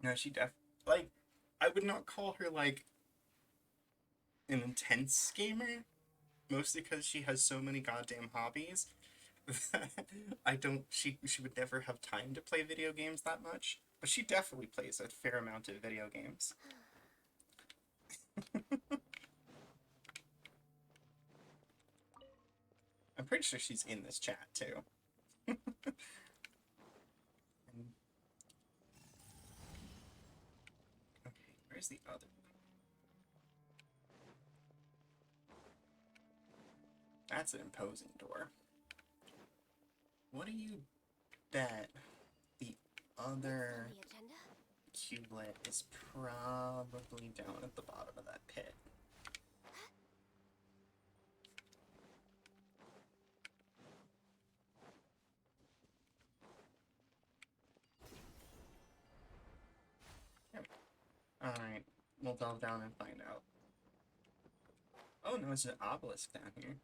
S1: No, like, I would not call her like an intense gamer, mostly because she has so many goddamn hobbies. She would never have time to play video games that much, but she definitely plays a fair amount of video games. I'm pretty sure she's in this chat too. Okay, where's the other one? That's an imposing door. What do you bet the other cubelet is probably down at the bottom of that pit? Yep. Alright, we'll delve down and find out. Oh no, it's an obelisk down here.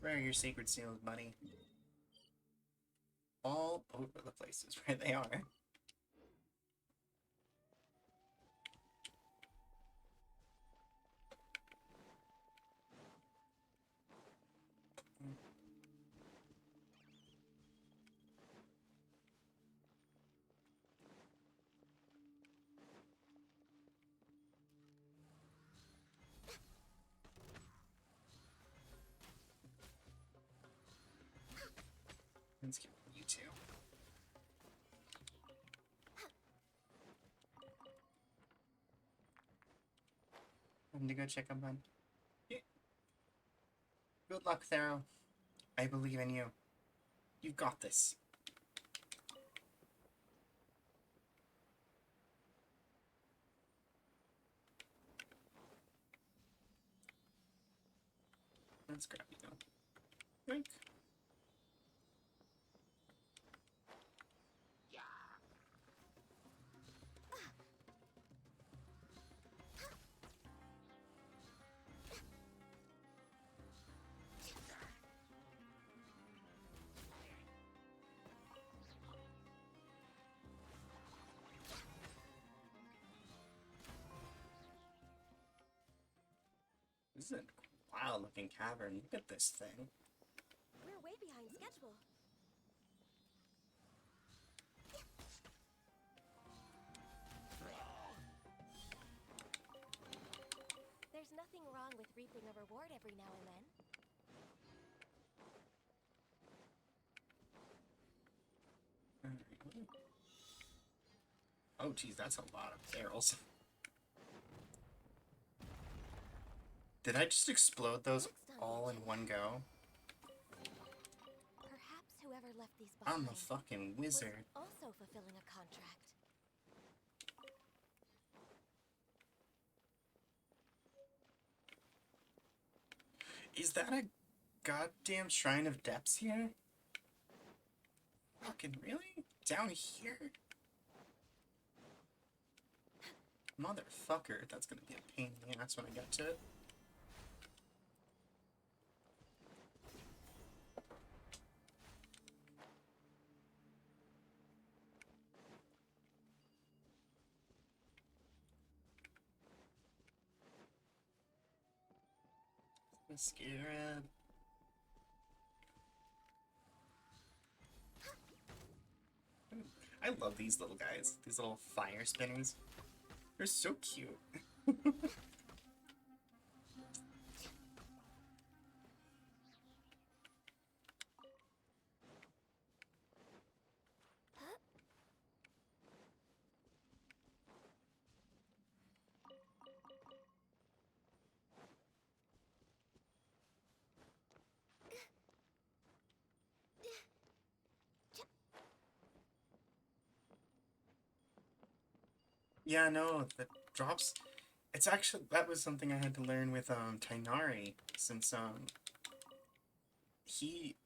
S1: Where are your secret seals, buddy? All over the places where they are. Let's get you two. I'm gonna go check up on. Yeah. Good luck, Thero. I believe in you. You've got this. Let's grab you now. Yoink. This is a wild looking cavern. Look at this thing.
S5: We're way behind schedule. There's nothing wrong with reaping a reward every now and then.
S1: Oh, geez, that's a lot of barrels. Did I just explode those all in one go?
S5: Perhaps whoever left these
S1: I'm
S5: behind
S1: a fucking
S5: was
S1: wizard.
S5: also fulfilling a contract.
S1: Is that a goddamn Shrine of Depths here? Fucking really? Down here? Motherfucker, that's gonna be a pain in the ass when I get to it. Scarab. I love these little guys. These little fire spinners. They're so cute. Yeah, no, the drops. It's actually, that was something I had to learn with Tainari, since he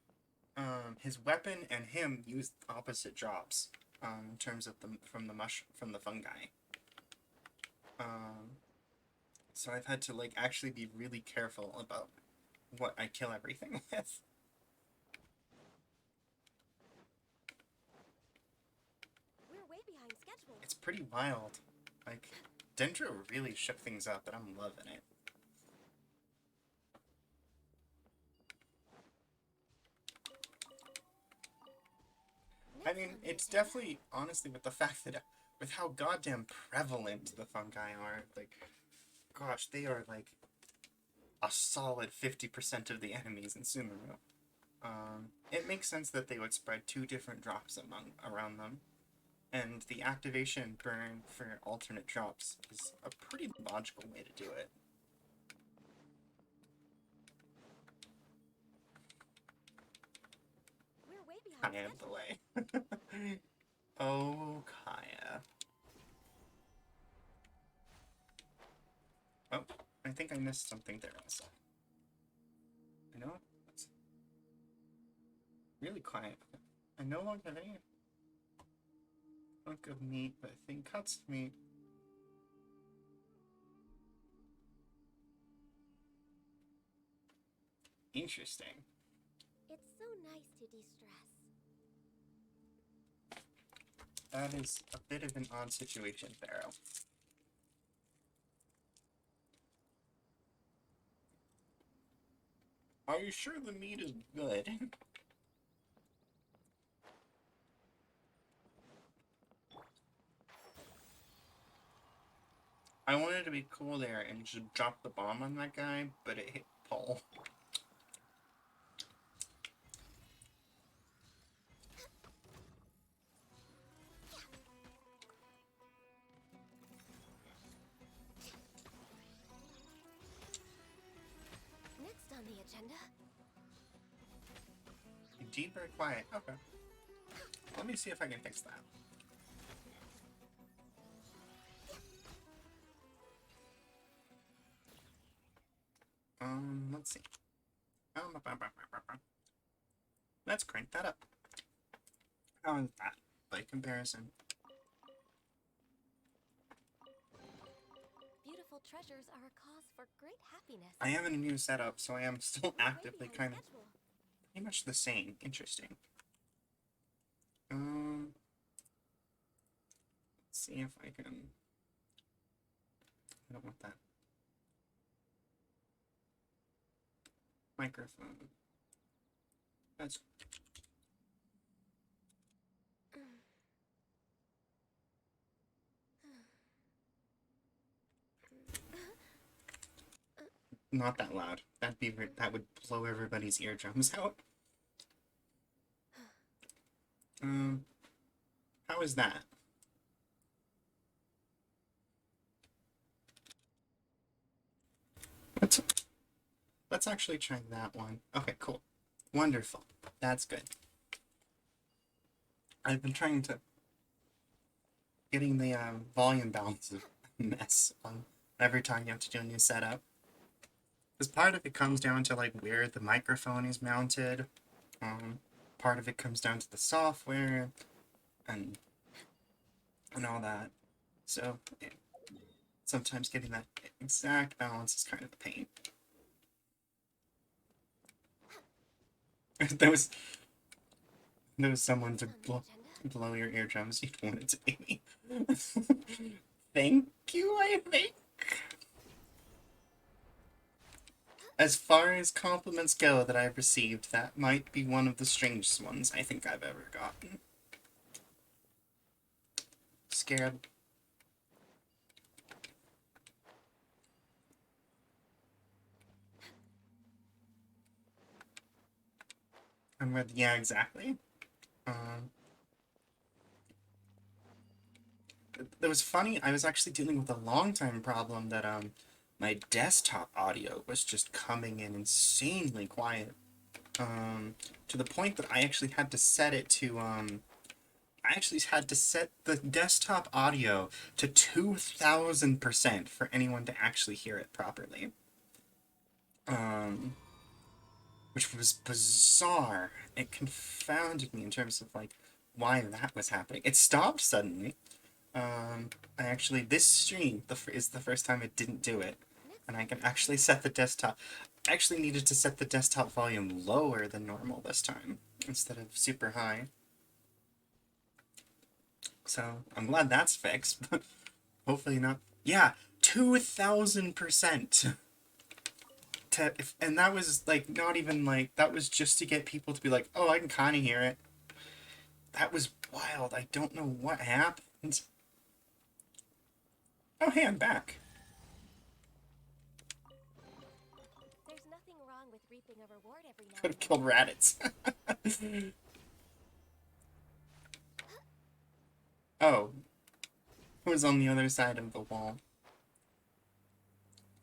S1: his weapon and him used opposite drops in terms of the from the fungi. So I've had to like actually be really careful about what I kill everything with.
S5: We're way behind schedule.
S1: It's pretty wild. Like, Dendro really shook things up, and I'm loving it. I mean, it's definitely, honestly, with the fact that, with how goddamn prevalent the fungi are, like, gosh, they are, like, a solid 50% of the enemies in Sumeru. It makes sense that they would spread 2 different drops around them. And the activation burn for alternate drops is a pretty logical way to do it.
S5: We're way behind
S1: Kaya
S5: schedule.
S1: delay. Oh, Kaya. Oh, I think I missed something there also. You know? It's really quiet. I no longer have any hunk of meat, but I think cuts of meat. Interesting.
S5: It's so nice to de-stress.
S1: That is a bit of an odd situation, Pharaoh. Are you sure the meat is good? I wanted to be cool there and just drop the bomb on that guy, but it hit Paul.
S5: Next on the agenda.
S1: Deep or quiet? Okay. Let me see if I can fix that. Let's see. Let's crank that up. How is that by comparison?
S5: Beautiful treasures are a cause for great happiness.
S1: I am in a new setup, so I am still
S5: We're way
S1: actively
S5: behind
S1: kind of
S5: schedule.
S1: pretty much the same. Interesting. Let's see if I can. I don't want that. Microphone. That's. Not that loud. That would blow everybody's eardrums out. How is that? let's actually try that one. Okay, cool. Wonderful. That's good. I've been trying to... Getting the volume balance is a mess on every time you have to do a new setup. Because part of it comes down to like where the microphone is mounted. Part of it comes down to the software and all that. So yeah, sometimes getting that exact balance is kind of a pain. there was someone to blow your eardrums. You'd want it to be me. Thank you, I think. As far as compliments go that I've received, that might be one of the strangest ones I think I've ever gotten. Scared. I'm with, yeah, exactly. That was funny. I was actually dealing with a long time problem that my desktop audio was just coming in insanely quiet. To the point that I actually had to set it to I actually had to set the desktop audio to 2000% for anyone to actually hear it properly. Which was bizarre. It confounded me in terms of like why that was happening. It stopped suddenly. I actually, this stream is the first time it didn't do it. And I can actually set the desktop. I actually needed to set the desktop volume lower than normal this time, instead of super high. So, I'm glad that's fixed, but hopefully not. Yeah, 2000%! And that was, like, not even, like, that was just to get people to be like, oh, I can kind of hear it. That was wild. I don't know what happened. Oh, hey, I'm back.
S5: There's nothing wrong with reaping a reward every now
S1: Could have
S5: and
S1: killed Raditz. Oh. It was on the other side of the wall.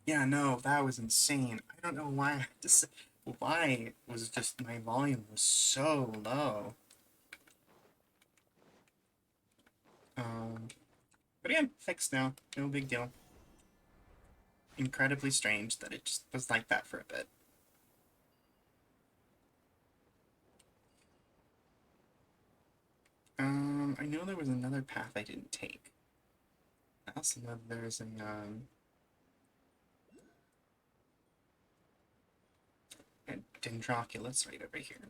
S1: Yeah, no, that was insane. I don't know why I had to say... Why it was just... My volume was so low. But yeah, fixed now. No big deal. Incredibly strange that it just was like that for a bit. I know there was another path I didn't take. I also know there's a Dendroculus right over here.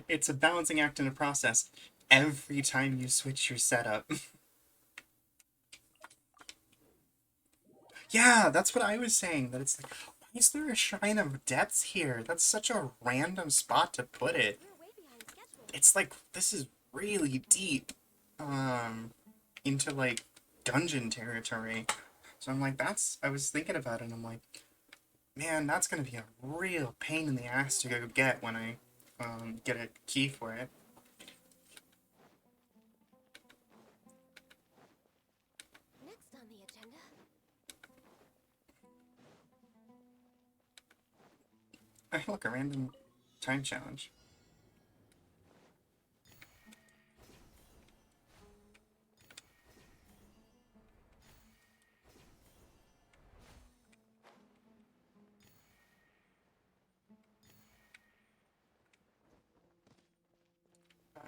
S1: It's a balancing act and a process every time you switch your setup. Yeah, that's what I was saying, that it's like, why is there a Shrine of Depths here? That's such a random spot to put it.
S5: we're way behind schedule.
S1: It's like, this is really deep, into, like, dungeon territory. So I'm like, I was thinking about it, and I'm like, man, that's gonna be a real pain in the ass to go get when I, get a key for it.
S5: Next on the agenda.
S1: Hey, look, a random time challenge.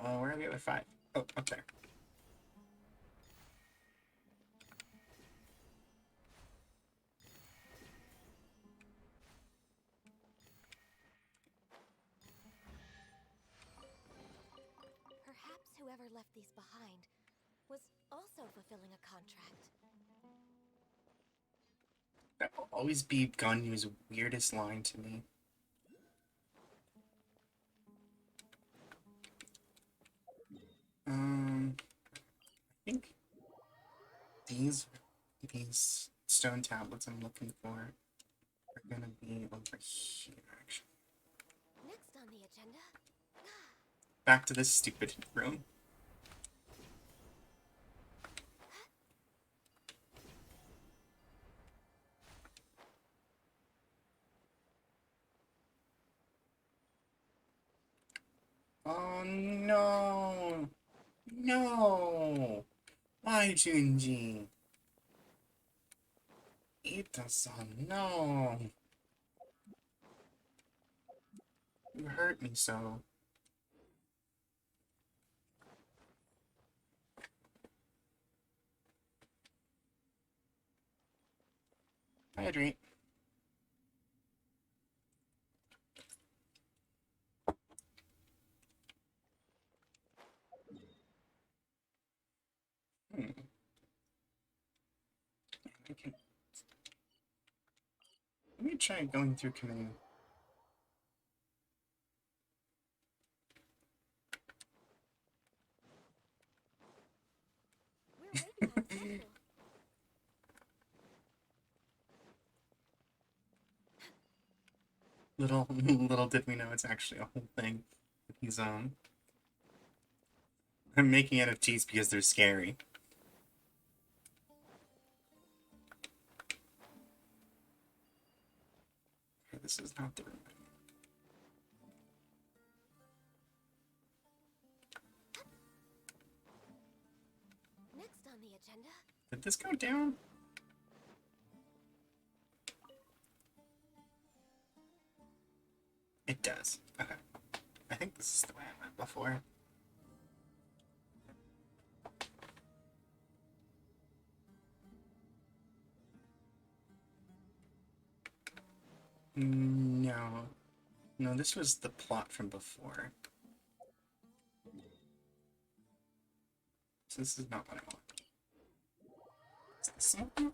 S1: Where are the other 5? Oh, up there.
S5: Perhaps whoever left these behind was also fulfilling a contract.
S1: That will always be Gunyu's weirdest line to me. I think these stone tablets I'm looking for are gonna be over here, actually.
S5: Next on the agenda.
S1: Back to this stupid room. Oh no! No! Why, Junji? Ita-san, no! You hurt me so. Hydrate. Hmm. Okay. Let me try going through command.
S5: We're way behind schedule.
S1: Little did we know it's actually a whole thing. He's I'm making NFTs because they're scary. Okay, this is not the room.
S5: Next on the agenda.
S1: Did this go down? It does. Okay. I think this is the way I went before. No. No, this was the plot from before. So this is not what I want. Is this something?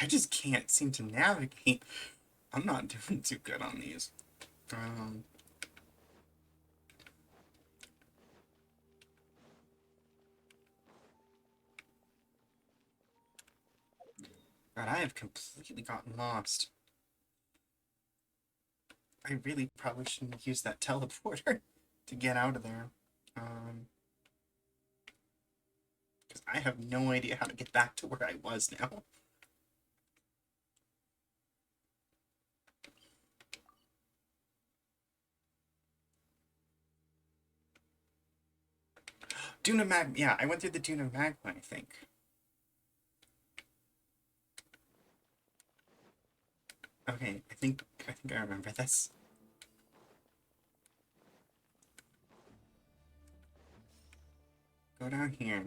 S1: I just can't seem to navigate. I'm not doing too good on these. God, I have completely gotten lost. I really probably shouldn't use that teleporter to get out of there. Because I have no idea how to get back to where I was now. Duna Mag. Yeah, I went through the Duna Magma, I think. Okay, I think I remember this. Go down here.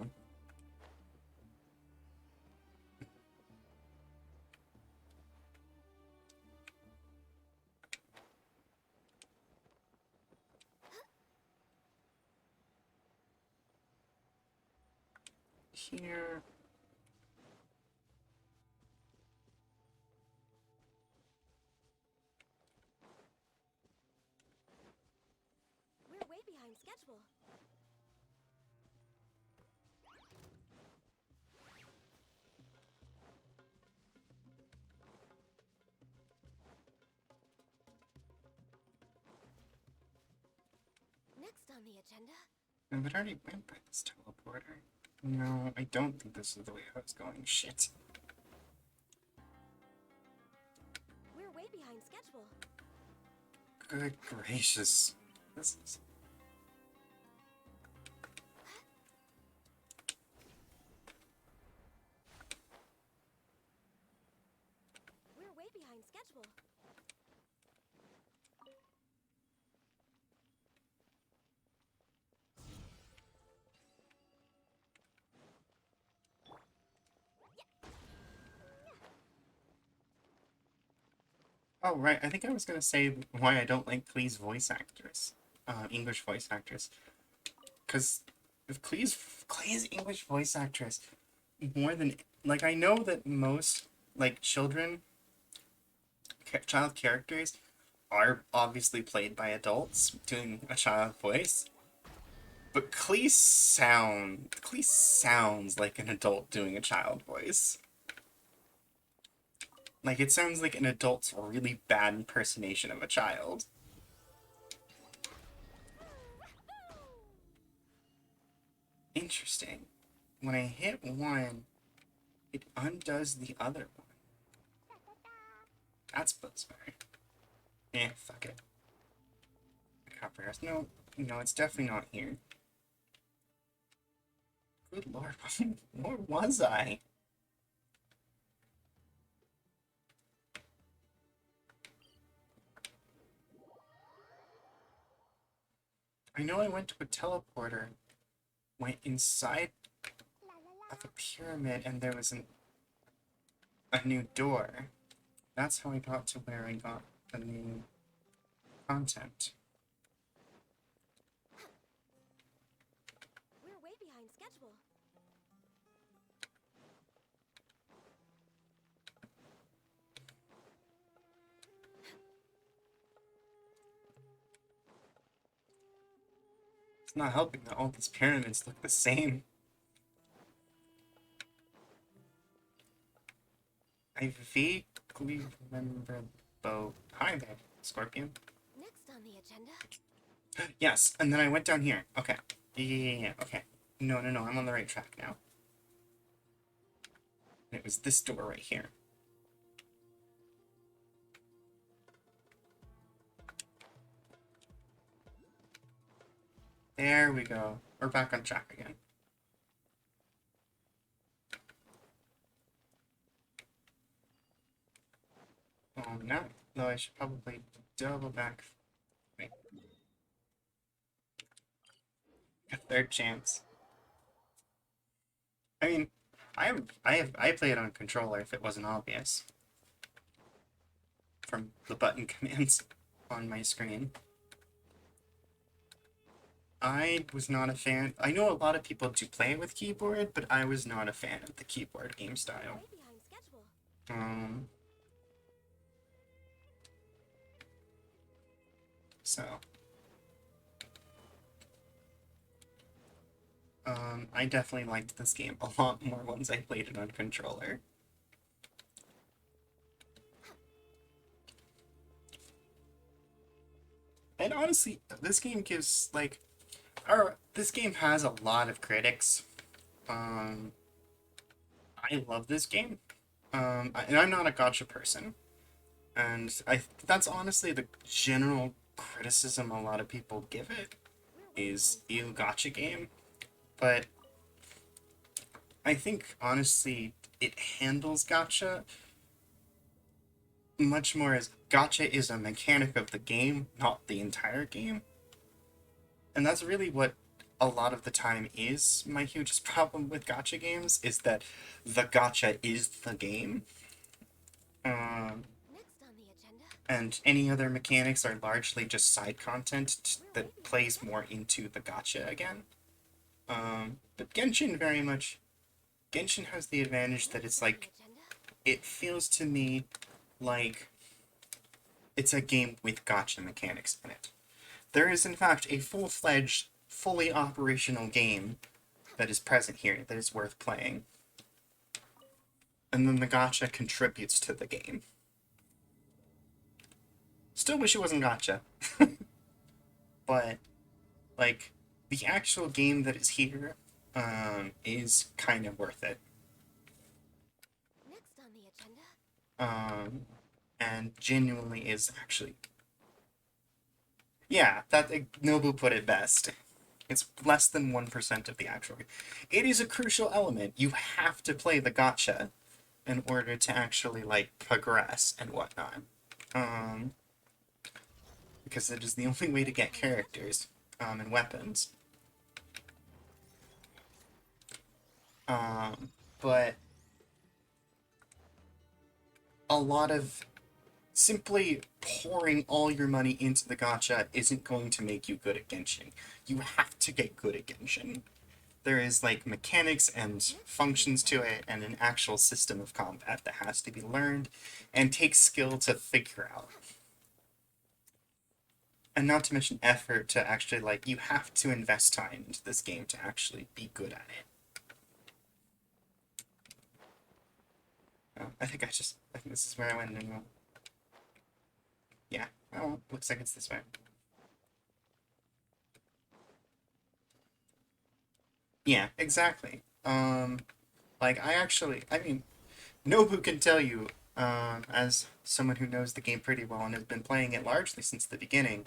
S1: Here.
S5: We're way behind schedule. Next on the agenda.
S1: No, but I already went by this teleporter. No, I don't think this is the way I was going. Shit.
S5: We're way behind schedule.
S1: Good gracious. This is...
S5: We're way behind schedule.
S1: Oh, right. I think I was gonna say why I don't like Klee's voice actress. English voice actress. Because if Klee's English voice actress, more than... Like, I know that most, like, child characters are obviously played by adults doing a child voice. But Klee sounds like an adult doing a child voice. Like, it sounds like an adult's really bad impersonation of a child. Interesting. When I hit one, it undoes the other one. That's Buzzberry. Eh, fuck it. Coppergrass. No, no, it's definitely not here. Good lord, where was I? I know I went to a teleporter, went inside of a pyramid, and there was a new door. That's how I got to where I got the new content.
S5: We're way behind schedule.
S1: It's not helping that all these pyramids look the same. I vaguely remember boat. Hi there, Scorpion.
S5: Next on the agenda.
S1: Yes, and then I went down here. Okay. Yeah, okay. No, I'm on the right track now. It was this door right here. There we go. We're back on track again. Oh, no. Though I should probably double back. Wait. A third chance. I mean, I play it on controller if it wasn't obvious. From the button commands on my screen. I was not a fan. I know a lot of people do play with keyboard, but I was not a fan of the keyboard game style.
S5: Way behind schedule.
S1: So. I definitely liked this game a lot more once I played it on controller. And honestly, this game gives, like, this game has a lot of critics. I love this game. And I'm not a gacha person. And that's honestly the general criticism a lot of people give it, is ew, gacha game. But I think, honestly, it handles gacha much more as gacha is a mechanic of the game, not the entire game. And that's really what a lot of the time is my hugest problem with gacha games, is that the gacha is the game.
S5: Next on the agenda.
S1: And any other mechanics are largely just side content that plays more into the gacha again. But Genshin very much... Genshin has the advantage that it's like... It feels to me like it's a game with gacha mechanics in it. There is, in fact, a full-fledged, fully operational game that is present here that is worth playing. And then the gacha contributes to the game. Still wish it wasn't gacha. But, like, the actual game that is here is kind of worth it.
S5: Next on the agenda.
S1: And genuinely is actually... Yeah, that Nobu put it best. It's less than 1% of the actual game. It is a crucial element. You have to play the gacha in order to actually, like, progress and whatnot. Because it is the only way to get characters and weapons. But a lot of simply pouring all your money into the gacha isn't going to make you good at Genshin. You have to get good at Genshin. There is, like, mechanics and functions to it, and an actual system of combat that has to be learned and takes skill to figure out. And not to mention effort to actually, like, you have to invest time into this game to actually be good at it. Oh, I think this is where I went and yeah, oh, looks like it's this way. Yeah, exactly. Like, I mean, Nobu can tell you, as someone who knows the game pretty well and has been playing it largely since the beginning,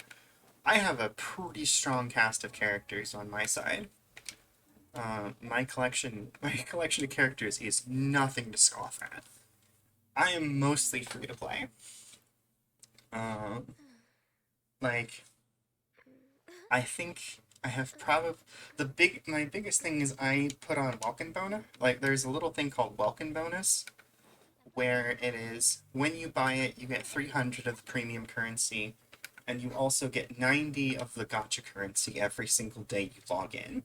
S1: I have a pretty strong cast of characters on my side. My collection of characters is nothing to scoff at. I am mostly free to play. Like, I think I have probably my biggest thing is I put on welcome bonus. Like, there's a little thing called welcome bonus, where it is when you buy it, you get 300 of the premium currency, and you also get 90 of the gacha currency every single day you log in.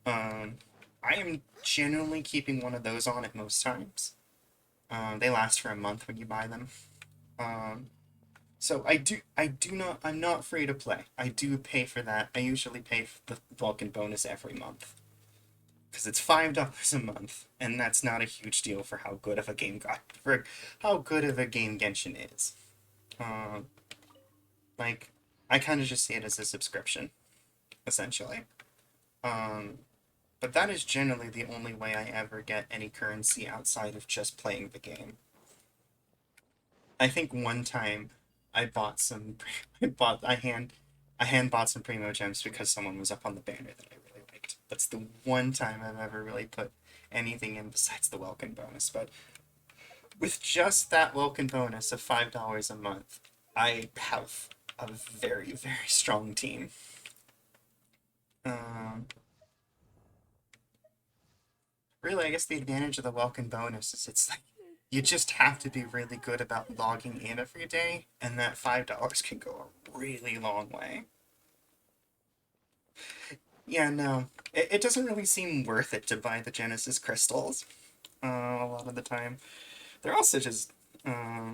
S1: I am generally keeping one of those on at most times. They last for a month when you buy them. So I'm not free to play. I do pay for that. I usually pay for the Vulcan bonus every month. Because it's $5 a month, and that's not a huge deal for how good of a game Genshin is. Like, I kind of just see it as a subscription, essentially. But that is generally the only way I ever get any currency outside of just playing the game. I think one time I bought some, I hand bought some Primo Gems because someone was up on the banner that I really liked. That's the one time I've ever really put anything in besides the welcome bonus. But with just that welcome bonus of $5 a month, I have a very, very strong team. Really, I guess the advantage of the welcome bonus is it's like, you just have to be really good about logging in every day, and that $5 can go a really long way. Yeah, no, it doesn't really seem worth it to buy the Genesis crystals a lot of the time. They're also just, yeah,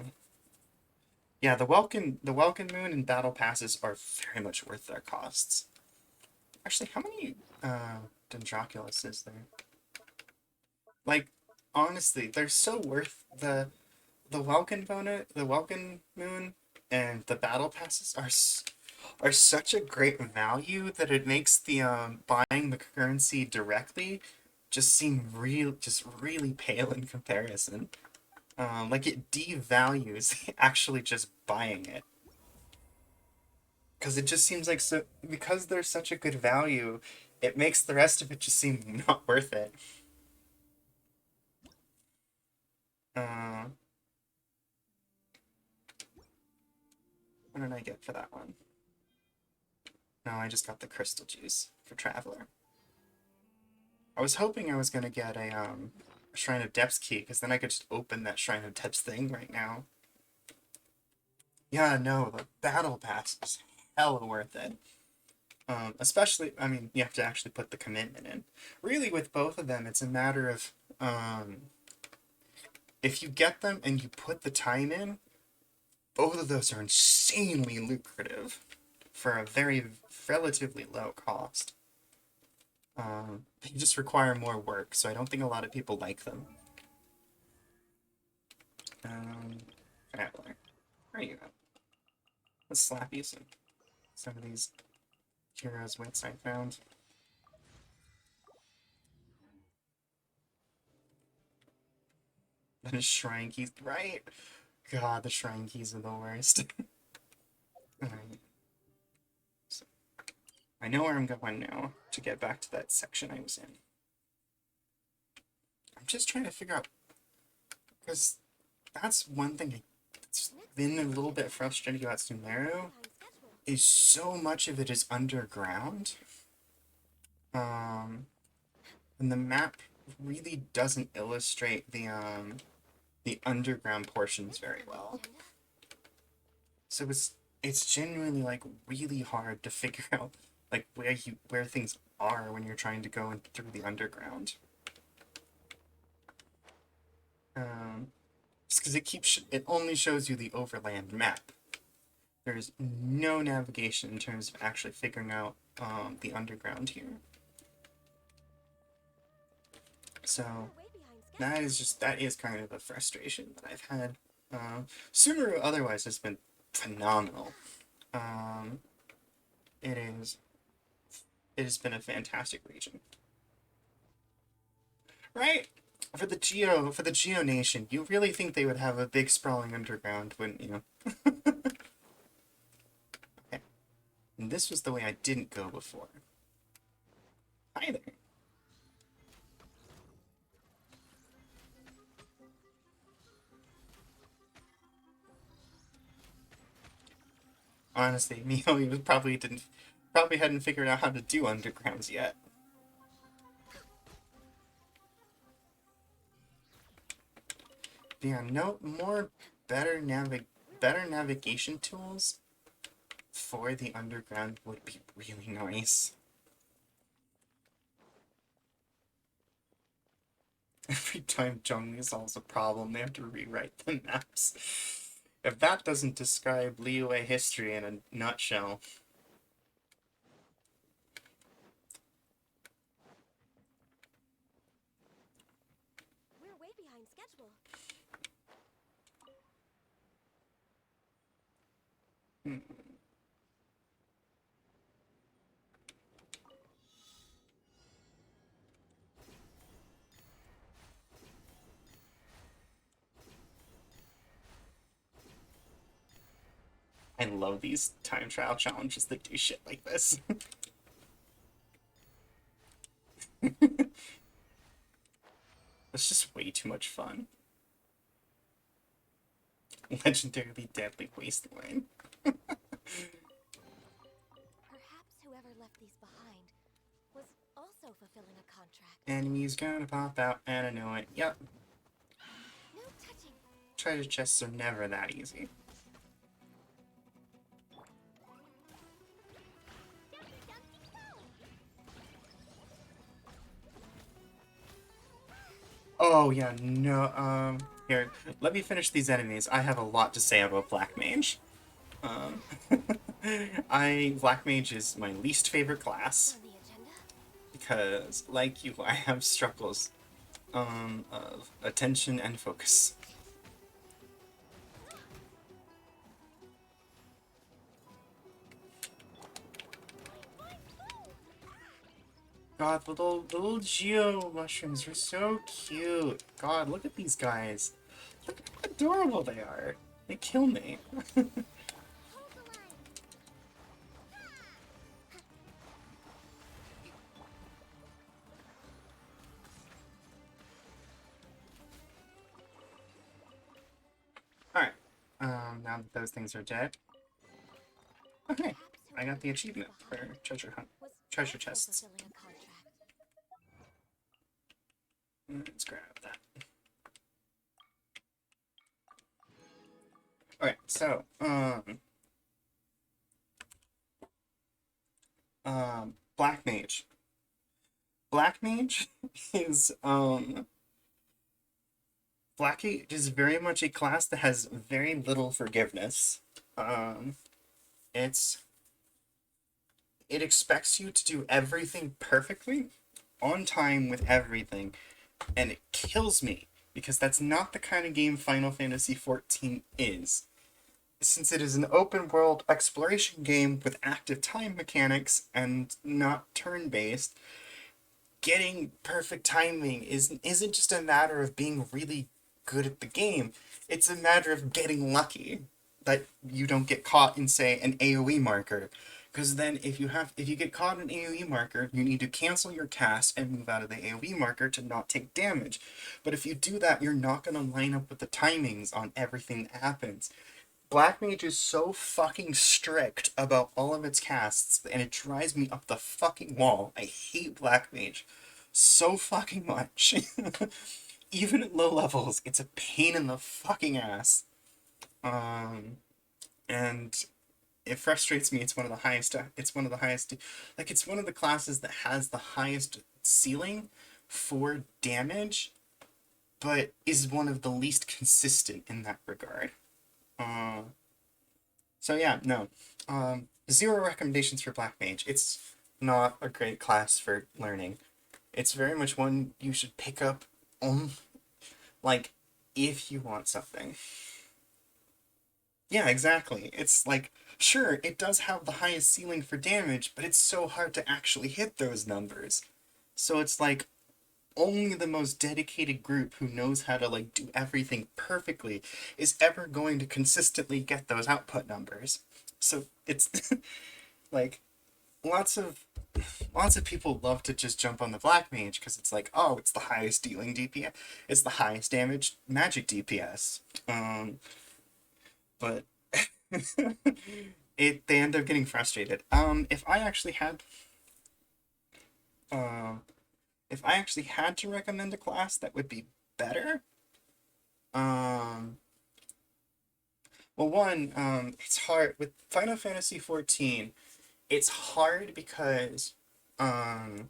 S1: the Welkin Moon and Battle Passes are very much worth their costs. Actually, how many Dendroculus is there? Like, honestly, they're so worth the Welkin Moon and the Battle Passes are such a great value that it makes the buying the currency directly just seem really pale in comparison. Like, it devalues actually just buying it. Because it just seems like because they're such a good value, it makes the rest of it just seem not worth it. What did I get for that one? No, I just got the crystal juice for Traveler. I was hoping I was gonna get a Shrine of Depths key, because then I could just open that Shrine of Depths thing right now. Yeah, no, the Battle Pass is hella worth it. Especially, I mean, you have to actually put the commitment in. Really, with both of them, it's a matter of, if you get them and you put the time in, both of those are insanely lucrative for a very relatively low cost. They just require more work, so I don't think a lot of people like them. Traveler. Where are you at? Let's slap you some of these heroes' wits I found. The shrine keys, right? God, the shrine keys are the worst. Alright. So, I know where I'm going now to get back to that section I was in. I'm just trying to figure out, because that's one thing that's been a little bit frustrating about Sumeru, is so much of it is underground. And the map really doesn't illustrate the underground portions very well. So it's genuinely like really hard to figure out like where things are when you're trying to go through the underground. Just because it only shows you the overland map. There's no navigation in terms of actually figuring out the underground here. So that is kind of a frustration that I've had. Sumeru otherwise has been phenomenal. It has been a fantastic region. Right? For the Geo Nation, you really think they would have a big sprawling underground, wouldn't you? Okay. And this was the way I didn't go before. Hi there. Honestly, Mio probably hadn't figured out how to do undergrounds yet. But yeah, no more better navigation tools for the underground would be really nice. Every time Zhongli solves a problem, they have to rewrite the maps. If that doesn't describe Liyue history in a nutshell.
S5: We're way behind schedule.
S1: I love these time trial challenges that do shit like this. It's just way too much fun. Legendarily deadly wasteland.
S5: Perhaps whoever left these behind was also fulfilling a contract.
S1: Enemy's gonna pop out, and I know it. Yep.
S5: No touching.
S1: Treasure chests are never that easy. Oh, yeah, no, here, let me finish these enemies. I have a lot to say about Black Mage. Black Mage is my least favorite class,
S5: On the agenda?
S1: because, like you, I have struggles, of attention and focus. God, the little Geo mushrooms are so cute. God, look at these guys. Look how adorable they are. They kill me. Alright. Now that those things are dead. Okay, I got the achievement for treasure hunt.
S5: Was
S1: Treasure
S5: also
S1: chests.
S5: fulfilling a contract.
S1: Let's grab that. Okay, so, Black Mage. Black Mage is, Black Mage is very much a class that has very little forgiveness. It expects you to do everything perfectly, on time with everything, and it kills me, because that's not the kind of game Final Fantasy XIV is. Since it is an open world exploration game with active time mechanics and not turn-based, getting perfect timing isn't just a matter of being really good at the game, it's a matter of getting lucky that you don't get caught in, say, an AoE marker. Because then if you get caught in an AoE marker, you need to cancel your cast and move out of the AoE marker to not take damage. But if you do that, you're not going to line up with the timings on everything that happens. Black Mage is so fucking strict about all of its casts, and it drives me up the fucking wall. I hate Black Mage so fucking much. Even at low levels, it's a pain in the fucking ass. And it frustrates me. It's one of the highest, it's one of the classes that has the highest ceiling for damage, but is one of the least consistent in that regard. So yeah, no. Zero recommendations for Black Mage. It's not a great class for learning. It's very much one you should pick up like, if you want something. Yeah, exactly. It's like, sure, it does have the highest ceiling for damage, but it's so hard to actually hit those numbers. So it's like, only the most dedicated group who knows how to like do everything perfectly is ever going to consistently get those output numbers. So it's like lots of people love to just jump on the black mage because it's like, oh, it's the highest dealing DPS, it's the highest damage magic DPS. But they end up getting frustrated. If I actually had to recommend a class that would be better, well, one, it's hard with Final Fantasy 14. It's hard because the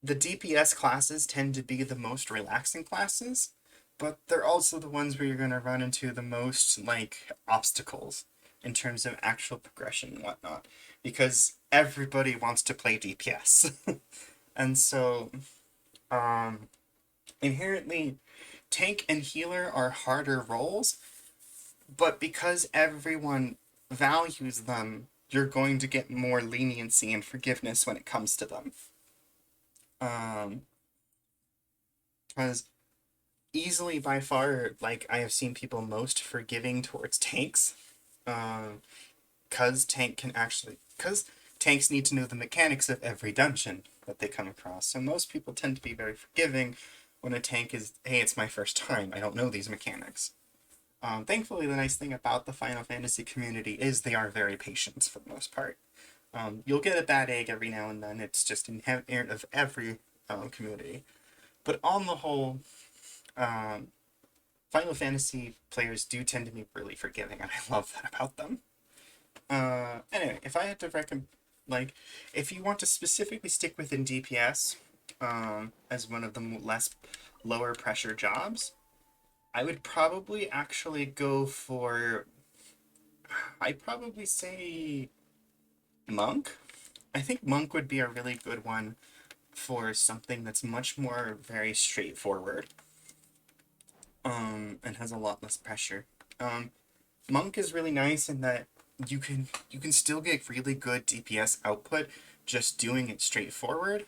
S1: DPS classes tend to be the most relaxing classes, but they're also the ones where you're going to run into the most like obstacles in terms of actual progression and whatnot, because everybody wants to play DPS. And so inherently tank and healer are harder roles, but because everyone values them, you're going to get more leniency and forgiveness when it comes to them. Because easily by far, like, I have seen people most forgiving towards tanks, because tanks need to know the mechanics of every dungeon that they come across. So most people tend to be very forgiving when a tank is, hey, it's my first time, I don't know these mechanics. Thankfully, the nice thing about the Final Fantasy community is they are very patient for the most part. You'll get a bad egg every now and then. It's just inherent of every community. But on the whole, Final Fantasy players do tend to be really forgiving, and I love that about them. Anyway, if I had to recommend, like, if you want to specifically stick within DPS as one of the lower pressure jobs, I would probably actually go for, I'd probably say Monk. I think Monk would be a really good one for something that's much more very straightforward, and has a lot less pressure. Monk is really nice in that you can still get really good DPS output just doing it straightforward.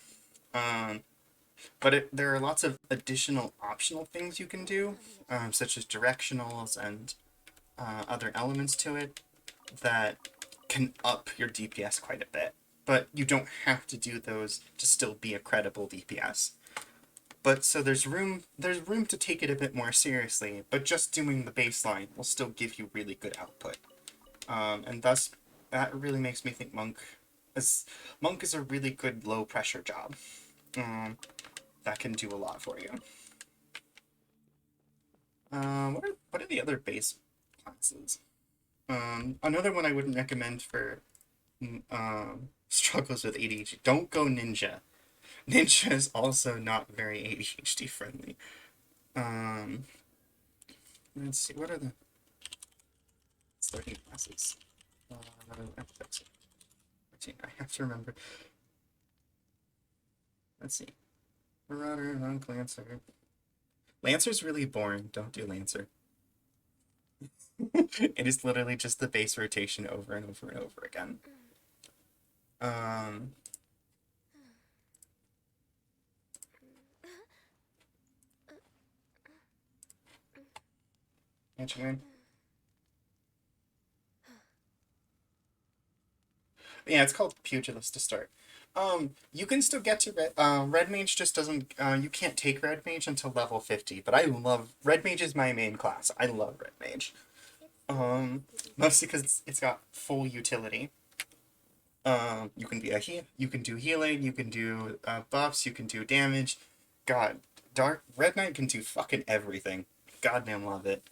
S1: But there are lots of additional optional things you can do, such as directionals and other elements to it that can up your DPS quite a bit. But you don't have to do those to still be a credible DPS. But so there's room to take it a bit more seriously, but just doing the baseline will still give you really good output. And thus, that really makes me think Monk is a really good low pressure job. That can do a lot for you. What are the other base classes? Another one I wouldn't recommend for struggles with ADHD. Don't go ninja. Ninja is also not very ADHD friendly. Let's see, what are the starting classes? I have to remember. Let's see. Marauder, Monk, Lancer. Lancer's really boring. Don't do Lancer. It is literally just the base rotation over and over and over again. Yeah, it's called Pugilist to start. You can still get to Red Mage just doesn't, you can't take Red Mage until level 50, but I love, Red Mage is my main class. I love Red Mage. Mostly because it's got full utility. You can be you can do healing, you can do buffs, you can do damage. God, Red Knight can do fucking everything. Goddamn love it.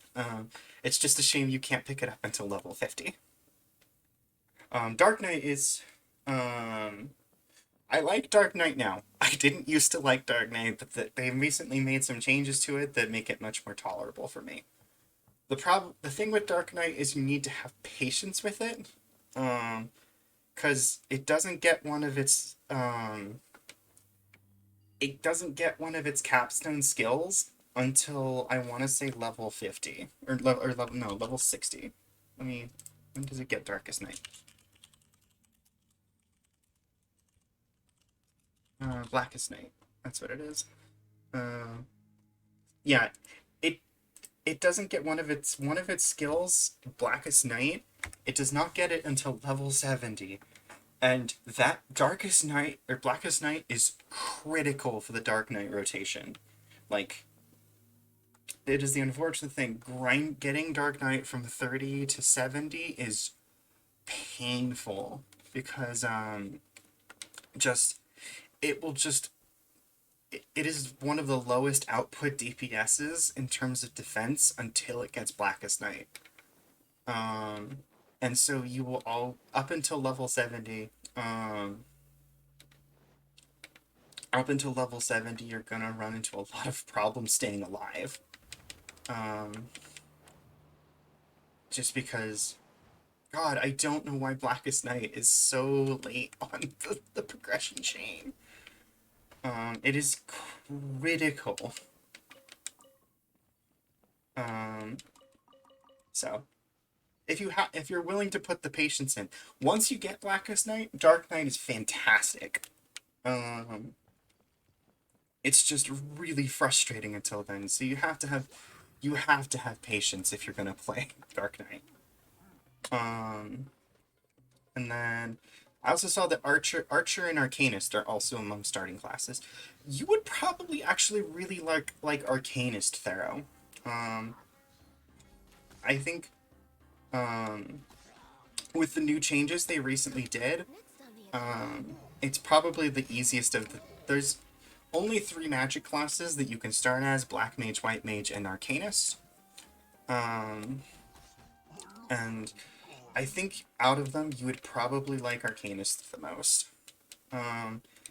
S1: It's just a shame you can't pick it up until level 50. Dark Knight is, I like Dark Knight now. I didn't used to like Dark Knight, but they recently made some changes to it that make it much more tolerable for me. The thing with Dark Knight is you need to have patience with it, because it doesn't get one of its capstone skills until I want to say level 50 or level 60. When does it get Darkest Night? Blackest Night. That's what it is. Yeah, it it doesn't get one of its skills, Blackest Night. It does not get it until level 70. And that Darkest Night or Blackest Night is critical for the Dark Knight rotation. Like, it is the unfortunate thing. Getting Dark Knight from 30 to 70 is painful because just it will just it is one of the lowest output DPSs in terms of defense until it gets Blackest Night. And so you will all up until level 70. Up until level 70, you're gonna run into a lot of problems staying alive. Just because, God, I don't know why Blackest Night is so late on the progression chain. It is critical. So, if you're willing to put the patience in, once you get Blackest Night, Dark Knight is fantastic. It's just really frustrating until then. So you have to have patience if you're gonna play Dark Knight. And then I also saw that Archer and Arcanist are also among starting classes. You would probably actually really like Arcanist, Thero. I think with the new changes they recently did, it's probably the easiest of the. There's only 3 magic classes that you can start as: Black Mage, White Mage, and Arcanist. And I think out of them, you would probably like Arcanist the most.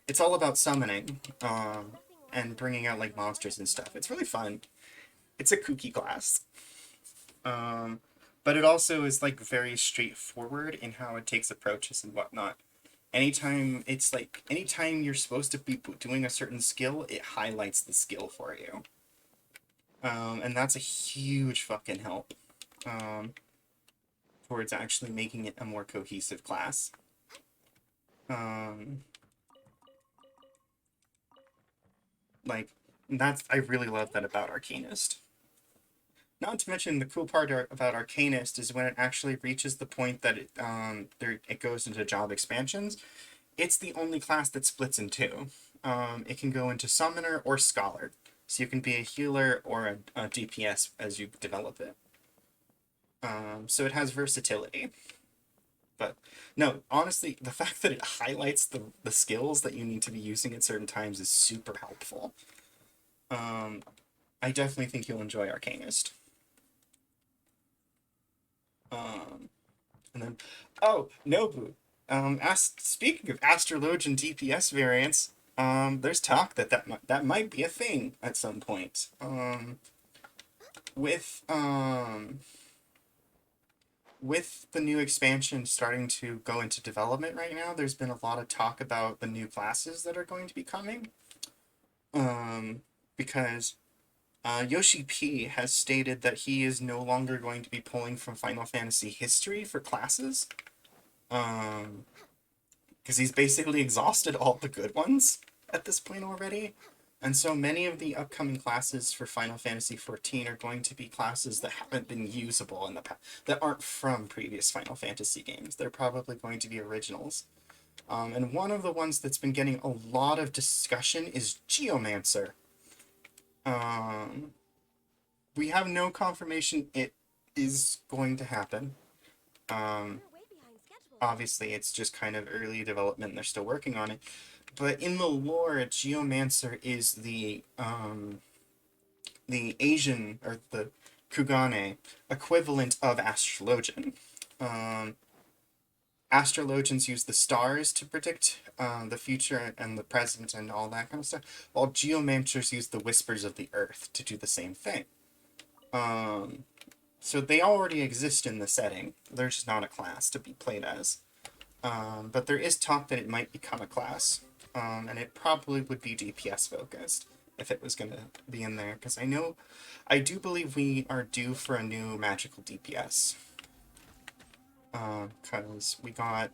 S1: It's all about summoning, and bringing out like monsters and stuff. It's really fun. It's a kooky class. But it also is like very straightforward in how it takes approaches and whatnot. Anytime you're supposed to be doing a certain skill, it highlights the skill for you. And that's a huge fucking help. Towards actually making it a more cohesive class. I really love that about Arcanist. Not to mention, the cool part about Arcanist is when it actually reaches the point that it goes into job expansions, it's the only class that splits in 2. It can go into Summoner or Scholar, so you can be a healer or a DPS as you develop it. So it has versatility. But no, honestly, the fact that it highlights the skills that you need to be using at certain times is super helpful. I definitely think you'll enjoy Arcanist. And then, oh, Nobu. Speaking of Astrologian DPS variants, there's talk that might be a thing at some point. With the new expansion starting to go into development right now, there's been a lot of talk about the new classes that are going to be coming. Because Yoshi P has stated that he is no longer going to be pulling from Final Fantasy history for classes. Because he's basically exhausted all the good ones at this point already. And so many of the upcoming classes for Final Fantasy XIV are going to be classes that haven't been usable in the past, that aren't from previous Final Fantasy games. They're probably going to be originals. And one of the ones that's been getting a lot of discussion is Geomancer. We have no confirmation it is going to happen. Obviously, it's just kind of early development. They're still working on it. But in the lore, Geomancer is the Asian, or the Kugane, equivalent of Astrologian. Astrologians use the stars to predict the future and the present and all that kind of stuff, while Geomancers use the whispers of the earth to do the same thing. So they already exist in the setting. They're just not a class to be played as. But there is talk that it might become a class. And it probably would be DPS focused if it was going to be in there. Because I do believe we are due for a new magical DPS. Because we got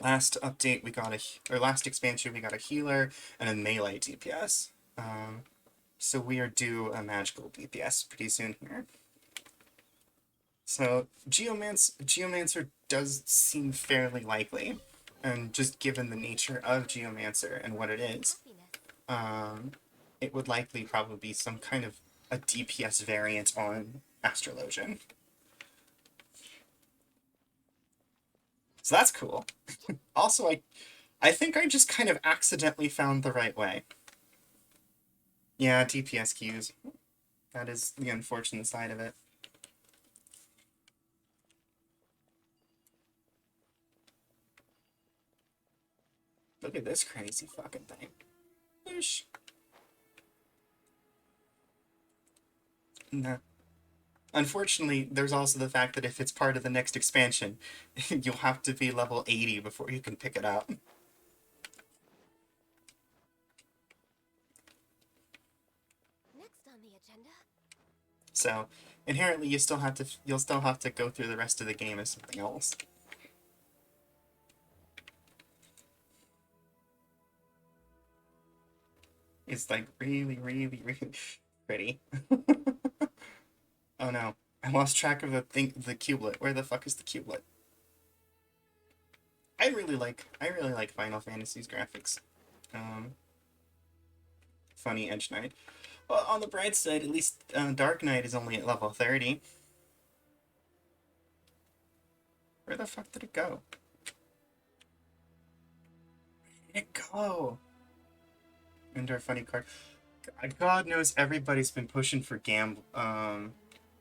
S1: Last update we got or last expansion we got a healer and a melee DPS. So we are due a magical DPS pretty soon here. So Geomancer does seem fairly likely, and just given the nature of Geomancer and what it is, it would likely probably be some kind of a DPS variant on Astrologian. So that's cool. Also, I think I just kind of accidentally found the right way. Yeah, DPS queues. That is the unfortunate side of it. Look at this crazy fucking thing. Whoosh. No. Unfortunately, there's also the fact that if it's part of the next expansion, you'll have to be level 80 before you can pick it up.
S5: Next on the agenda.
S1: So, inherently, you'll still have to go through the rest of the game as something else. It's like really, really, really pretty. Oh no, I lost track of the cubelet. Where the fuck is the cubelet? I really like Final Fantasy's graphics. Funny Edge Knight. Well, on the bright side, at least Dark Knight is only at level 30. Where the fuck did it go? Where did it go? Enter a funny card. God knows everybody's been pushing for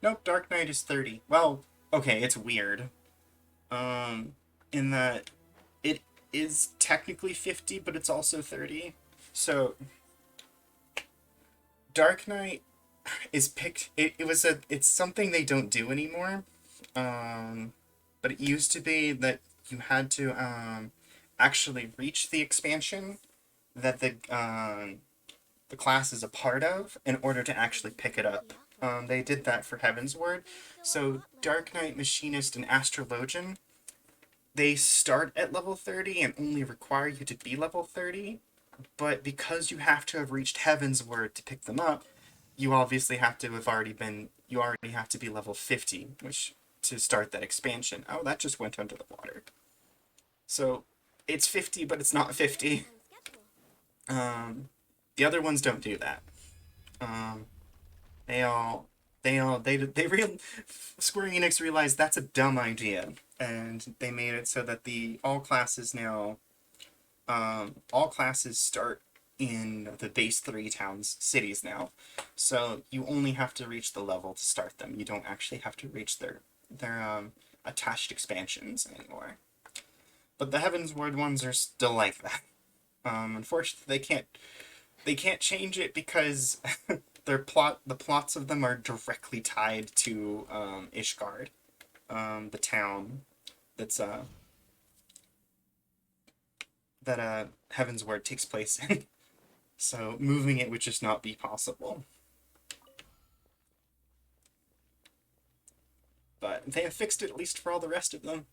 S1: Nope, Dark Knight is 30. Well, okay, it's weird. In that it is technically 50, but it's also 30. So Dark Knight is picked. It's something they don't do anymore. But it used to be that you had to actually reach the expansion that the class is a part of in order to actually pick it up. They did that for Heaven's Word. So Dark Knight, Machinist, and Astrologian, they start at level 30 and only require you to be level 30. But because you have to have reached Heaven's Word to pick them up, you obviously have to have you already have to be level 50, which to start that expansion. Oh, that just went under the water. So it's 50, but it's not 50. The other ones don't do that. Square Enix realized that's a dumb idea, and they made it so that all classes start in the base 3 cities now. So you only have to reach the level to start them. You don't actually have to reach their attached expansions anymore. But the Heaven's Word ones are still like that. Unfortunately, they can't change it because the plots of them are directly tied to Ishgard, the town that Heaven's Word takes place in. So moving it would just not be possible. But they have fixed it, at least for all the rest of them.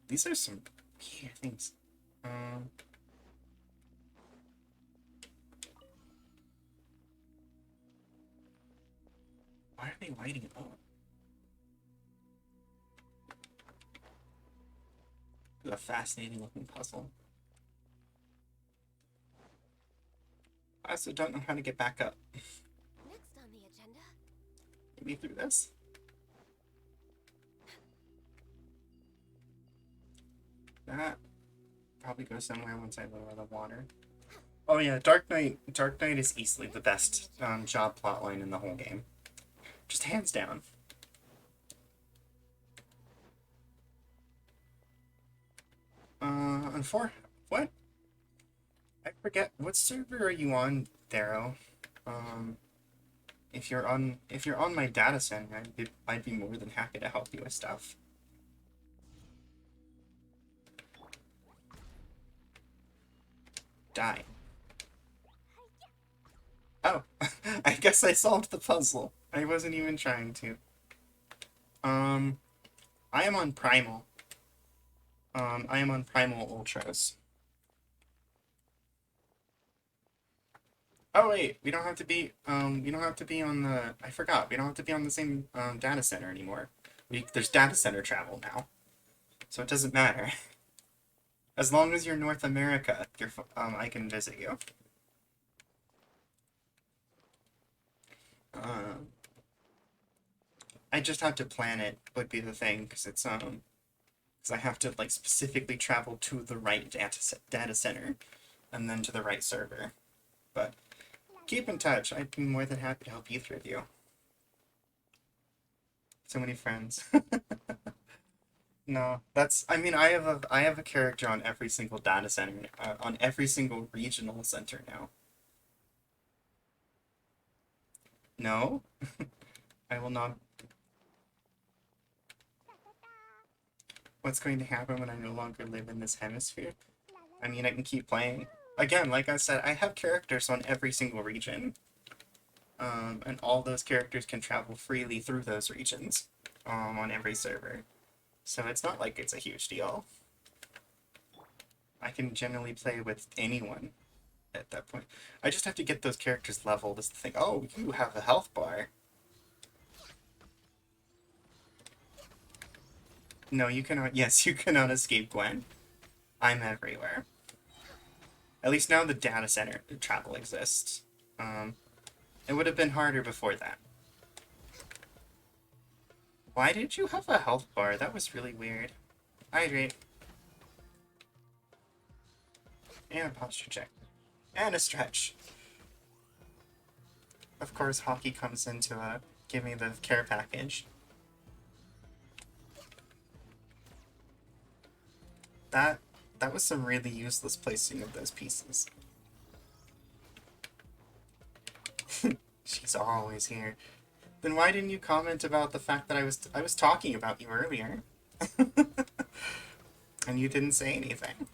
S1: These are some weird things. Why are they lighting it up? This is a fascinating looking puzzle. I also don't know how to get back up.
S5: Next on the agenda.
S1: Maybe through this? That probably goes somewhere once I lower the water. Oh yeah, Dark Knight is easily the best job plotline in the whole game. Just hands down. What? I forget, what server are you on, Darrow? If you're on my data center, I'd be more than happy to help you with stuff. Die. Oh, I guess I solved the puzzle. I wasn't even trying to. Um, I am on Primal. I am on Primal Ultras. Oh wait, we don't have to be we don't have to be on the I forgot, we don't have to be on the same data center anymore. There's data center travel now. So it doesn't matter. As long as you're North America, I can visit you. I just have to plan it would be the thing because because I have to like specifically travel to the right data center and then to the right server. But keep in touch. I'd be more than happy to help either of you. So many friends. No, I mean, I have a character on every single data center, on every single regional center now. No, I will not. What's going to happen when I no longer live in this hemisphere? I mean, I can keep playing. Again, like I said, I have characters on every single region. And all those characters can travel freely through those regions, on every server. So it's not like it's a huge deal. I can generally play with anyone at that point. I just have to get those characters leveled is the thing. Oh, you have a health bar. No, you cannot. Yes, you cannot escape Gwen. I'm everywhere. At least now the data center travel exists. It would have been harder before that. Why did you have a health bar? That was really weird. Hydrate. And a posture check. And a stretch. Of course, Hockey comes in to give me the care package. That was some really useless placing of those pieces. She's always here. Then why didn't you comment about the fact that I was talking about you earlier? And you didn't say anything.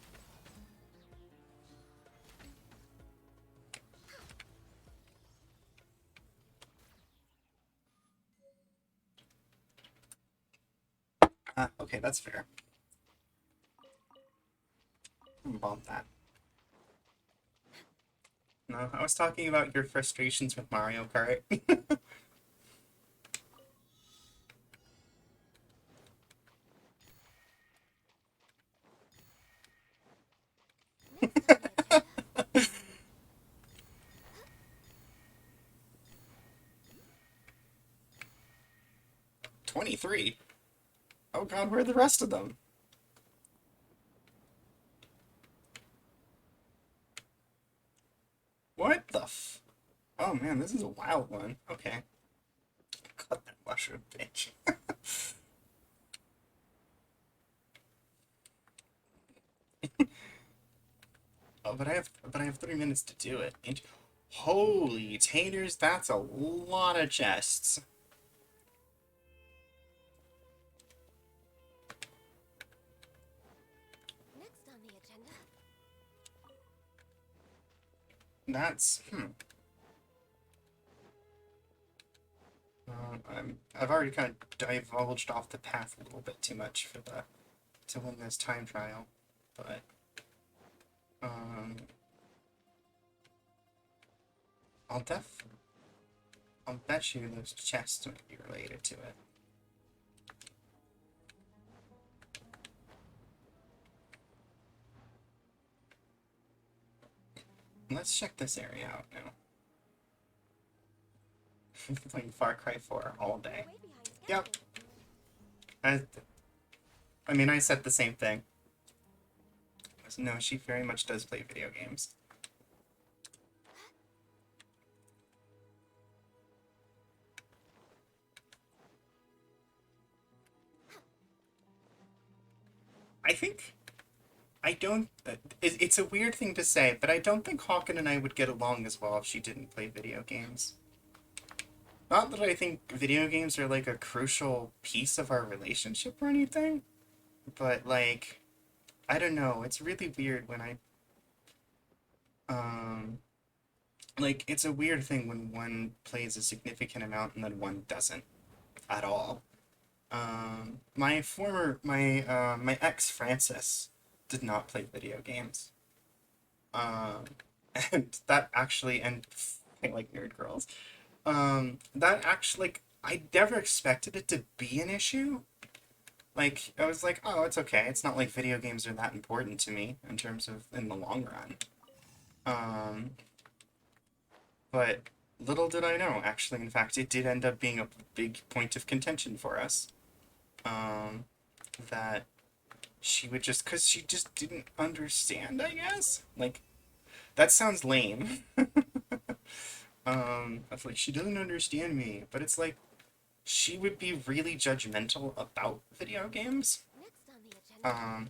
S1: Okay, that's fair. Bomb that. No, I was talking about your frustrations with Mario Kart.
S5: Next on the agenda.
S1: 23? Oh god, where are the rest of them? What the f... Oh man, this is a wild one. Okay. Cut that mushroom, bitch. Oh, but I have 3 minutes to do it. And holy taters, that's a lot of chests.
S5: Next on the agenda.
S1: That's I've already kind of divulged off the path a little bit too much for to win this time trial, but I'll I'll bet you those chests might be related to it. Let's check this area out now. Playing Far Cry 4 all day.
S5: Way behind schedule.
S1: Yep. I mean, I said the same thing. No, she very much does play video games. I think... I don't... It's a weird thing to say, but I don't think Hawken and I would get along as well if she didn't play video games. Not that I think video games are, like, a crucial piece of our relationship or anything, but, like, I don't know, it's really weird when like, it's a weird thing when one plays a significant amount and then one doesn't at all. My ex Francis did not play video games. Um, and that actually, and I like nerd girls. That actually, like, I never expected it to be an issue. Like, I was like, oh, it's okay. It's not like video games are that important to me in terms of in the long run. Um, but little did I know, actually, in fact, it did end up being a big point of contention for us. Um, that she would just, because she just didn't understand, I guess? Like, that sounds lame. I was like, she doesn't understand me, but it's like, she would be really judgmental about video games.
S5: Next on the agenda.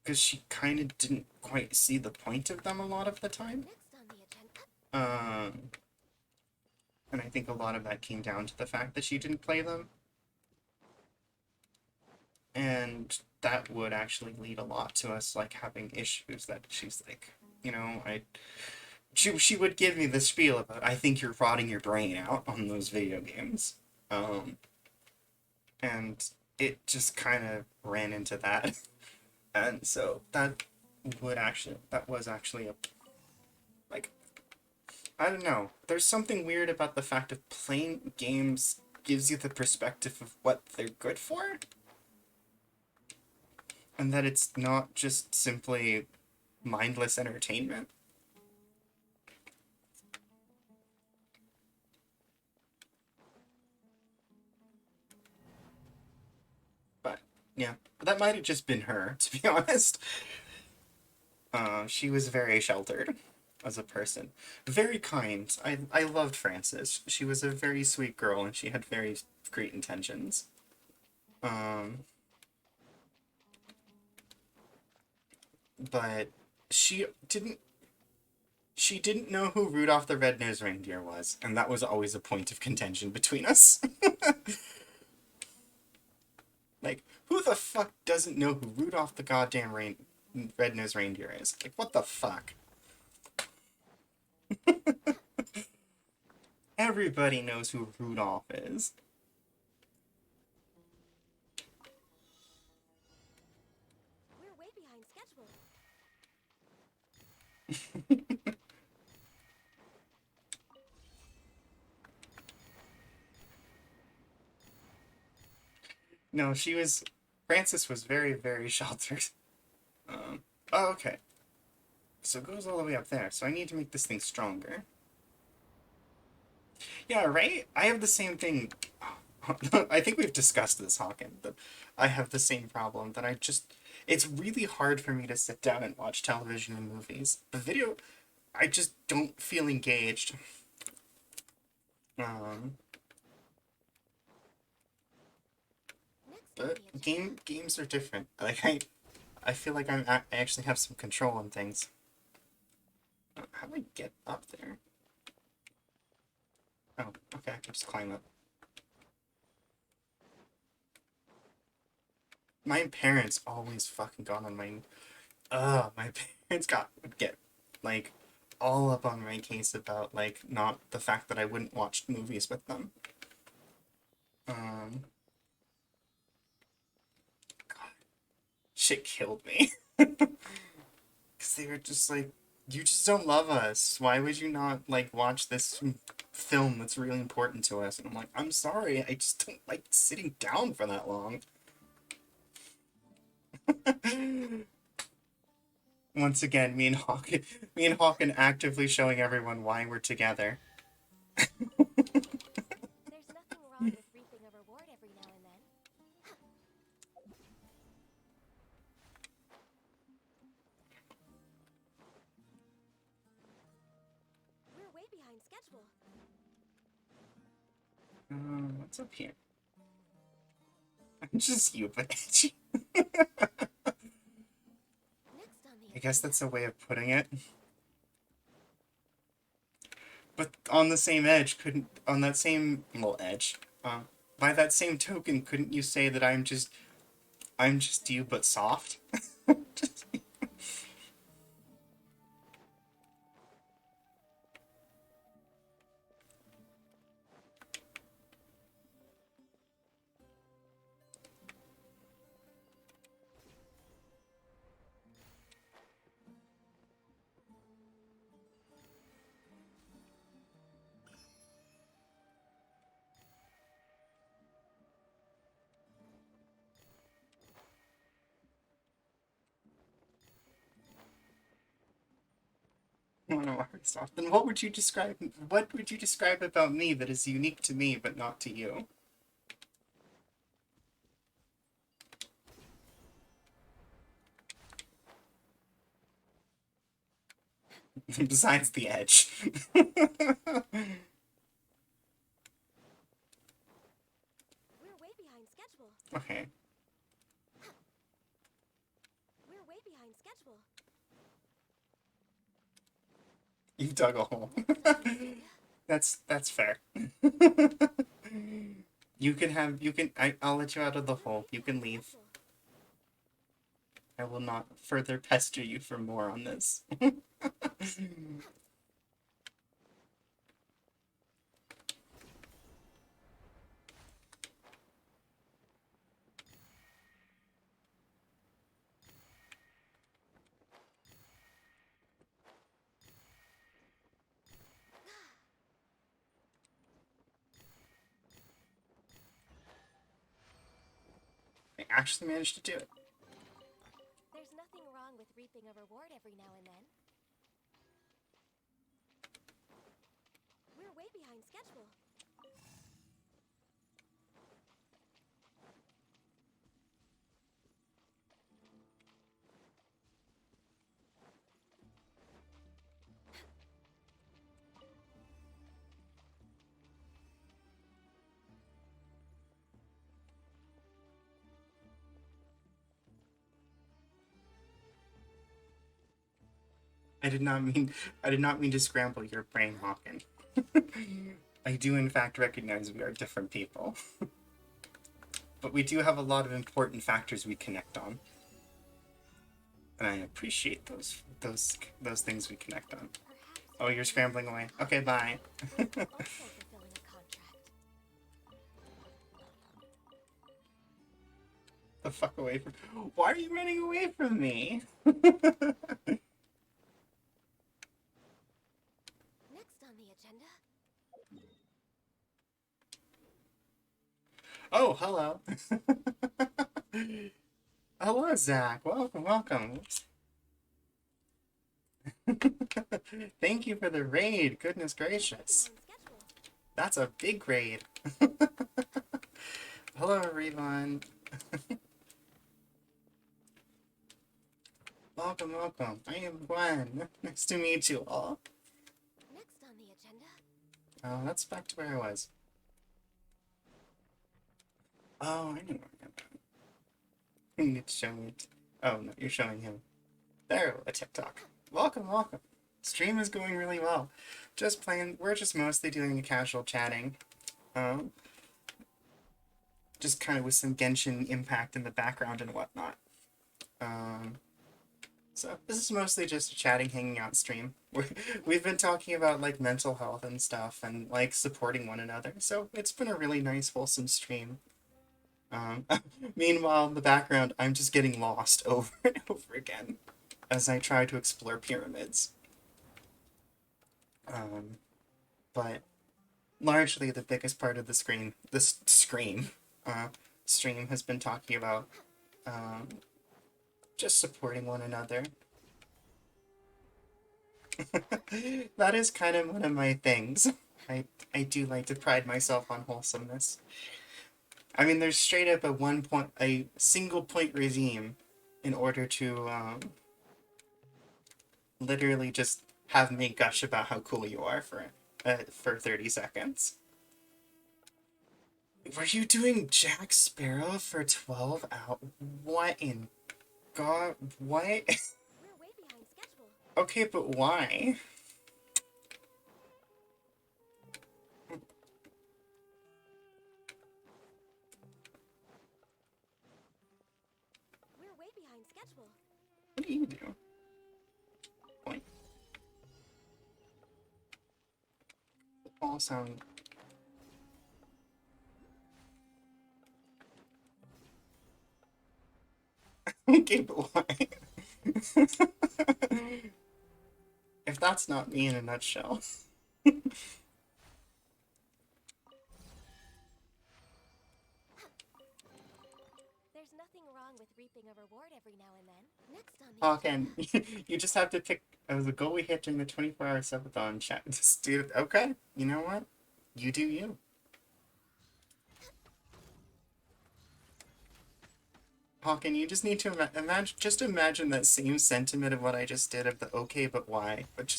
S1: Because she kind of didn't quite see the point of them a lot of the time.
S5: Next on the agenda.
S1: And I think a lot of that came down to the fact that she didn't play them. And that would actually lead a lot to us, like, having issues that she's like, you know, she would give me the spiel about, I think you're rotting your brain out on those video games. And it just kind of ran into that. And so that was actually a, like, I don't know. There's something weird about the fact of playing games gives you the perspective of what they're good for. And that it's not just simply mindless entertainment. But, yeah. That might have just been her, to be honest. She was very sheltered as a person. Very kind. I loved Frances. She was a very sweet girl, and she had very great intentions. But she didn't know who Rudolph the Red-Nosed Reindeer was, and that was always a point of contention between us. Like, who the fuck doesn't know who Rudolph the goddamn Red-Nosed Reindeer is? Like, what the fuck? Everybody knows who Rudolph is.
S5: We're way behind schedule.
S1: No, Frances was very, very sheltered. Oh, okay. So it goes all the way up there, so I need to make this thing stronger. Yeah, right? I have the same thing. I think we've discussed this, Hawken, but I have the same problem that it's really hard for me to sit down and watch television and movies. The video, I just don't feel engaged. But games are different. Like, I feel like I actually have some control on things. How do I get up there? Oh, okay, I can just climb up. My parents always fucking got on my... my parents would get, like, all up on my case about, like, not the fact that I wouldn't watch movies with them. God. Shit killed me. Because they were just like, you just don't love us. Why would you not, like, watch this film that's really important to us? And I'm like, I'm sorry, I just don't like sitting down for that long. Once again, me and Hawken actively showing everyone why we're together.
S5: There's nothing wrong with reaping a reward every now and then. We're way behind schedule.
S1: What's up here? I'm just you, but edgy. I guess that's a way of putting it. But on the same edge, on that same little edge, by that same token, couldn't you say that I'm just you, but soft? want to Microsoft. Then what would you describe? What would you describe about me that is unique to me but not to you? Besides the edge.
S5: We're way behind schedule.
S1: Okay.
S5: We're way behind schedule.
S1: You dug a hole. That's fair. I'll let you out of the hole. You can leave. I will not further pester you for more on this. I actually managed to do it.
S5: There's nothing wrong with reaping a reward every now and then. We're way behind schedule.
S1: I did not mean to scramble your brain, Hawken. I do in fact recognize we are different people. But we do have a lot of important factors we connect on. And I appreciate those things we connect on. Oh, you're scrambling away. Okay, bye.
S5: Also fulfilling a contract.
S1: The fuck away from... Why are you running away from me?
S5: Next on the agenda.
S1: Oh, hello. Hello, Zach. Welcome. Thank you for the raid. Goodness gracious.
S5: On schedule.
S1: That's a big raid. Hello, everyone. Welcome. I am Gwen. Nice to meet you all.
S5: Next on the agenda.
S1: Oh, that's back to where I was. Oh, I knew where I got that. You need to show me it. Oh, no, you're showing him. There, a TikTok. Welcome. Stream is going really well. Just playing, we're just mostly doing a casual chatting. Just kind of with some Genshin Impact in the background and whatnot. So this is mostly just a chatting, hanging out stream. We've been talking about like mental health and stuff and like supporting one another. So it's been a really nice, wholesome stream. Meanwhile, in the background, I'm just getting lost over and over again as I try to explore pyramids. But largely the biggest part of the stream has been talking about just supporting one another. That is kind of one of my things. I do like to pride myself on wholesomeness. I mean, there's straight up a single point regime in order to literally just have me gush about how cool you are for 30 seconds. Were you doing Jack Sparrow for 12 hours? What in God? What?
S5: We're way behind schedule.
S1: Okay, but why?
S5: We're way behind schedule.
S1: What do you do? Point. All sound. Okay, but why? If that's not me in a nutshell.
S5: There's nothing wrong with reaping a reward every now and then. Next on the
S1: Hawken, you just have to pick That was the goal we hit during the 24-hour subathon chat. Just dude, okay, you know what? You do you. Hawken, you just need to imagine that same sentiment of what I just did of the okay, but why? But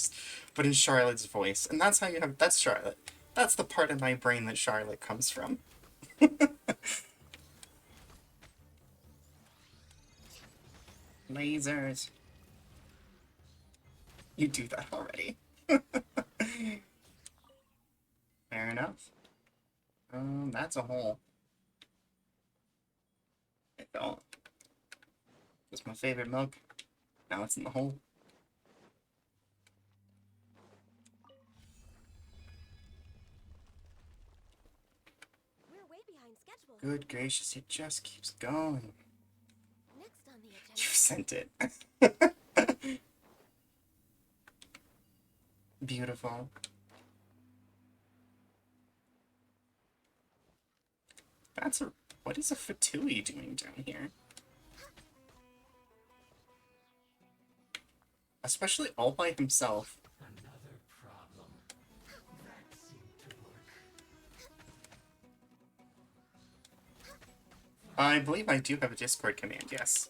S1: in Charlotte's voice. And that's how you have, that's Charlotte. That's the part of my brain that Charlotte comes from. Lasers. You do that already. Fair enough. That's a hole. I fell. It's my favorite milk. Now it's in the hole.
S5: We're way behind schedule.
S1: Good gracious, it just keeps going.
S5: Next on the agenda.
S1: You sent it. Beautiful. What is a Fatui doing down here? Especially all by himself.
S3: Another problem. That seemed to work.
S1: I believe I do have a Discord command, yes.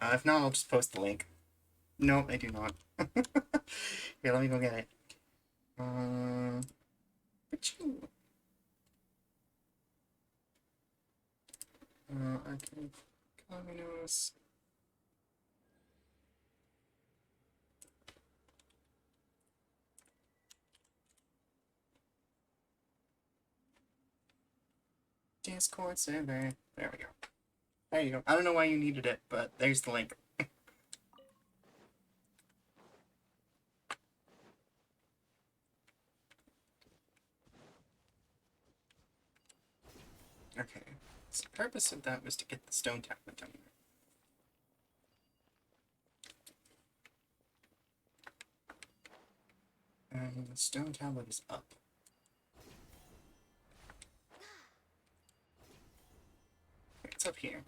S1: If not, I'll just post the link. No, I do not. Here, let me go get it. Achoo. Okay. Communist. Discord server. There we go. There you go. I don't know why you needed it, but there's the link. Okay. So the purpose of that was to get the stone tablet down there. And the stone tablet is up. It's up here.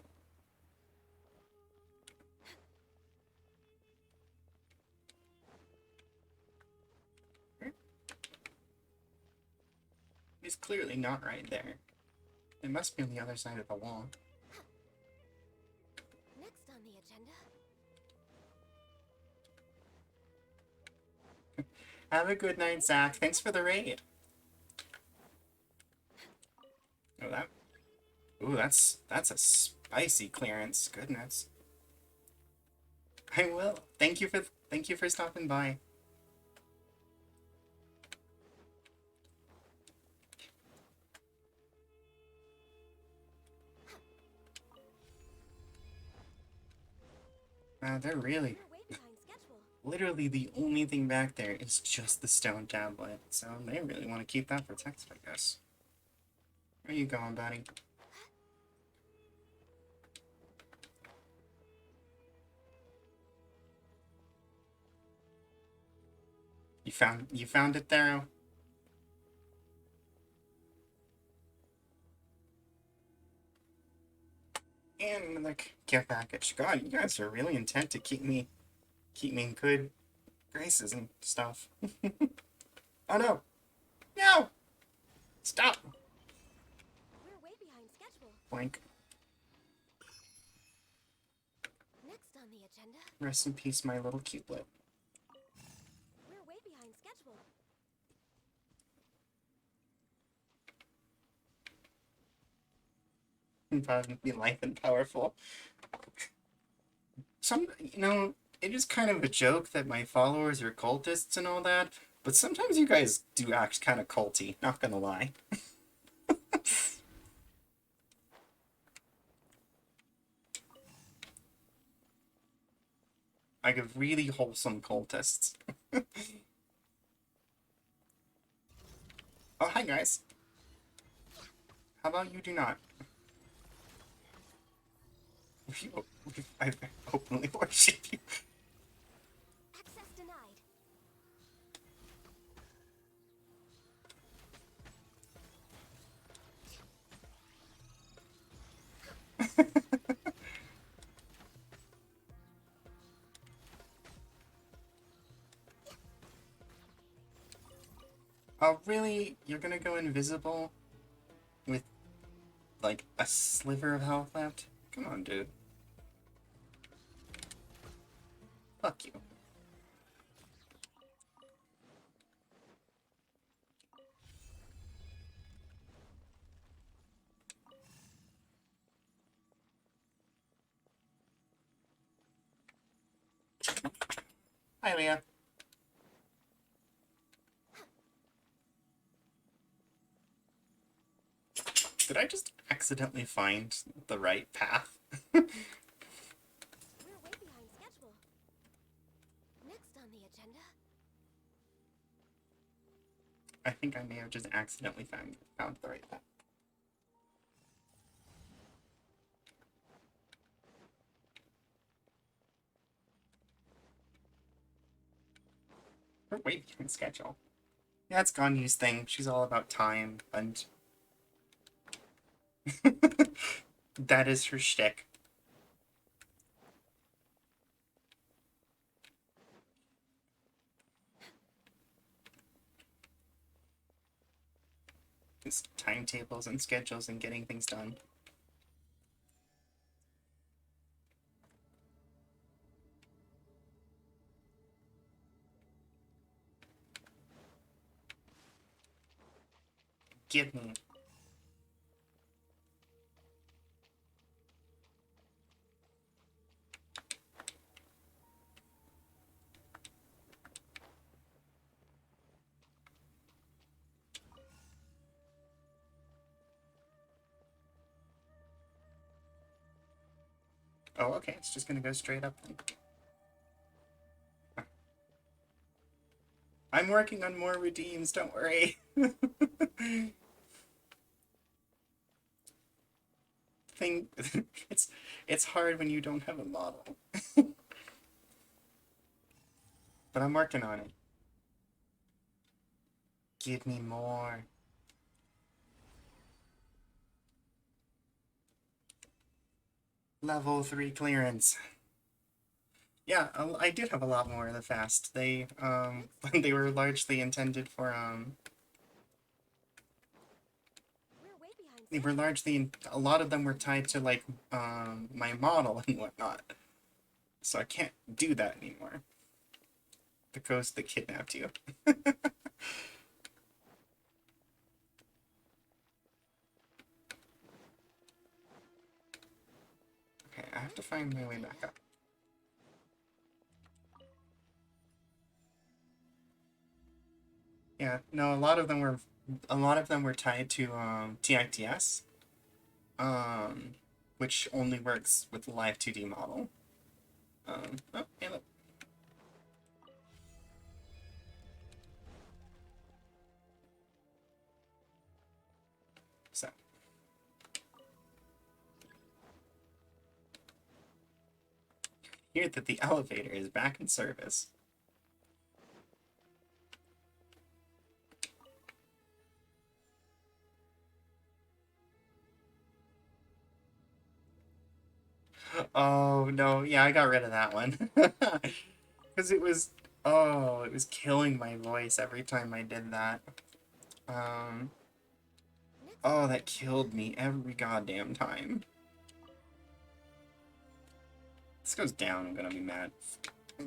S1: It's clearly not right there. It must be on the other side of the wall.
S5: Next on the agenda.
S1: Have a good night, Zach. Thanks for the raid. Oh, that. Ooh, that's a spicy clearance. Goodness. I will. Thank you for stopping by. They're really,
S5: We're way behind schedule.
S1: literally the only thing back there is just the stone tablet. So they really want to keep that protected, I guess. Where you going, buddy? You found it, Thero? And like get package. God, you guys are really intent to keep me in good graces and stuff. Oh no! No! Stop!
S5: We're way behind schedule.
S1: Blank.
S5: Next on the agenda.
S1: Rest in peace, my little cutelet.
S5: We're way behind schedule.
S1: Violent, be light and powerful. It is kind of a joke that my followers are cultists and all that, but sometimes you guys do act kind of culty, not gonna lie. Like a really wholesome cultists. Oh, hi guys. How about you do not? I openly worship you.
S5: Access denied.
S1: Oh, really? You're gonna go invisible with, like, a sliver of health left? Come on, dude. Fuck you. Hi, Leah. Did I just accidentally find the right path?
S5: We're way behind schedule. Next on the agenda,
S1: I think I may have just accidentally found the right path. We're way behind schedule. Yeah, it's Ganyu's thing. She's all about time, and that is her shtick. It's timetables and schedules and getting things done. Give me. Oh, okay, it's just gonna go straight up then. I'm working on more redeems, don't worry. Thing, it's hard when you don't have a model. But I'm working on it. Give me more. Level 3 clearance. Yeah, I did have a lot more of the fast. They, they were largely intended for,
S5: we're way behind
S1: they were largely, a lot of them were tied to, like, my model and whatnot. So I can't do that anymore. The ghost that kidnapped you. Okay, I have to find my way back up. Yeah, no, a lot of them were tied to TITS, um, which only works with the live 2D model. Oh, hey, look. So, hear that the elevator is back in service. Oh, no, yeah, I got rid of that one. Because it was killing my voice every time I did that. Um,
S5: Next
S1: oh,
S5: on
S1: that
S5: the
S1: killed
S5: agenda,
S1: me every goddamn time. This goes down, I'm gonna be mad. I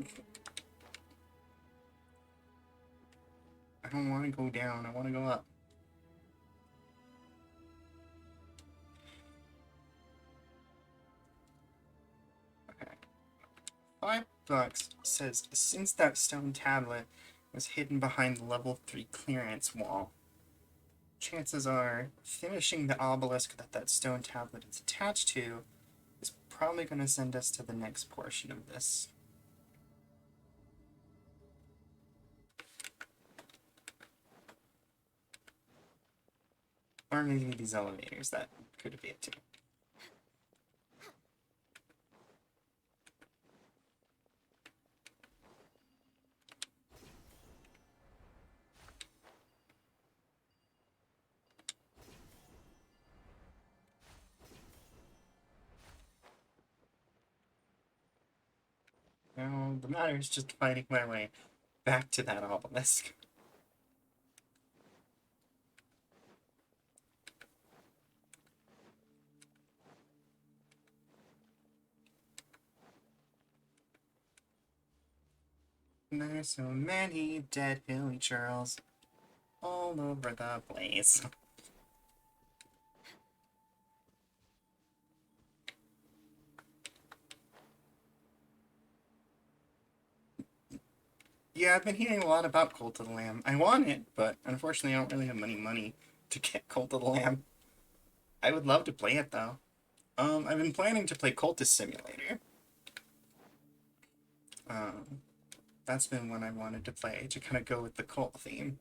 S1: don't want to go down, I want to go up. Okay. $5 says, since that stone tablet was hidden behind the level 3 clearance wall, chances are finishing the obelisk that stone tablet is attached to is probably going to send us to the next portion of this. Or maybe these elevators, that could be it too. Now, the matter is just finding my way back to that obelisk. There's so many dead hilly churls all over the place. Yeah, I've been hearing a lot about Cult of the Lamb. I want it, but unfortunately I don't really have any money to get Cult of the Lamb. I would love to play it though. I've been planning to play Cultist Simulator. That's been one I wanted to play to kind of go with the cult theme.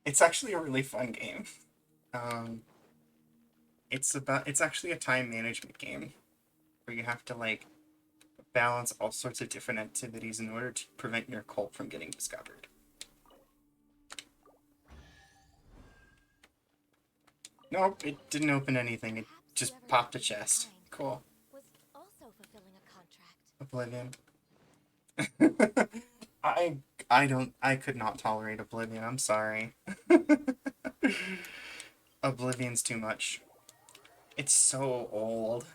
S1: It's actually a really fun game. It's actually a time management game where you have to like balance all sorts of different activities in order to prevent your cult from getting discovered. Nope, it didn't open anything. It just popped a chest. Cool.
S5: Was also fulfilling a contract.
S1: Oblivion. I could not tolerate Oblivion. I'm sorry. Oblivion's too much. It's so old.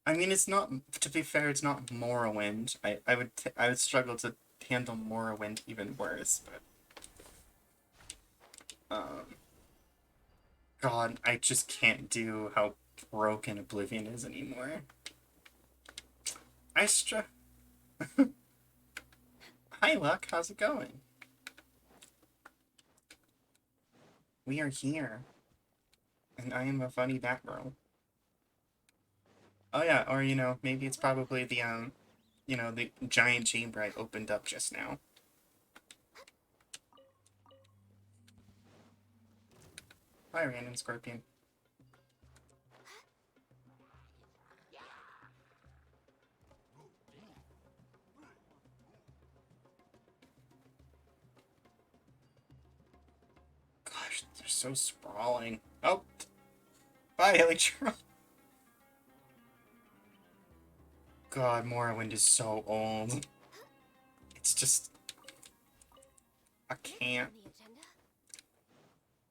S1: I mean, it's not, to be fair, it's not Morrowind. I would struggle to handle Morrowind even worse, but God, I just can't do how broken Oblivion is anymore. Hi, Luck. How's it going? We are here. And I am a funny Batgirl. Oh yeah, or you know, maybe it's probably the you know, the giant chamber I opened up just now. Hi, random scorpion. Gosh, they're so sprawling. Oh, bye, Elytra. God, Morrowind is so old. It's just... I can't.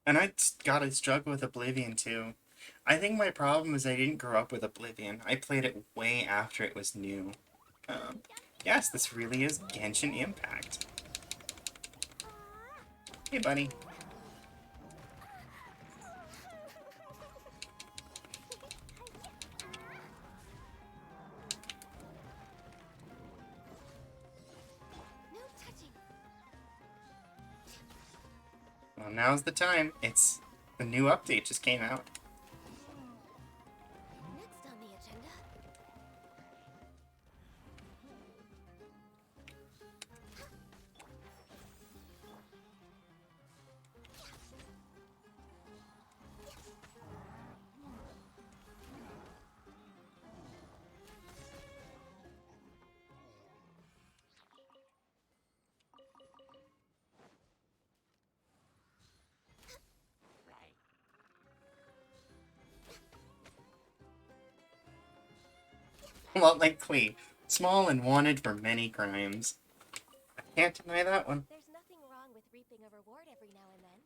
S1: And I gotta struggle with Oblivion, too. I think my problem is I didn't grow up with Oblivion. I played it way after it was new. Yes, this really is Genshin Impact. Hey, buddy. Well, now's the time. It's the new update just came out.
S5: Next on the agenda.
S1: Well, like Clee. Small and wanted for many crimes. I can't deny that one.
S5: There's nothing wrong with reaping a reward every now and then.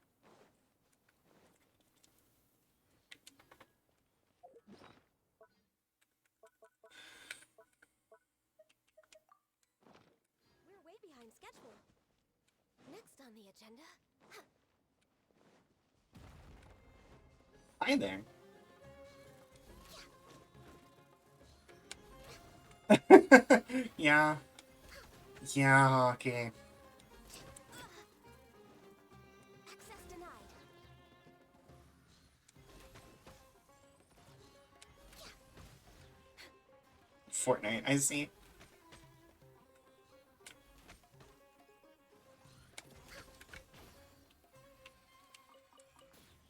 S5: We're way behind schedule. Next on the agenda.
S1: Hi there. Yeah. Yeah, okay.
S5: Access denied.
S1: Fortnite, I see.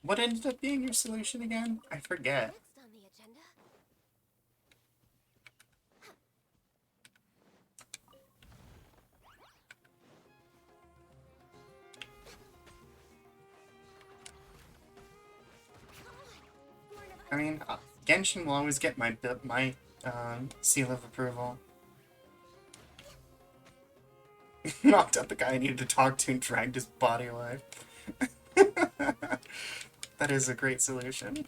S1: What ended up being your solution again? I forget.
S5: Next on the agenda.
S1: I mean, Genshin will always get my seal of approval. Knocked out the guy I needed to talk to and dragged his body away. That is a great solution.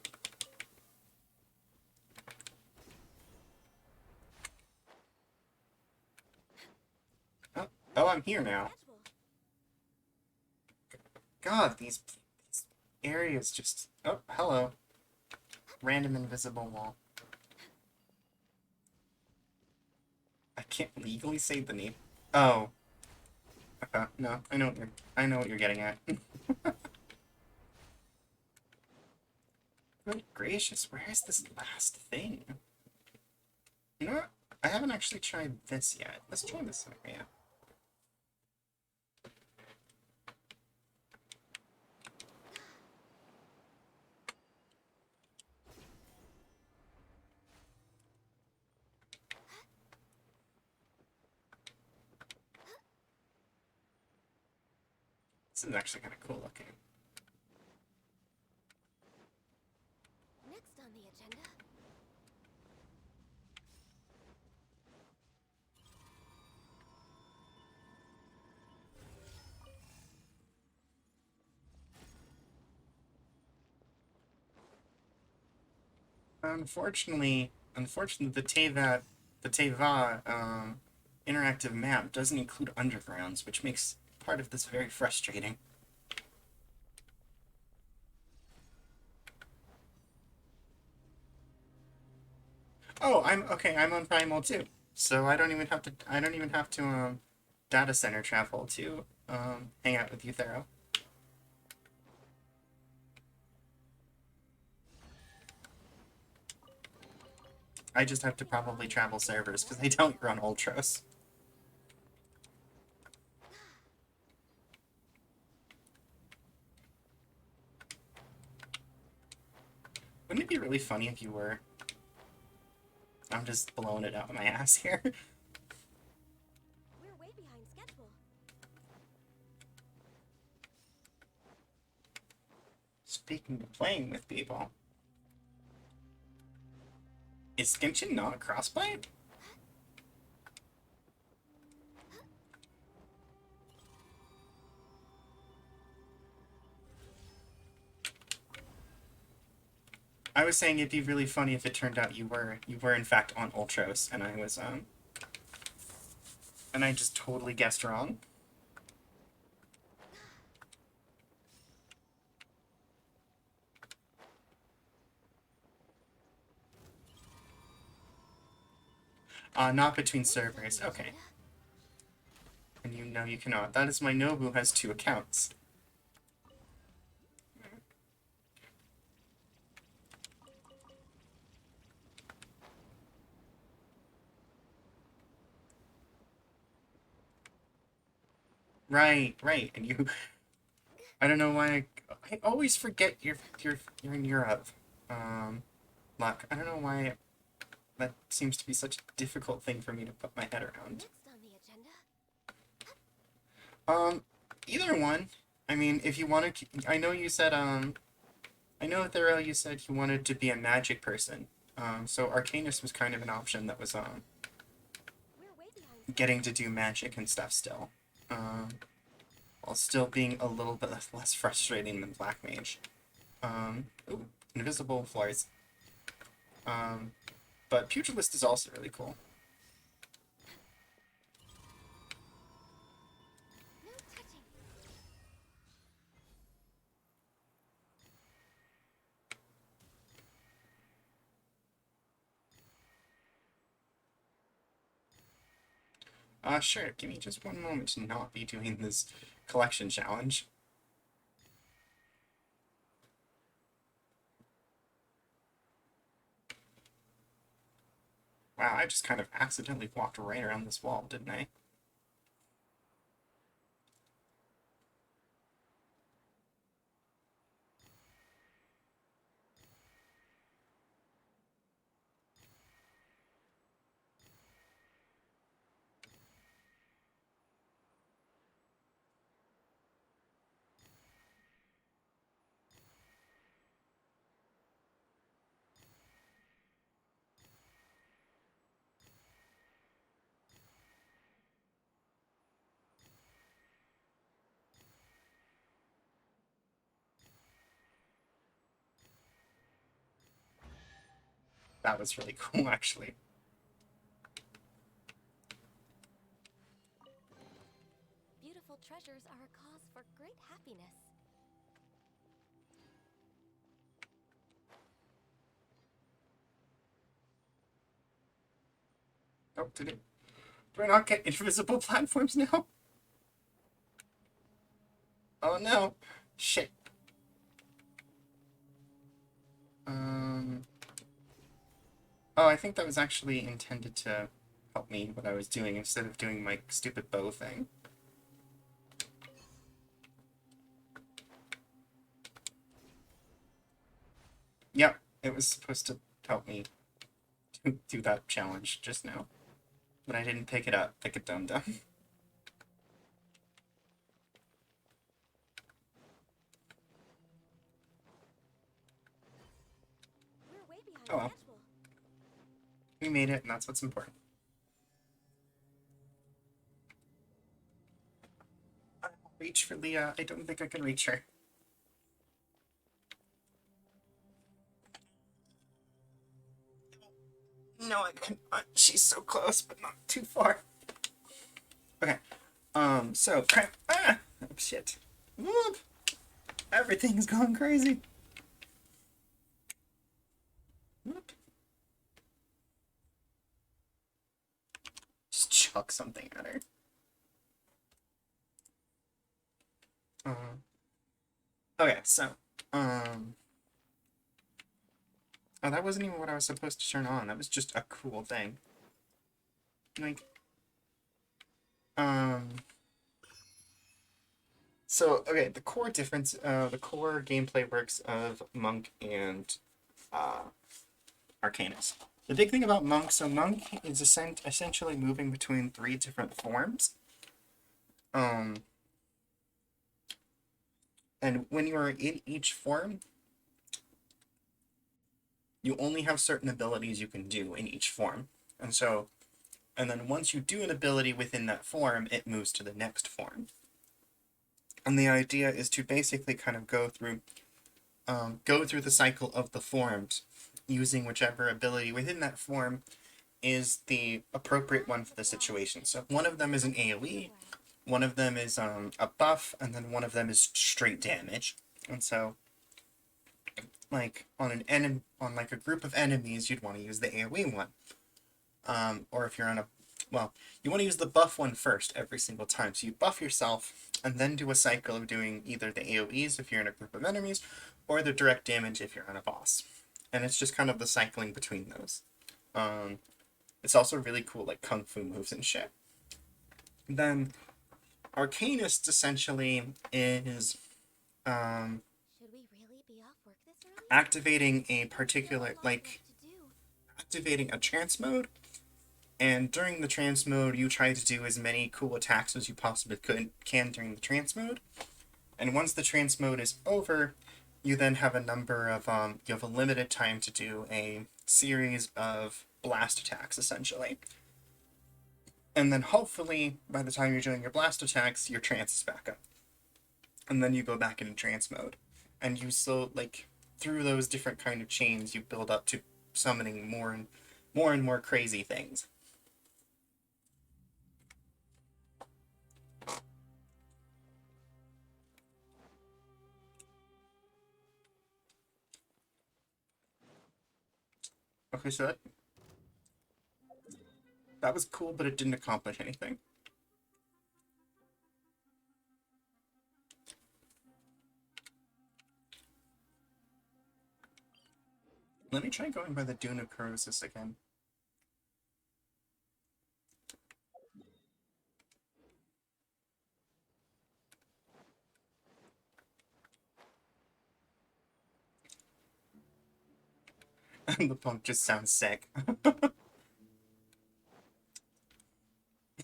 S1: Oh, I'm here now.
S5: Schedule.
S1: God, these areas just... Oh, hello. Random invisible wall. I can't legally say the name. Oh. No, I know what you're getting at. Good gracious, where is this last thing? You know what? I haven't actually tried this yet. Let's try this area. This is actually kind of cool looking.
S5: Next on the agenda.
S1: Unfortunately, the Teva interactive map doesn't include undergrounds, which makes part of this very frustrating. Oh, I'm on Primal too. So I don't even have to data center travel to hang out with you, Thero. I just have to probably travel servers because they don't run Ultros. Wouldn't it be really funny if you were? I'm just blowing it out of my ass here.
S5: We're way behind schedule.
S1: Speaking of playing with people, is Genshin not a crossplay? I was saying it'd be really funny if it turned out you were in fact on Ultros and I just totally guessed wrong. Not between servers. Okay. And you know you cannot. That is my Nobu has 2 accounts. Right, right. And you I don't know why I always forget you're in Europe. Luck. I don't know why that seems to be such a difficult thing for me to put my head around.
S5: Next on the agenda.
S1: Either one. I mean, if you want to, I know you said, I know, Thero, you said you wanted to be a magic person. So Arcanist was kind of an option that was,
S5: We're way behind.
S1: getting to do magic and stuff still. While still being a little bit less frustrating than Black Mage. Ooh, invisible floors. But Pugilist is also really cool.
S5: No touching.
S1: Sure, give me just one moment to not be doing this collection challenge. Wow, I just kind of accidentally walked right around this wall, didn't I? That was really cool, actually.
S5: Beautiful treasures are a cause for great happiness.
S1: Oh, do I not get invisible platforms now? Oh no. Shit. Oh, I think that was actually intended to help me what I was doing instead of doing my stupid bow thing. Yep, it was supposed to help me do that challenge just now. But I didn't pick it up like a dum-dum.
S5: We're way behind
S1: Oh well.
S5: schedule.
S1: We made it, and that's what's important. I'll reach for Leah. I don't think I can reach her. No, I couldn't. She's so close, but not too far. Okay. So crap. Ah! Oh, shit. Whoop! Everything's going crazy. Whoop. Just chuck something at her. Okay, so, oh, that wasn't even what I was supposed to turn on. That was just a cool thing. Like, so, okay, the core difference, the core gameplay works of Monk and, Arcanist. The big thing about Monk, so Monk is essentially moving between 3 different forms. And when you are in each form, you only have certain abilities you can do in each form. And so, and then once you do an ability within that form, it moves to the next form. And the idea is to basically kind of go through the cycle of the forms, using whichever ability within that form is the appropriate one for the situation. So one of them is an AoE, one of them is a buff, and then one of them is straight damage. And so, like on a group of enemies, you'd want to use the AoE one. Or if you're on you want to use the buff one first every single time. So you buff yourself, and then do a cycle of doing either the AoEs if you're in a group of enemies, or the direct damage if you're on a boss. And it's just kind of the cycling between those. It's also really cool, like kung fu moves and shit. Then, Arcanist essentially is
S5: Should we really be off work this early?
S1: activating a particular, like,
S5: To do.
S1: activating a trance mode. And during the trance mode, you try to do as many cool attacks as you possibly can during the trance mode. And once the trance mode is over, you then have a number of, you have a limited time to do a series of blast attacks, essentially. And then hopefully, by the time you're doing your blast attacks, your trance is back up. And then you go back into trance mode. And you still, like, through those different kind of chains, you build up to summoning more and more crazy things. Okay, so that was cool, but it didn't accomplish anything. Let me try going by the Dune of Corrosis again. And the punk just sounds sick.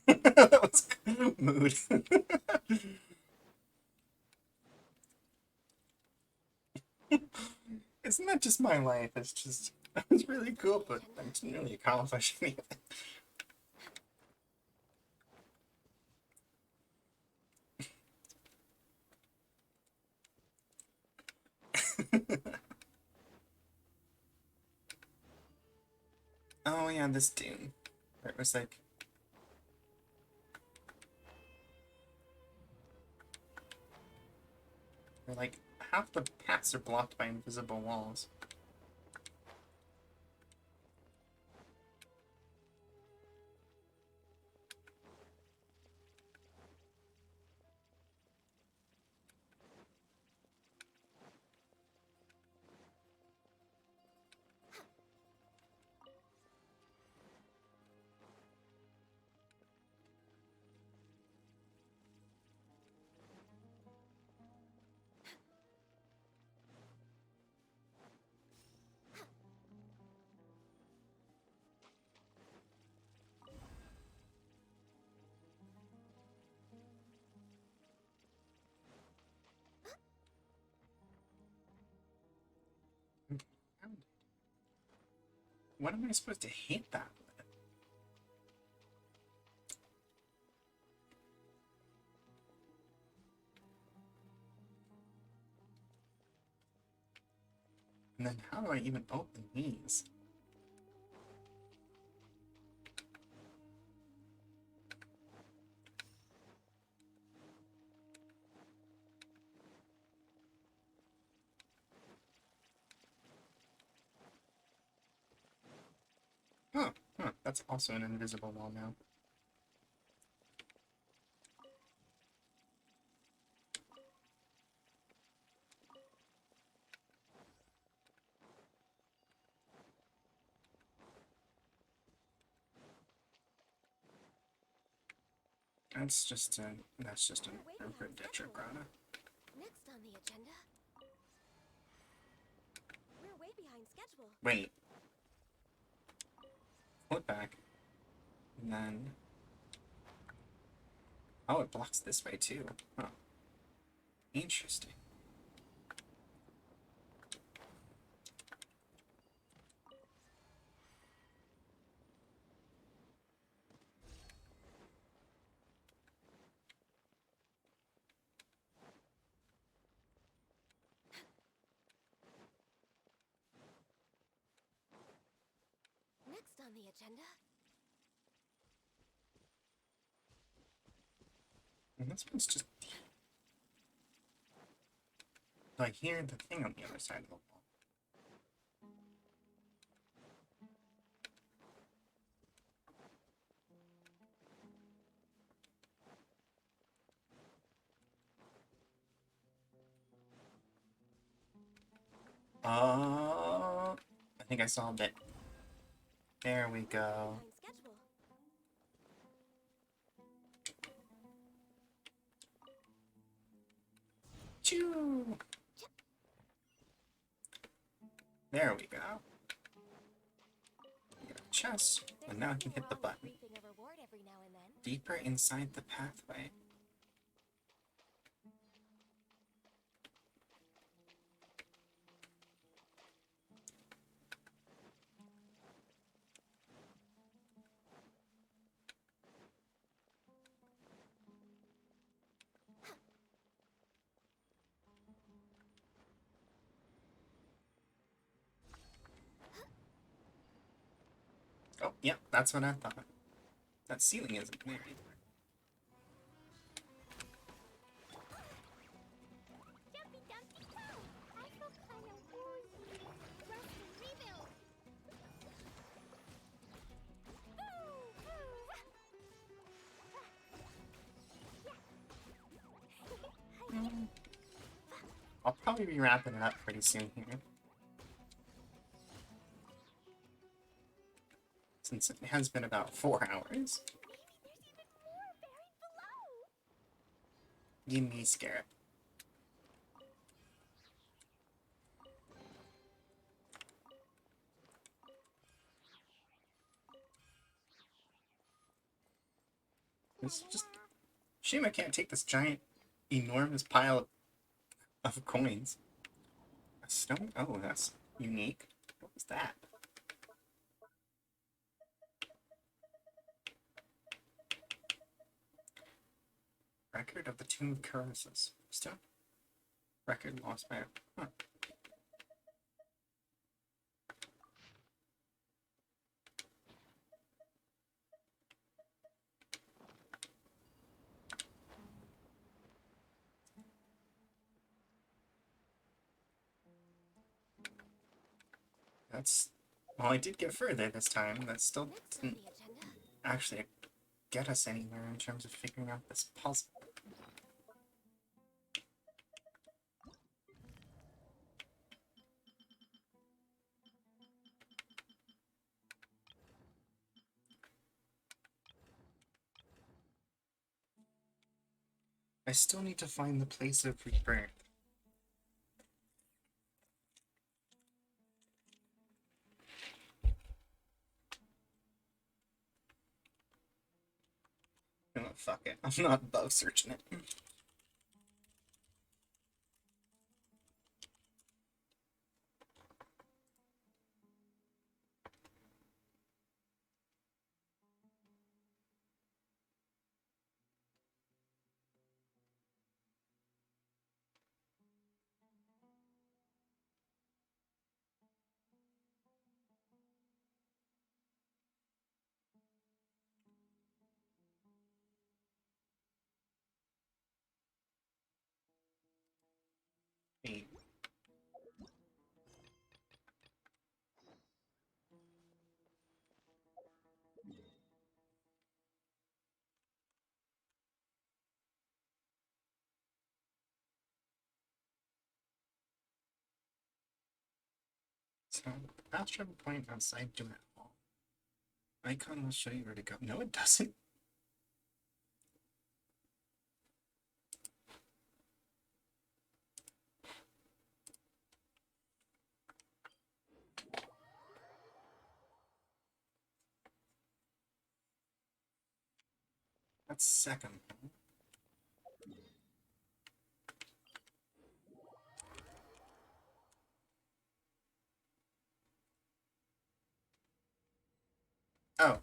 S1: That was mood. Isn't that just my life? It's really cool, but I didn't really accomplish anything. yeah, this dune. Where it was like... where, like, half the paths are blocked by invisible walls. What am I supposed to hit that with? And then how do I even open these? Huh, that's also an invisible wall now. That's just a Detrograna.
S5: Next on the agenda. We're way behind schedule.
S1: Wait. Flip back. And then... oh, it blocks this way too. Huh. Interesting.
S5: Next on the agenda.
S1: And this one's just... like here, the thing on the other side of the wall. I think I solved it. There we go.
S5: Behind schedule.
S1: Choo! There we go. We got a chest, and now I can hit the button.
S5: Reaping a reward every now and then.
S1: Deeper inside the pathway. Oh, yep, that's what I thought. That ceiling isn't there either.
S2: Jumpy dumpy toe! I feel kind of woozy. Rest and rebuild.
S1: I'll probably be wrapping it up pretty soon here. Since it has been about 4 hours.
S2: Maybe there's even more buried below.
S1: Give me scared. It's just... shame I can't take this giant, enormous pile of coins. A stone? Oh, that's unique. What was that? Record of the Tomb of Caresses. Stone? Record lost by... huh. That's... Well, I did get further this time. That still
S5: Next on
S1: didn't
S5: the agenda.
S1: actually get us anywhere in terms of figuring out this puzzle. I still need to find the place of rebirth. Oh, fuck it. I'm not above searching it. Wait. So, fast travel point outside Duet Hall. Icon will show you where to go. No, it doesn't. That's second. Oh,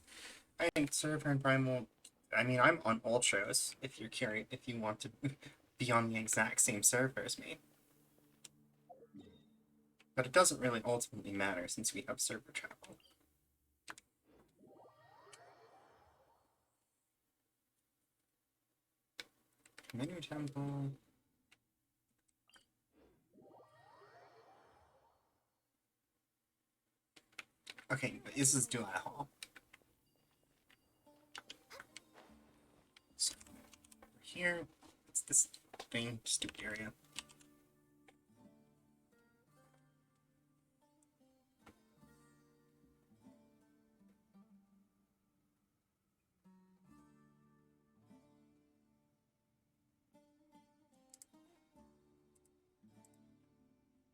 S1: I think Server and Primal. I mean, I'm on Ultros. If you're curious, if you want to be on the exact same server as me, but it doesn't really ultimately matter since we have server travel. Menu temple. Okay, but this is Duet Hall. So, here, it's this thing, stupid area.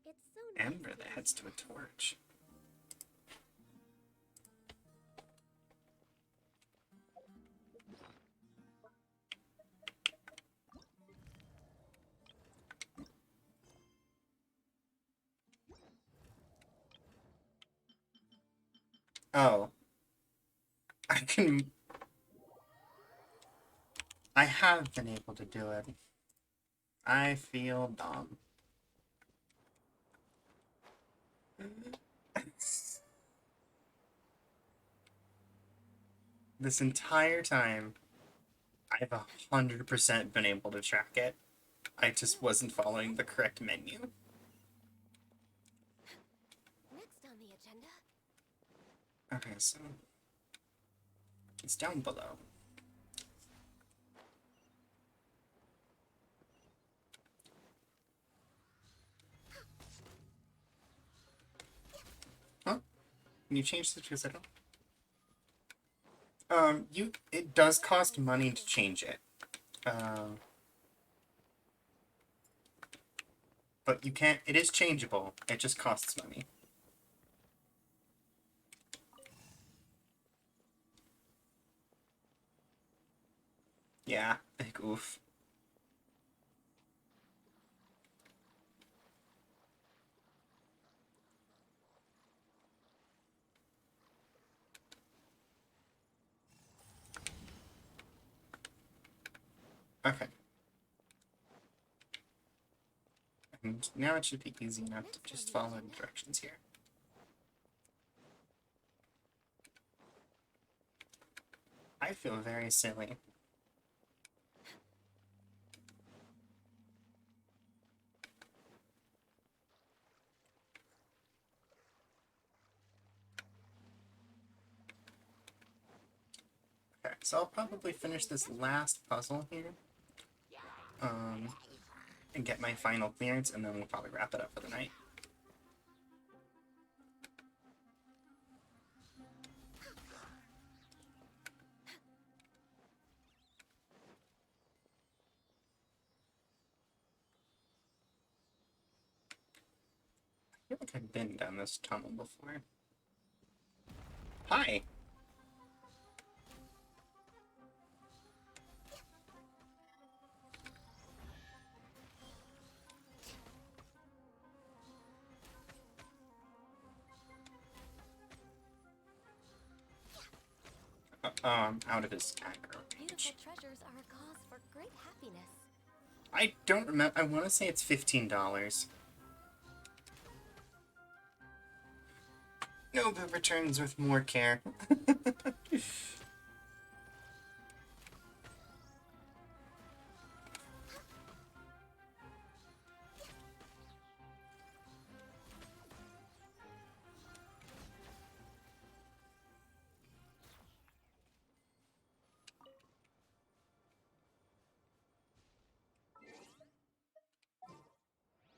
S2: It's so nice
S1: Amber
S2: to
S1: that
S2: be
S1: heads to a
S2: here.
S1: torch. Oh. I can... I have been able to do it. I feel dumb. This entire time, I've 100% been able to track it. I just wasn't following the correct menu.
S5: Next on the agenda.
S1: Okay, so... It's down below. Huh? Can you change this because I don't... it does cost money to change it. But you can't... It is changeable. It just costs money. Yeah, big oof. Okay. And now it should be easy enough to just follow the directions here. I feel very silly. So I'll probably finish this last puzzle here. And get my final clearance, and then we'll probably wrap it up for the night. I feel like I've been down this tunnel before. Hi! Out of his aggro
S5: Beautiful
S1: range.
S5: treasures are a cause for great happiness.
S1: I don't remember. I want to say it's $15. Nobu returns with more care.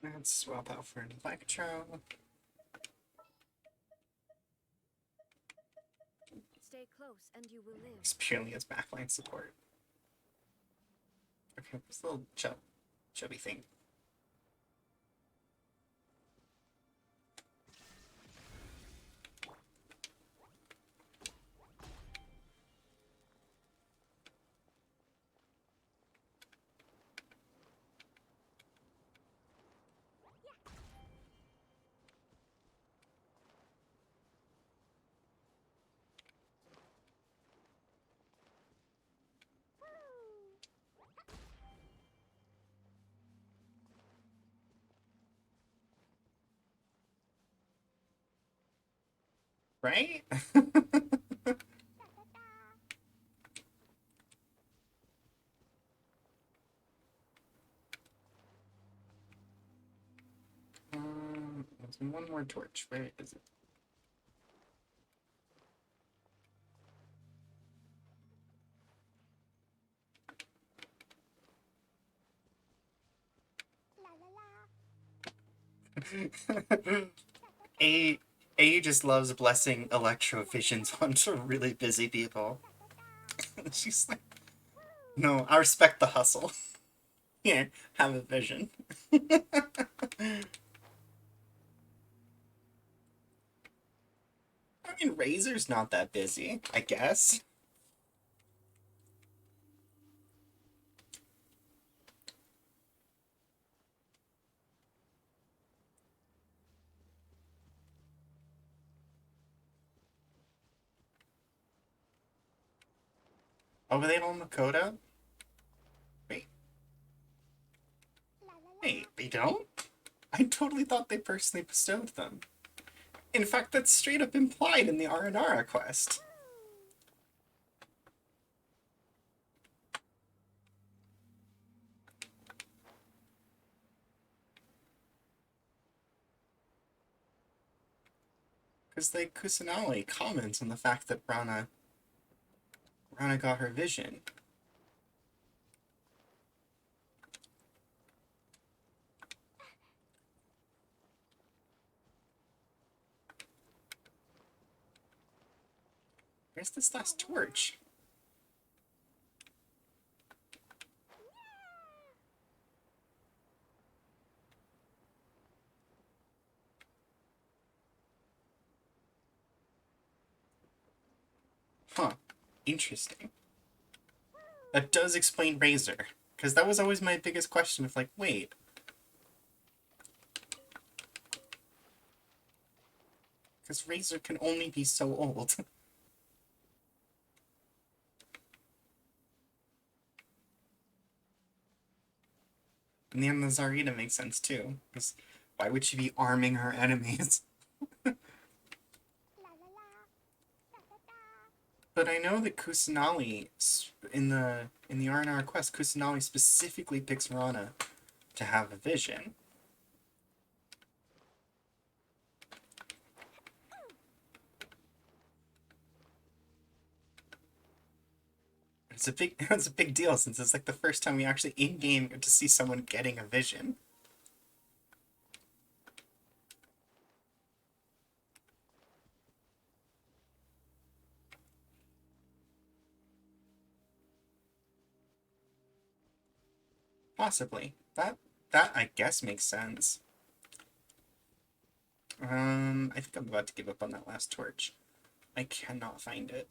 S1: Let's swap out for an Electro.
S5: Stay close and you will live.
S1: It's purely as backline support. Okay, this little chubby thing. Right? There's one more torch. Where is it? A just loves blessing electro visions onto really busy people. She's like, no, I respect the hustle. Here, have a vision. I mean, Razor's not that busy, I guess. Oh, were they all Makoto? Wait. Wait, they don't? I totally thought they personally bestowed them. In fact, that's straight up implied in the Aranara quest. Because like Kusanali comments on the fact that Rana got her vision. Where's this last torch? Huh. Interesting. That does explain Razor. Because that was always my biggest question of like, wait. Because Razor can only be so old. And then the Zarita makes sense too. Because why would she be arming her enemies? But I know that Kusanali, in the R&R quest, Kusanali specifically picks Rana to have a vision. it's a big deal since it's like the first time we actually in-game get to see someone getting a vision. Possibly. That I guess makes sense. I think I'm about to give up on that last torch. I cannot find it.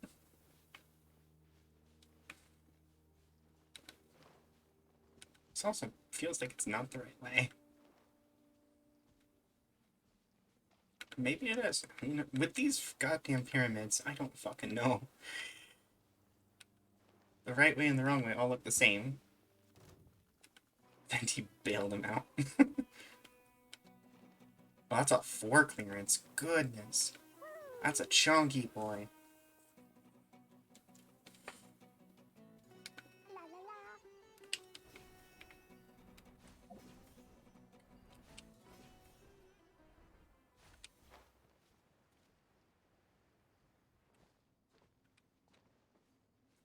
S1: This also feels like it's not the right way. Maybe it is. You know, with these goddamn pyramids, I don't fucking know. The right way and the wrong way all look the same. Then he bailed him out. Oh, that's a 4 clearance. Goodness. That's a chunky boy.
S2: La la la.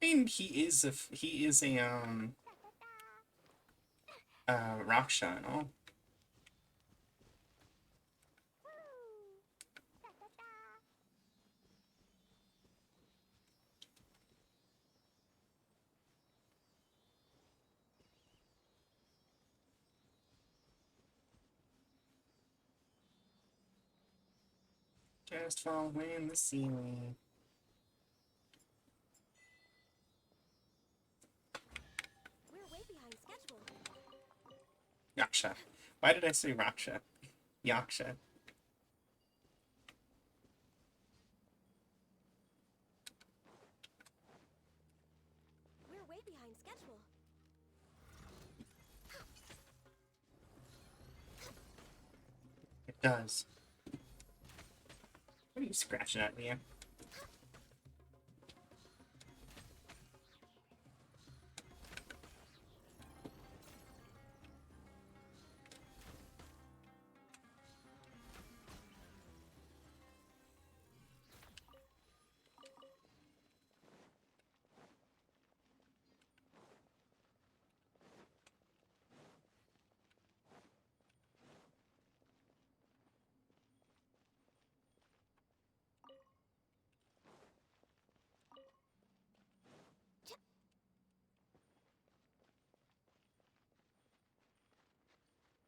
S1: I mean, he is a Raksha and all. Just following the ceiling.
S5: We're way behind schedule.
S1: Yaksha. Why did I say Raksha? Yaksha.
S5: We're way behind schedule.
S1: It does. What are you scratching at, Liam?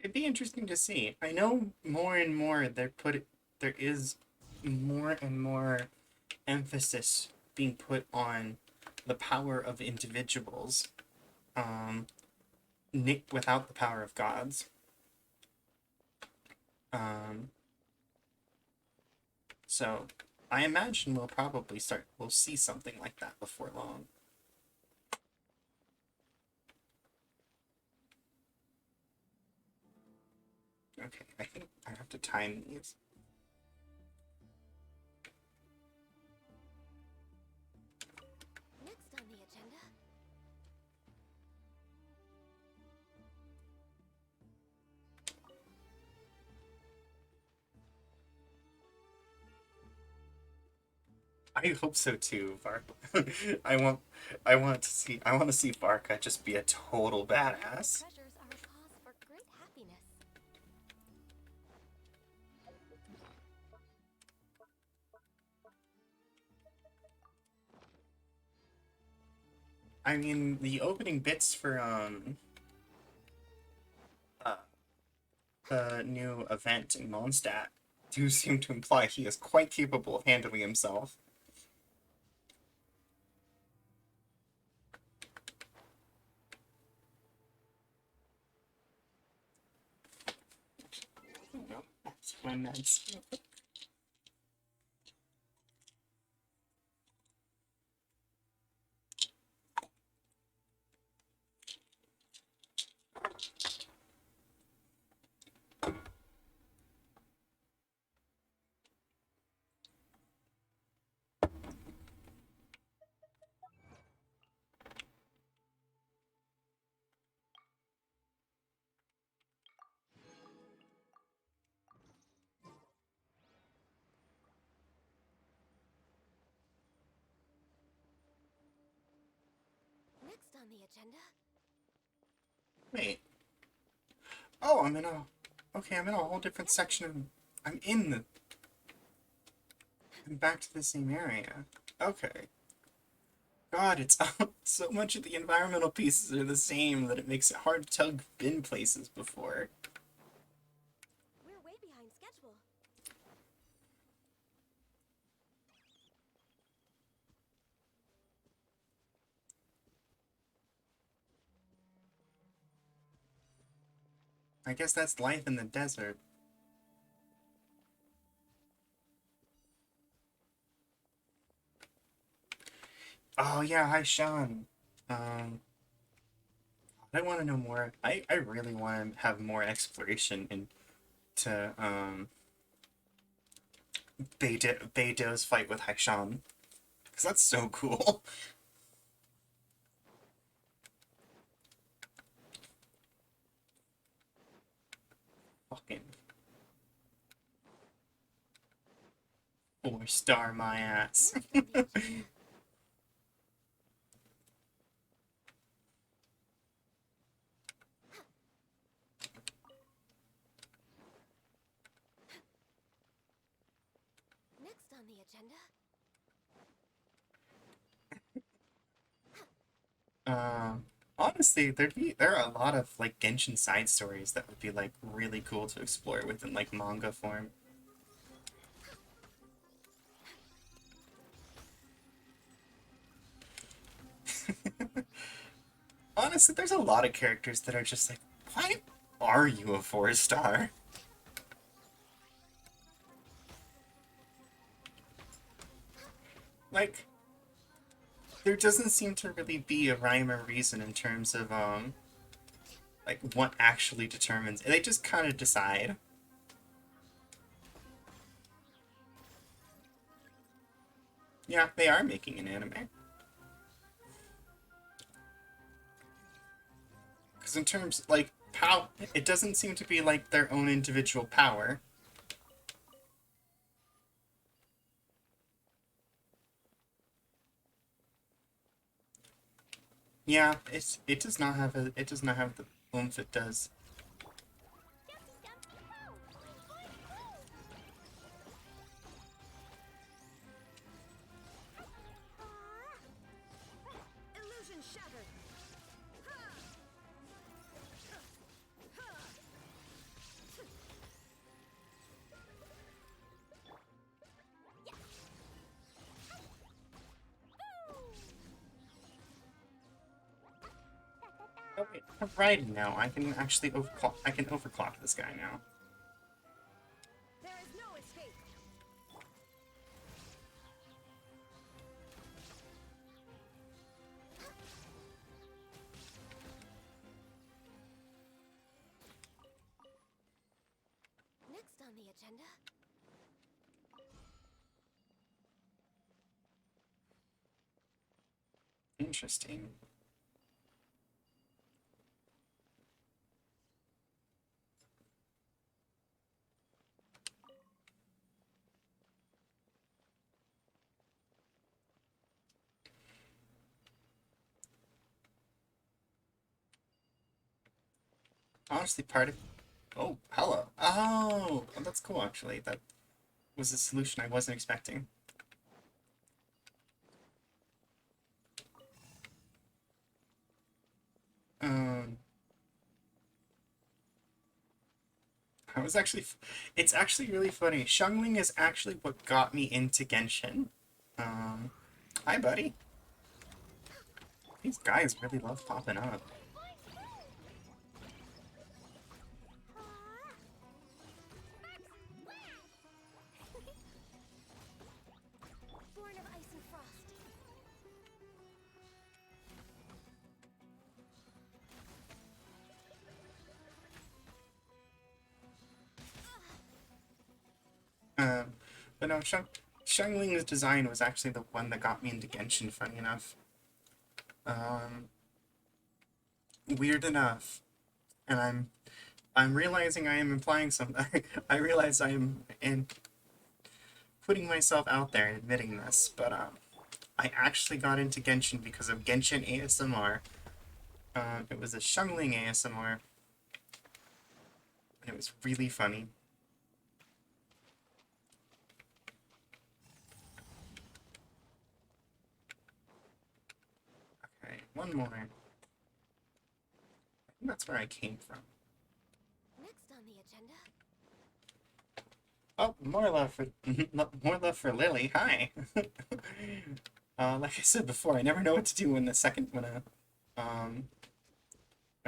S1: It'd be interesting to see. I know more and more there is more and more emphasis being put on the power of individuals, without the power of gods. So I imagine we'll see something like that before long. Okay, I think I have to time these.
S5: Next on the agenda.
S1: I hope so too, Varka. I want to see Varka just be a total badass.
S5: Treasures are a cause for great happiness.
S1: I mean, the opening bits for the new event in Mondstadt do seem to imply he is quite capable of handling himself. No, that's my meds.
S5: Next on the agenda.
S1: Wait. Oh, I'm in a... Okay, I'm in a whole different section of... I'm in the... I'm back to the same area. Okay. God, it's so much of the environmental pieces are the same that it makes it hard to tell I've been places before.
S5: We're way behind schedule.
S1: I guess that's life in the desert. Oh yeah, hi Sean. I want to know more. I really want to have more exploration into Beido's fight with Haishan. Because that's so cool. Fucking 4-star my ass.
S5: Next on the agenda. Next on the agenda.
S1: Honestly, there are a lot of like Genshin side stories that would be like really cool to explore within like manga form. Honestly, there's a lot of characters that are just like, why are you a 4-star? Like, there doesn't seem to really be a rhyme or reason in terms of, like, what actually determines. They just kind of decide. Yeah, they are making an anime. Because in terms, like, how it doesn't seem to be, like, their own individual power. Yeah, it does not have a, it does not have the oomph it does.
S5: Illusion shattered.
S1: Oh wait, I'm riding now. I can actually overclock. I can overclock this guy now.
S5: There is no escape. Next on the agenda.
S1: Interesting. Honestly, part of... Oh, hello. Oh, that's cool, actually. That was a solution I wasn't expecting. Um... I was actually... It's actually really funny. Xiangling is actually what got me into Genshin. Hi, buddy. These guys really love popping up.
S5: Born of ice and frost.
S1: But no, Xiangling's design was actually the one that got me into Genshin, funny enough. Weird enough. And I'm realizing I am implying something. I realize I am putting myself out there and admitting this, but I actually got into Genshin because of Genshin ASMR. It was a Shungling ASMR, and it was really funny. Okay, one more. I think that's where I came from.
S5: Next on the agenda.
S1: Oh, more love for Lily. Hi. Like I said before, I never know what to do when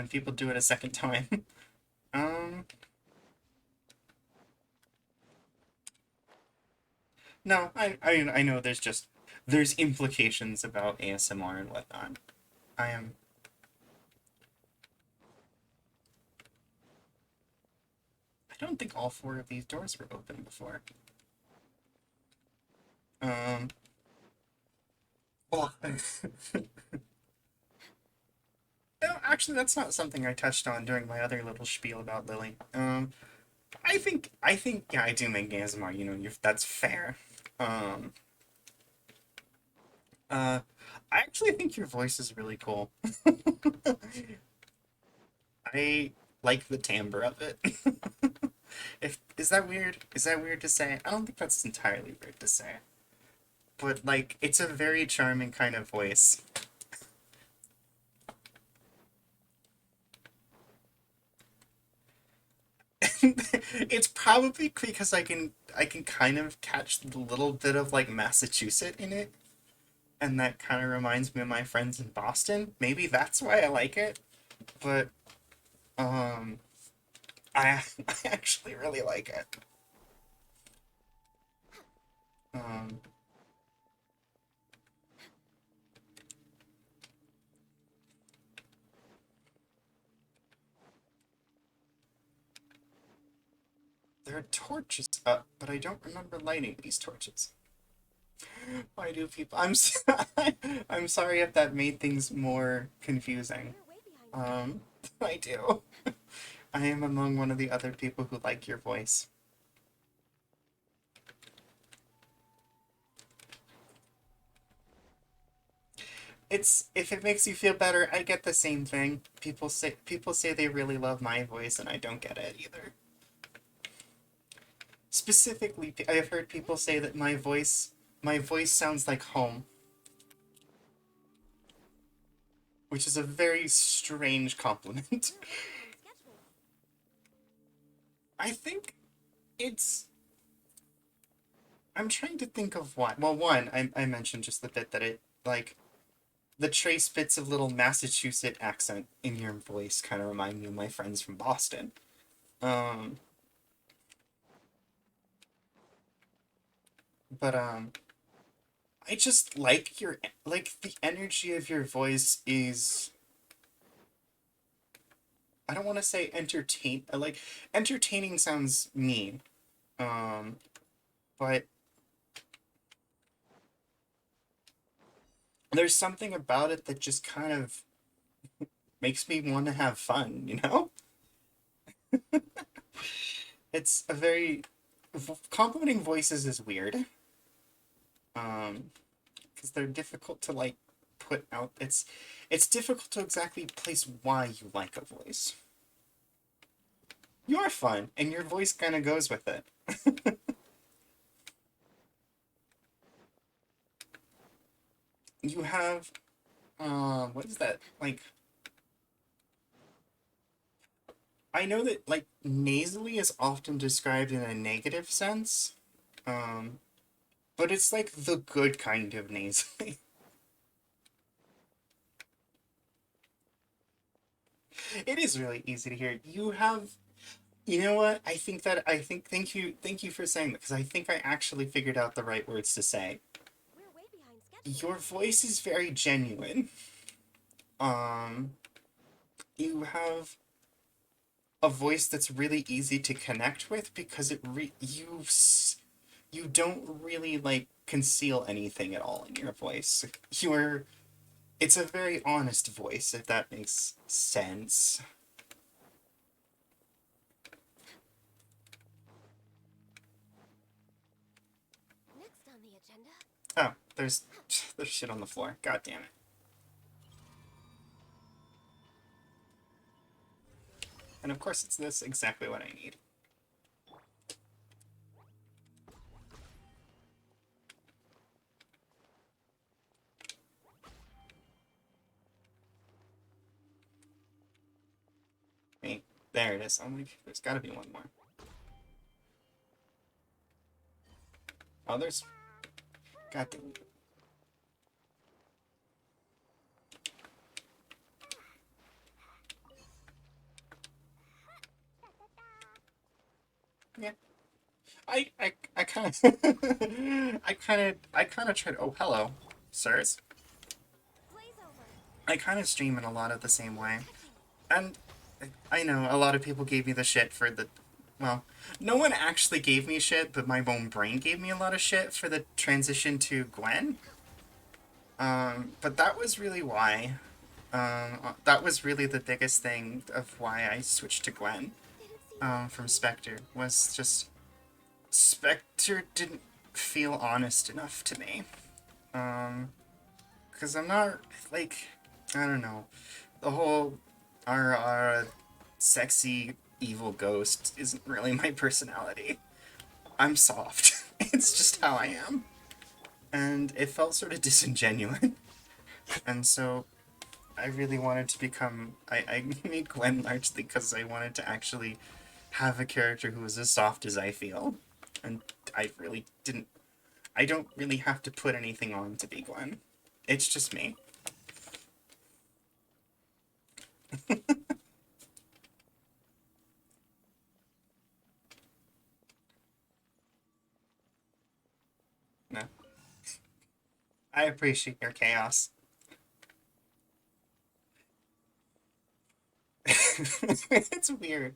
S1: people do it a second time. um, no, I know there's implications about ASMR and whatnot. I am. I don't think all four of these doors were open before. Well, no, actually, that's not something I touched on during my other little spiel about Lily. I think, yeah, I do make ASMR. You know, that's fair. Um, I actually think your voice is really cool. I like the timbre of it. If is that weird? Is that weird to say? I don't think that's entirely weird to say. But like, it's a very charming kind of voice. It's probably because I can kind of catch the little bit of like Massachusetts in it, and that kind of reminds me of my friends in Boston. Maybe that's why I like it. But um, I actually really like it. Um, there are torches up, but I don't remember lighting these torches. Why do people? I'm sorry if that made things more confusing.
S5: We're way behind.
S1: I do. I am among one of the other people who like your voice. It's if it makes you feel better, I get the same thing. People say they really love my voice, and I don't get it either. Specifically, I have heard people say that my voice sounds like home, which is a very strange compliment.
S5: We're way behind schedule.
S1: I think it's. I'm trying to think of why. Well, one, I mentioned just the bit that it like the trace bits of little Massachusetts accent in your voice kind of remind me of my friends from Boston. Um, but I just like the energy of your voice is. I don't want to say entertaining sounds mean. Um, but there's something about it that just kind of makes me want to have fun, you know? It's a very complimenting voices is weird. Because they're difficult to like put out. It's difficult to exactly place why you like a voice. You're fun, and your voice kind of goes with it. You have, what is that? Like, I know that, like, nasally is often described in a negative sense, um, but it's like the good kind of nasally. It is really easy to hear. You know what? Thank you for saying that, because I think I actually figured out the right words to say.
S5: We're way behind schedule.
S1: Your voice is very genuine. Um, you have a voice that's really easy to connect with because you don't really like conceal anything at all in your voice. It's a very honest voice, if that makes sense.
S5: Next on the agenda.
S1: Oh, there's There's shit on the floor. God damn it. And of course it's this, exactly what I need. Wait, there it is. I'm like, there's gotta be one more. Oh, there's... God damn it. Yeah. I kind of I kind of tried. Oh, hello, sirs.
S5: Blaze over.
S1: I kind of stream in a lot of the same way, and I know a lot of people gave me the shit for the. Well, no one actually gave me shit, but my own brain gave me a lot of shit for the transition to Gwen. But that was really why. That was really the biggest thing of why I switched to Gwen. From Spectre was just Spectre didn't feel honest enough to me. Because I'm not, like, I don't know, the whole our sexy evil ghost isn't really my personality. I'm soft. It's just how I am. And it felt sort of disingenuous. And so I really wanted to become, I made Gwen largely because I wanted to actually have a character who was as soft as I feel. And I really didn't, I don't really have to put anything on to be Gwen. It's just me. No. I appreciate your chaos. It's weird.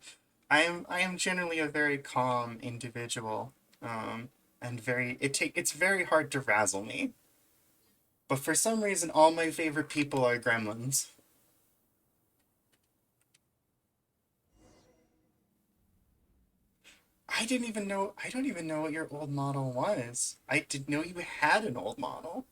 S1: I am generally a very calm individual. And it's very hard to razzle me. But for some reason all my favorite people are gremlins. I don't even know what your old model was. I didn't know you had an old model.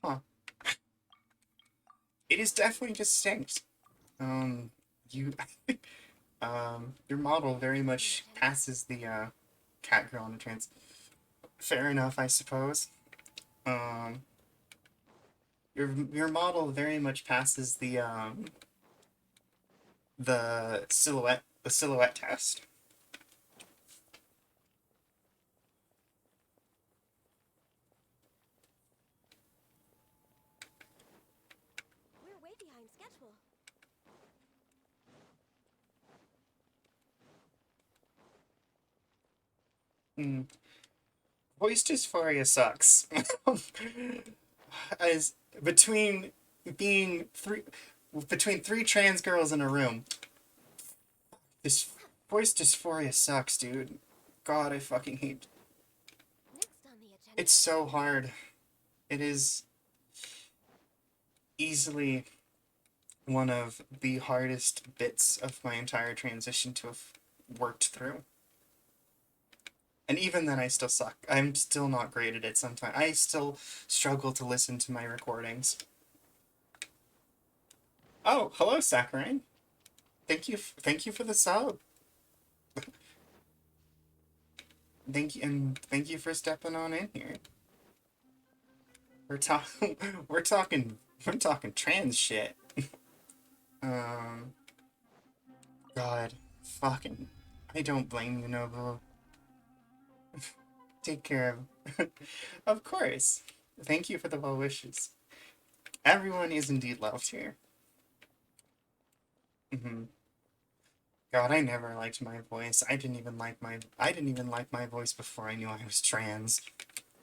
S1: Huh. It is definitely distinct. You, your model very much passes the, cat girl in a trance. Fair enough, I suppose. Um, your model very much passes the silhouette test.
S5: We're way behind schedule.
S1: Hmm. Voice dysphoria sucks. As between being three between three trans girls in a room, this voice dysphoria sucks, dude. God, I fucking hate.
S5: Next on the agenda.
S1: It's so hard. It is easily one of the hardest bits of my entire transition to have worked through. And even then, I still suck. I'm still not great at it sometimes. I still struggle to listen to my recordings. Oh, hello, Saccharine. Thank you for the sub. Thank you for stepping on in here. We're talking, we're talking trans shit. Um, God, fucking, I don't blame you, Nobu. Take care of, of course. Thank you for the well wishes. Everyone is indeed loved here. God, I never liked my voice. I didn't even like my voice before I knew I was trans.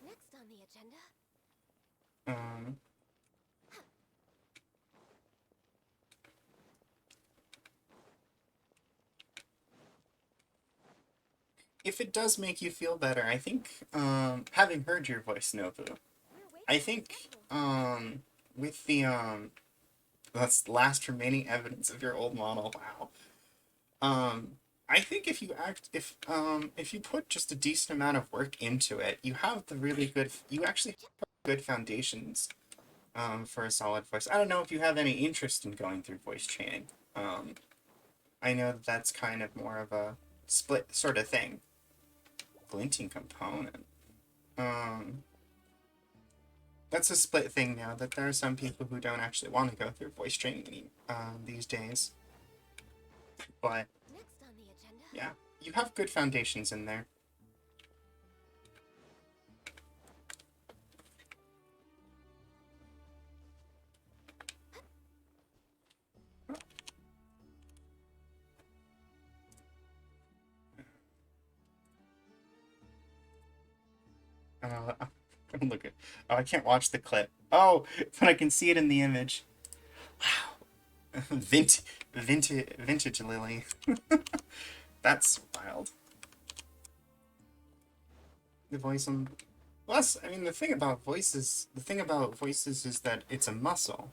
S5: Next on the agenda.
S1: Um, if it does make you feel better, I think, having heard your voice, Nobu,
S5: We're way
S1: I
S5: behind
S1: think,
S5: schedule.
S1: with the, That's the last remaining evidence of your old model. Wow. I think if you put just a decent amount of work into it, you have the really good. You actually have good foundations. For a solid voice. I don't know if you have any interest in going through voice training. I know that's kind of more of a split sort of thing. Glinting component. That's a split thing now, that there are some people who don't actually want to go through voice training these days. But,
S5: Next on the agenda.
S1: yeah, you have good foundations in there. Look at. Oh, I can't watch the clip. Oh, but I can see it in the image. Wow. Vintage Lily. That's wild. The voice on. Plus, I mean, the thing about voices is that it's a muscle.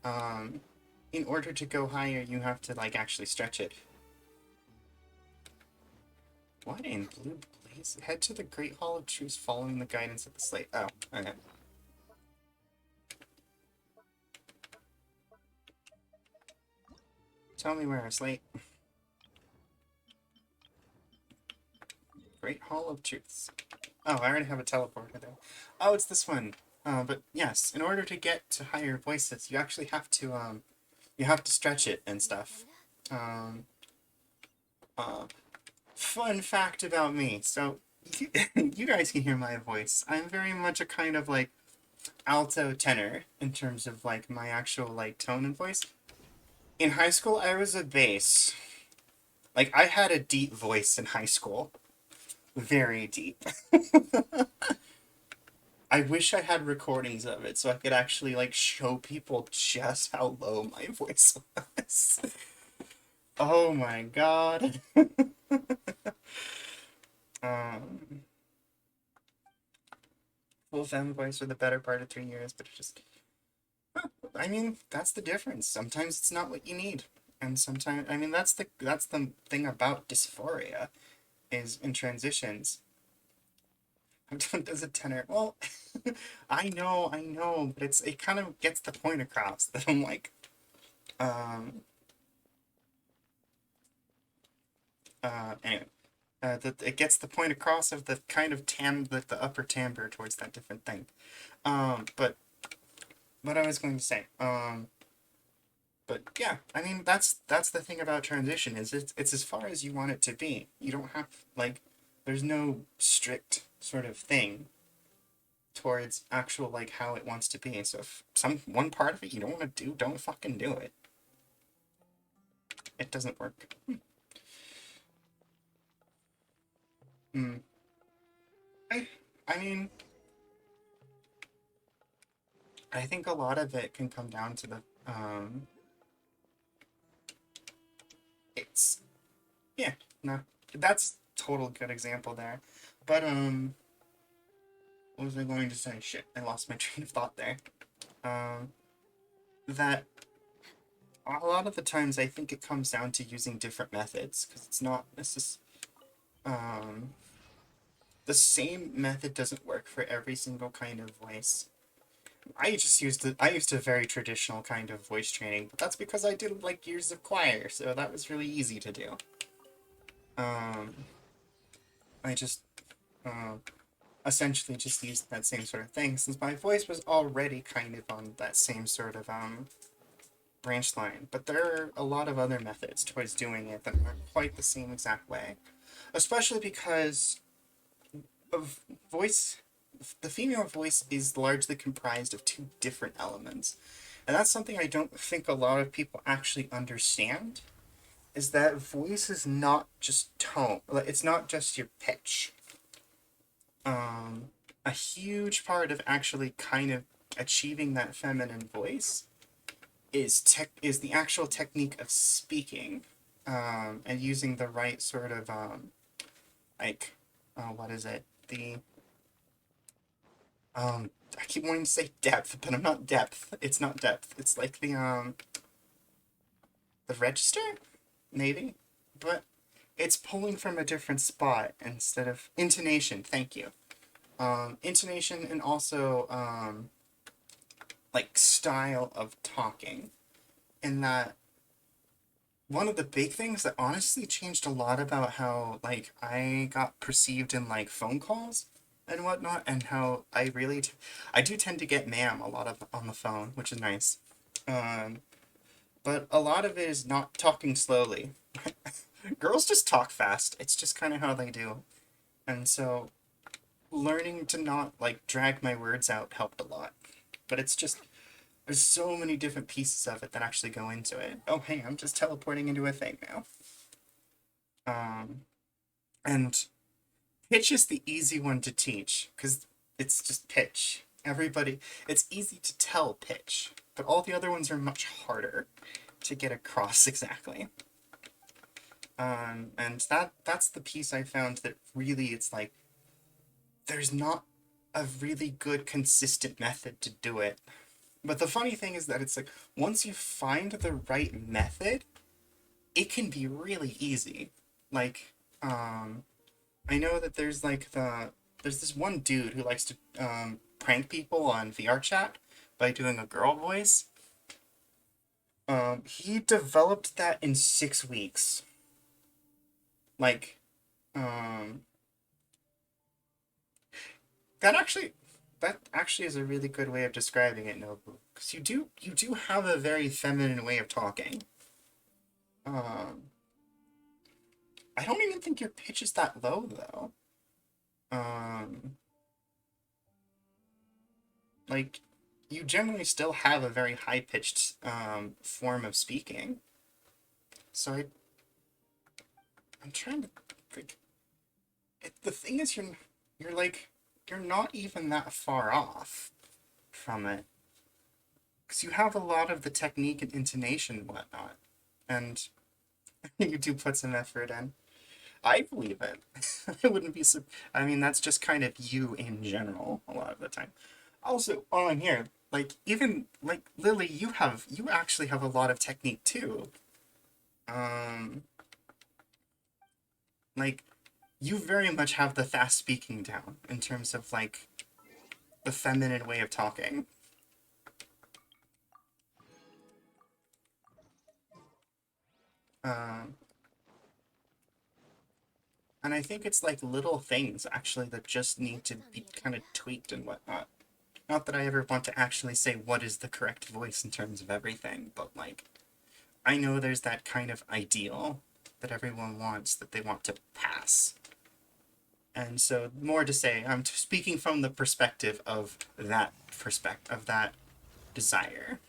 S1: In order to go higher, you have to like actually stretch it. What in blue blaze? Head to the Great Hall of Truths following the guidance of the slate. Oh, okay. Tell me where, Slate. Great Hall of Truths. Oh, I already have a teleporter there. Oh, it's this one. But yes, in order to get to higher voices, you actually have to stretch it and stuff. Fun fact about me. So, you guys can hear my voice. I'm very much a kind of like alto tenor in terms of like my actual like tone and voice. In high school, I was a bass. Like, I had a deep voice in high school. Very deep. I wish I had recordings of it so I could actually, like, show people just how low my voice was. Oh my god. Full femme voice for the better part of 3 years, but it just... I mean, that's the difference. Sometimes it's not what you need. And sometimes, I mean, that's the thing about dysphoria, is in transitions. Does a tenor? Well, I know, but it kind of gets the point across that I'm like, anyway, that it gets the point across of the kind of the upper timbre towards that different thing. But what I was going to say, but yeah, I mean, that's the thing about transition, is it's as far as you want it to be. You don't have, like, there's no strict sort of thing towards actual, like, how it wants to be. So if one part of it you don't want to do, don't fucking do it. It doesn't work. I mean, I think a lot of it can come down to the, it's, yeah, no, that's total good example there. But, what was I going to say? Shit, I lost my train of thought there. That a lot of the times I think it comes down to using different methods, because it's not, the same method doesn't work for every single kind of voice. I used a very traditional kind of voice training, but that's because I did like years of choir, so that was really easy to do. I just essentially just used that same sort of thing, since my voice was already kind of on that same sort of branch line. But there are a lot of other methods towards doing it that aren't quite the same exact way, especially because of voice. The female voice is largely comprised of two different elements. And that's something I don't think a lot of people actually understand, is that voice is not just tone. It's not just your pitch. A huge part of actually kind of achieving that feminine voice is the actual technique of speaking, and using the right sort of, what is it? I keep wanting to say depth, but I'm not depth. It's not depth. It's like the register? Maybe? But it's pulling from a different spot instead of intonation, thank you. Intonation and also, like, style of talking. And that one of the big things that honestly changed a lot about how, like, I got perceived in, like, phone calls and whatnot, and how I really, I do tend to get ma'am a lot of on the phone, which is nice. But a lot of it is not talking slowly. Girls just talk fast. It's just kind of how they do. And so, learning to not, like, drag my words out helped a lot. But it's just, there's so many different pieces of it that actually go into it. Oh, hey, I'm just teleporting into a thing now. And pitch is the easy one to teach, because it's just pitch. Everybody, it's easy to tell pitch, but all the other ones are much harder to get across exactly. And that's the piece I found that really it's like, there's not a really good consistent method to do it. But the funny thing is that it's like, once you find the right method, it can be really easy. Like, I know that there's like there's this one dude who likes to prank people on VR chat by doing a girl voice. He developed that in 6 weeks. Like, that actually is a really good way of describing it, Nobu. Because you do have a very feminine way of talking. I don't even think your pitch is that low, though. Like, you generally still have a very high-pitched form of speaking. So I'm trying to think. The thing is, you're not even that far off from it. Because you have a lot of the technique and intonation and whatnot. And you do put some effort in. I believe it. I wouldn't be I mean, that's just kind of you in general a lot of the time. Also, on here, like, even, like, Lily, you actually have a lot of technique, too. Like, you very much have the fast speaking down, in terms of, like, the feminine way of talking. And I think it's, like, little things, actually, that just need to be kind of tweaked and whatnot. Not that I ever want to actually say what is the correct voice in terms of everything, but, like, I know there's that kind of ideal that everyone wants, that they want to pass. And so, more to say, I'm speaking from the perspective of that desire.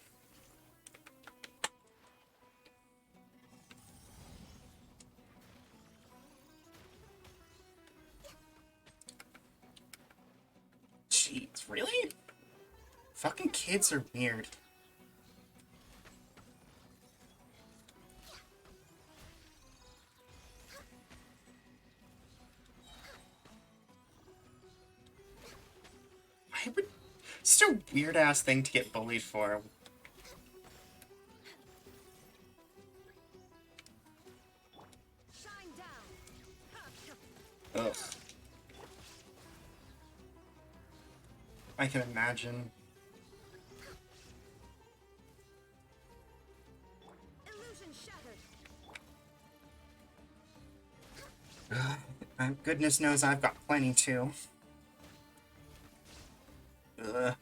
S1: Jeez, really? Fucking kids are weird. It's just a weird ass thing to get bullied for. Ugh. I can imagine. Goodness knows I've got plenty too.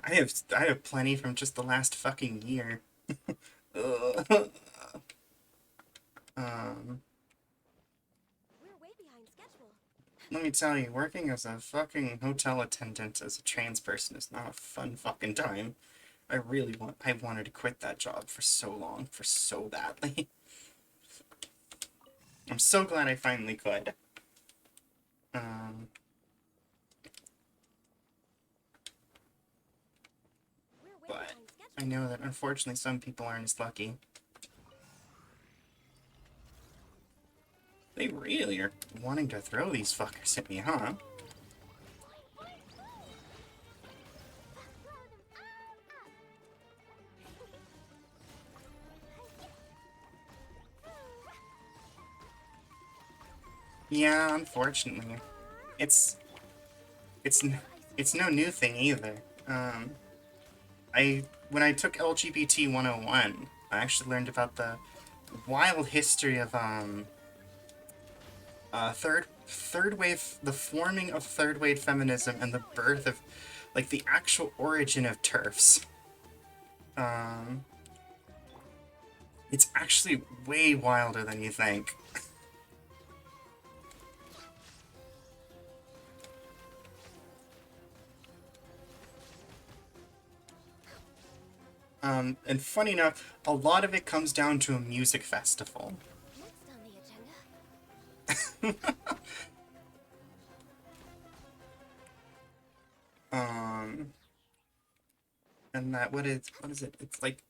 S1: I have plenty from just the last fucking year.
S5: We're way behind schedule.
S1: Let me tell you, working as a fucking hotel attendant as a trans person is not a fun fucking time. I wanted to quit that job for so long, for so badly. I'm so glad I finally could. But I know that unfortunately some people aren't as lucky. They really are wanting to throw these fuckers at me, huh? Yeah, unfortunately. It's it's n- it's no new thing either. When I took LGBT 101, I actually learned about the wild history of third wave, the forming of third wave feminism and the birth of, like, the actual origin of TERFs. Um, it's actually way wilder than you think. And funny enough, a lot of it comes down to a music festival.
S5: Next on the agenda.
S1: Um, and that what is it? It's like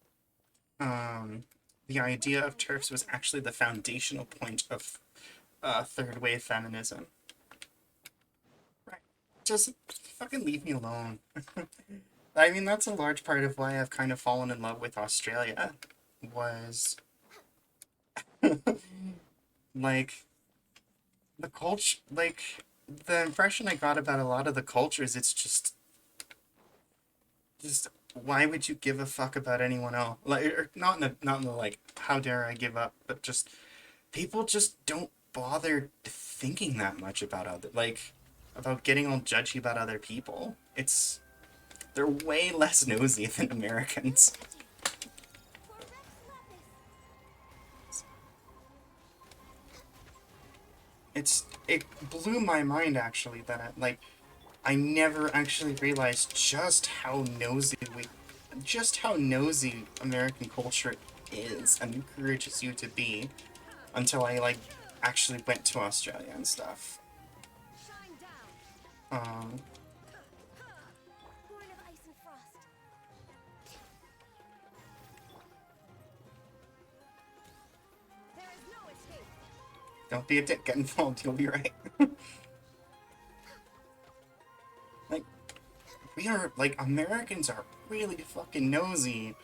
S1: the idea of TERFs was actually the foundational point of third wave feminism. Right. Just fucking leave me alone. I mean, that's a large part of why I've kind of fallen in love with Australia, was like the culture, like the impression I got about a lot of the cultures. It's just why would you give a fuck about anyone else? Like, or not in the like, how dare I give up, but just people just don't bother thinking that much about about getting all judgy about other people. They're way less nosy than Americans.
S5: For Rex Lapis.
S1: It blew my mind actually that I never actually realized just how nosy American culture is and encourages you to be, until I actually went to Australia and stuff.
S5: Shine down.
S1: Um,
S5: Born of ice and frost. There is no escape.
S1: don't be a dick, get involved, you'll be right. Like, Americans are really fucking nosy.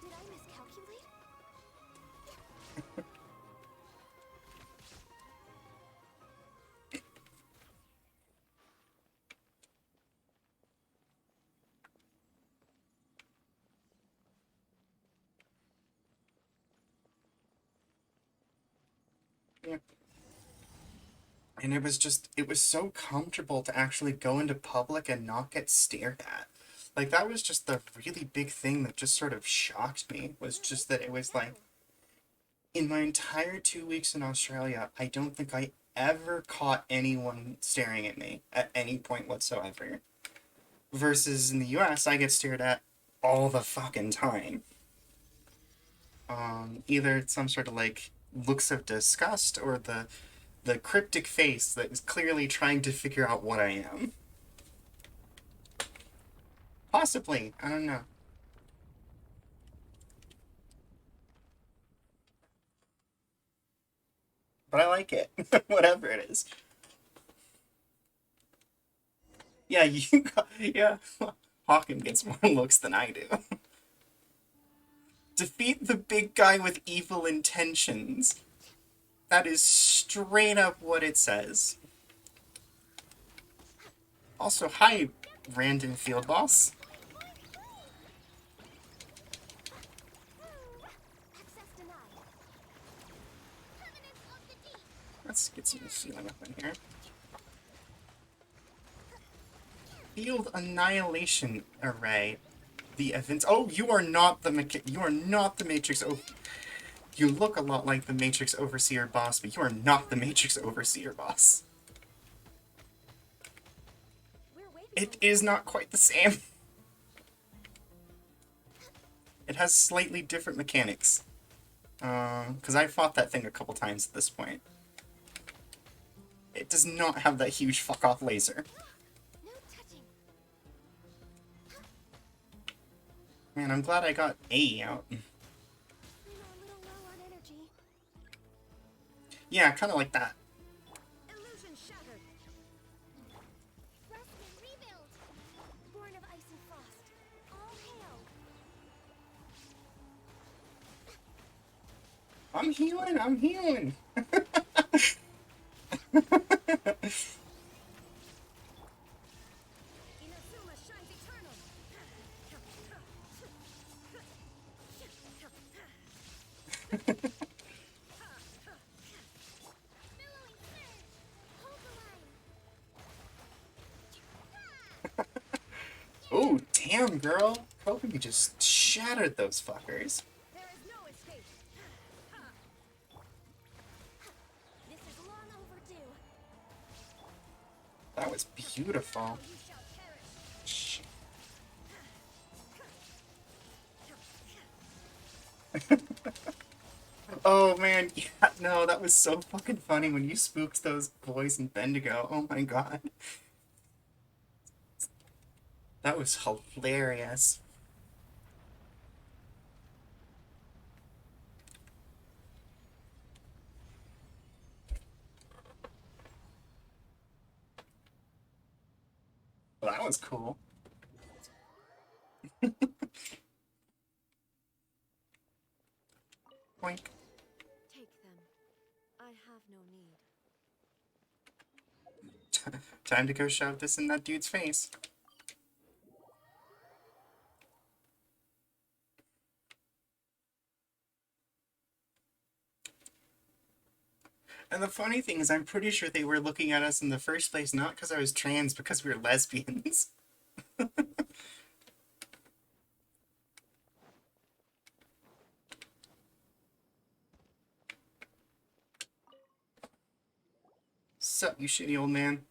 S5: Did I miscalculate?
S1: Yeah. And it was so comfortable to actually go into public and not get stared at. Like, that was just the really big thing that just sort of shocked me, was just that it was like, in my entire 2 weeks in Australia, I don't think I ever caught anyone staring at me at any point whatsoever. Versus in the US, I get stared at all the fucking time. Either some sort of looks of disgust, or the cryptic face that is clearly trying to figure out what I am. Possibly, I don't know. But I like it. Whatever it is. Yeah, yeah. Hawken gets more looks than I do. Defeat the big guy with evil intentions. That is straight up what it says. Also, hi, random field boss.
S5: Access denied.
S2: Permanence of the deep.
S1: Let's get some healing up in here. Field Annihilation Array. The events. Oh, you are not the Matrix. Oh, you look a lot like the Matrix Overseer boss, but you are not the Matrix Overseer boss.
S5: We're waiting.
S1: It is not quite the same. It has slightly different mechanics. Because I fought that thing a couple times at this point. It does not have that huge fuck-off laser.
S5: No touching.
S1: Man, I'm glad I got A out.
S5: I'm a little low on energy.
S1: Yeah, kind of like that.
S5: Illusion shattered.
S2: Rest and rebuild.
S5: Born of ice and frost. All hail.
S1: I'm healing.
S2: Inazuma shines eternal. Billowing surge. Hold the line.
S1: Oh, damn, girl. Kobe just shattered those fuckers.
S2: There is no escape.
S5: This is long overdue.
S1: That was beautiful.
S2: You shall perish.
S1: Shit. Oh man, yeah, no, that was so fucking funny when you spooked those boys in Bendigo. Oh my god. That was hilarious. Well, that was cool. Boink.
S5: Take them. I have no need.
S1: Time to go shove this in that dude's face. And the funny thing is, I'm pretty sure they were looking at us in the first place not because I was trans, because we were lesbians. Sup, you shitty old man.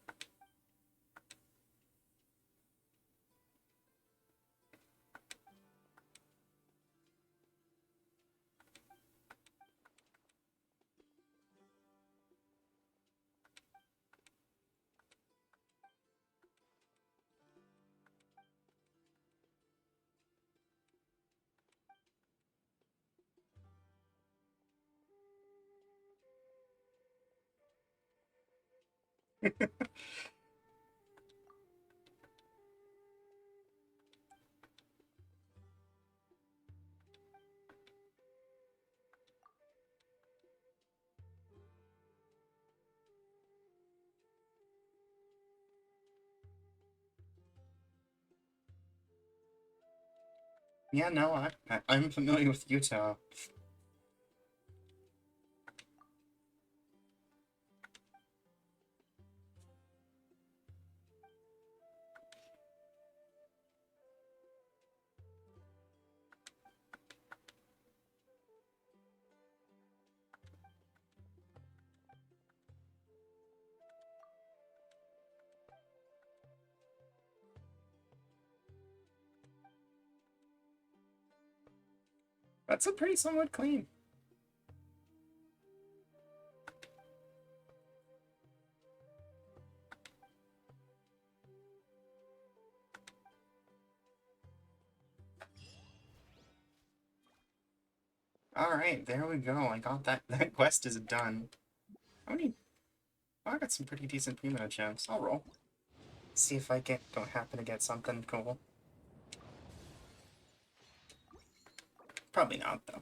S1: Yeah, no, I'm familiar with Utah. That's a pretty somewhat clean. Alright, there we go. I got that. That quest is done. How many? Oh, I got some pretty decent primo gems. I'll roll. See if I don't happen to get something cool. Probably not, though.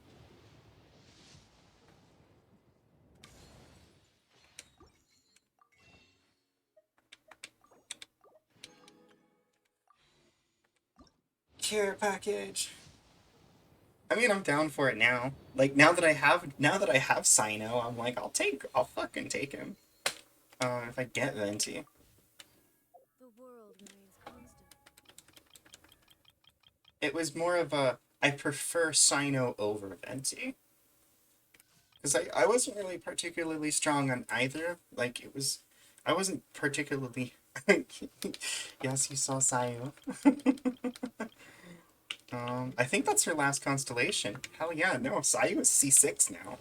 S1: Care package. I mean, I'm down for it now. Like now that I have Sino, I'm like, I'll fucking take him. If I get Venti.
S5: The world remains constant.
S1: It was more of a, I prefer Sino over Venti. Because I wasn't really particularly strong on either. Like, I wasn't particularly... Yes, you saw Sayu. I think that's her last constellation. Hell yeah, no, Sayu is C6 now.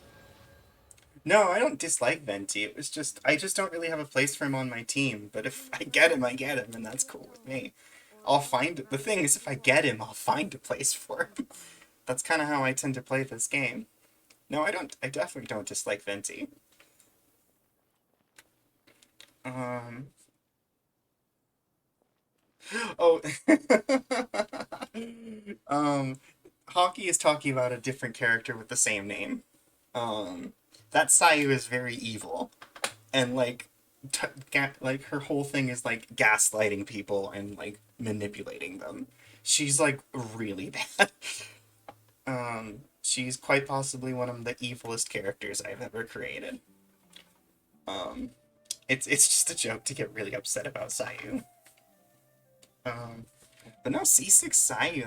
S1: No, I don't dislike Venti. It was just, I just don't really have a place for him on my team. But if I get him, and that's cool with me. The thing is, if I get him, I'll find a place for him. That's kind of how I tend to play this game. No, I definitely don't dislike Venti. Oh. Hockey is talking about a different character with the same name. That Sayu is very evil. And, like, like her whole thing is like gaslighting people and like manipulating them. She's like really bad. She's quite possibly one of the evilest characters I've ever created. Um, it's just a joke to get really upset about Sayu. Um, but no, C6 Sayu,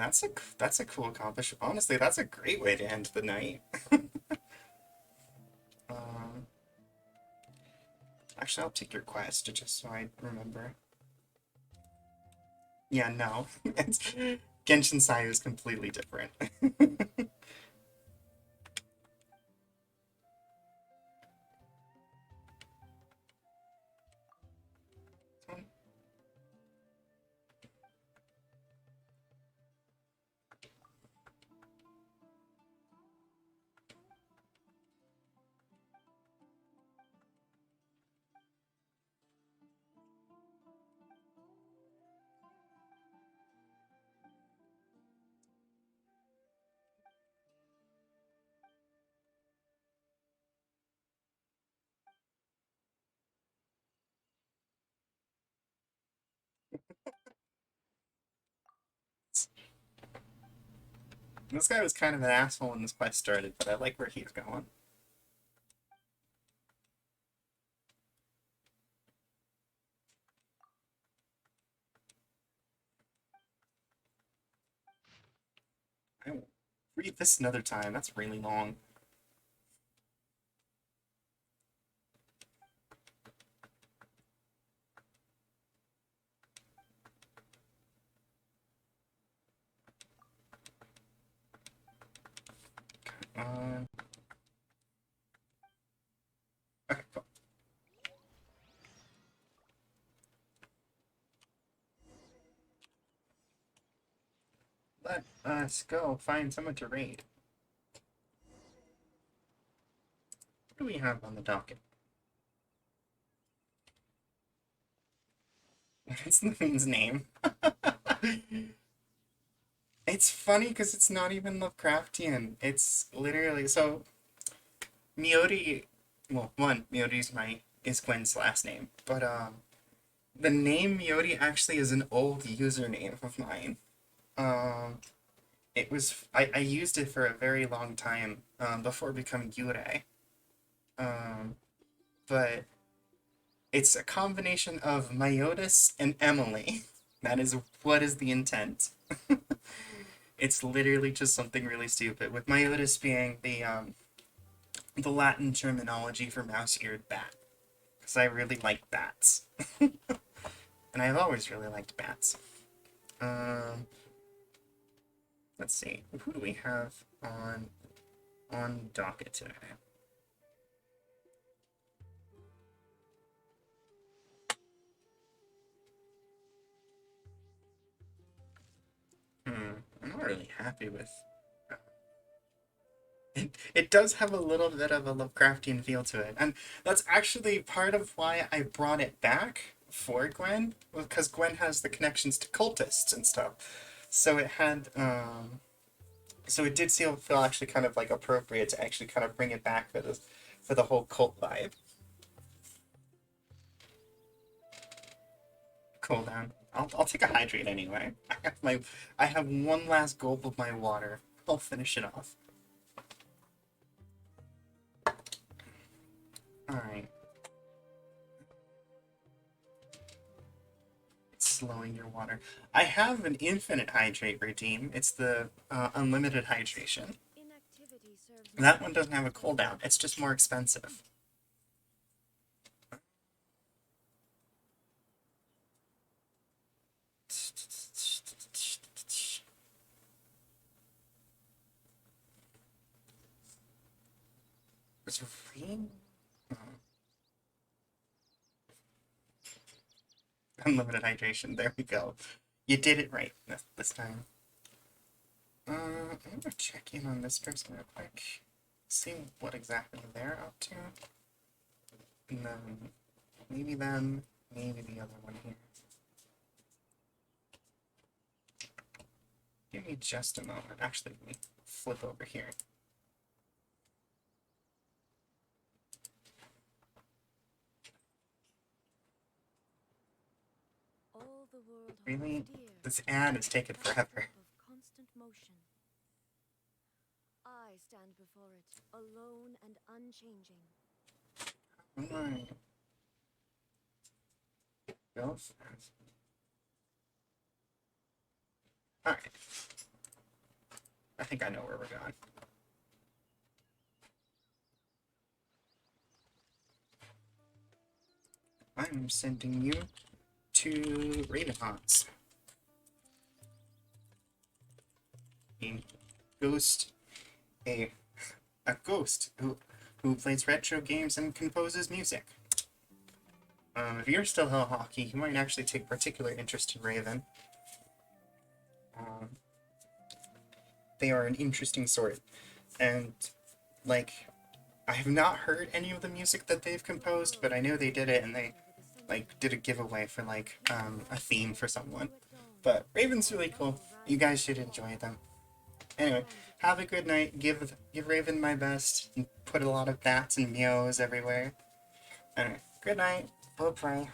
S1: that's a cool accomplishment. Honestly, that's a great way to end the night. um, Actually, I'll take your quest just so I remember. Yeah, no, it's, Genshin Sayu is completely different. This guy was kind of an asshole when this quest started, but I like where he's going. I will read this another time. That's really long. Uh, okay, cool. Let us go find someone to raid. What do we have on the docket? What's the moon's name? It's funny because it's not even Lovecraftian. It's literally so Miori. Well, one is Gwen's last name, but the name Miori actually is an old username of mine. Um, I used it for a very long time before becoming Yurei. Um, but it's a combination of Myotis and Emily. That is what is the intent. It's literally just something really stupid, with Myotis being the Latin terminology for mouse-eared bat, because I really like bats, and I've always really liked bats. Um, let's see, who do we have on docket today? I'm not really happy with. It does have a little bit of a Lovecraftian feel to it, and that's actually part of why I brought it back for Gwen, because Gwen has the connections to cultists and stuff. So it had, so it did feel actually kind of like appropriate to actually kind of bring it back for the whole cult vibe. Cool down. I'll take a hydrate anyway. I have one last gulp of my water. I'll finish it off. Alright. It's slowing your water. I have an infinite hydrate redeem. It's the unlimited hydration. That one doesn't have a cooldown. It's just more expensive. It's really... Unlimited hydration. There we go. You did it right this time. I'm gonna check in on this person real quick. See what exactly they're up to. And then maybe them, maybe the other one here. Give me just a moment. Actually, let me flip over here. Really? This ad is taking forever.
S5: Of constant motion. I stand before it, alone and unchanging.
S1: Alright. Go fast. Alright. I think I know where we're going. I'm sending you to Ravenhaunts. A ghost, a ghost who plays retro games and composes music. If you're still Hell Hockey, you might actually take particular interest in Raven. They are an interesting sort, and like, I have not heard any of the music that they've composed, but I know they did it, and they like did a giveaway for like a theme for someone. But Raven's really cool. You guys should enjoy them. Anyway, have a good night. Give Raven my best, and put a lot of bats and meows everywhere. Alright, good night. Bye bye.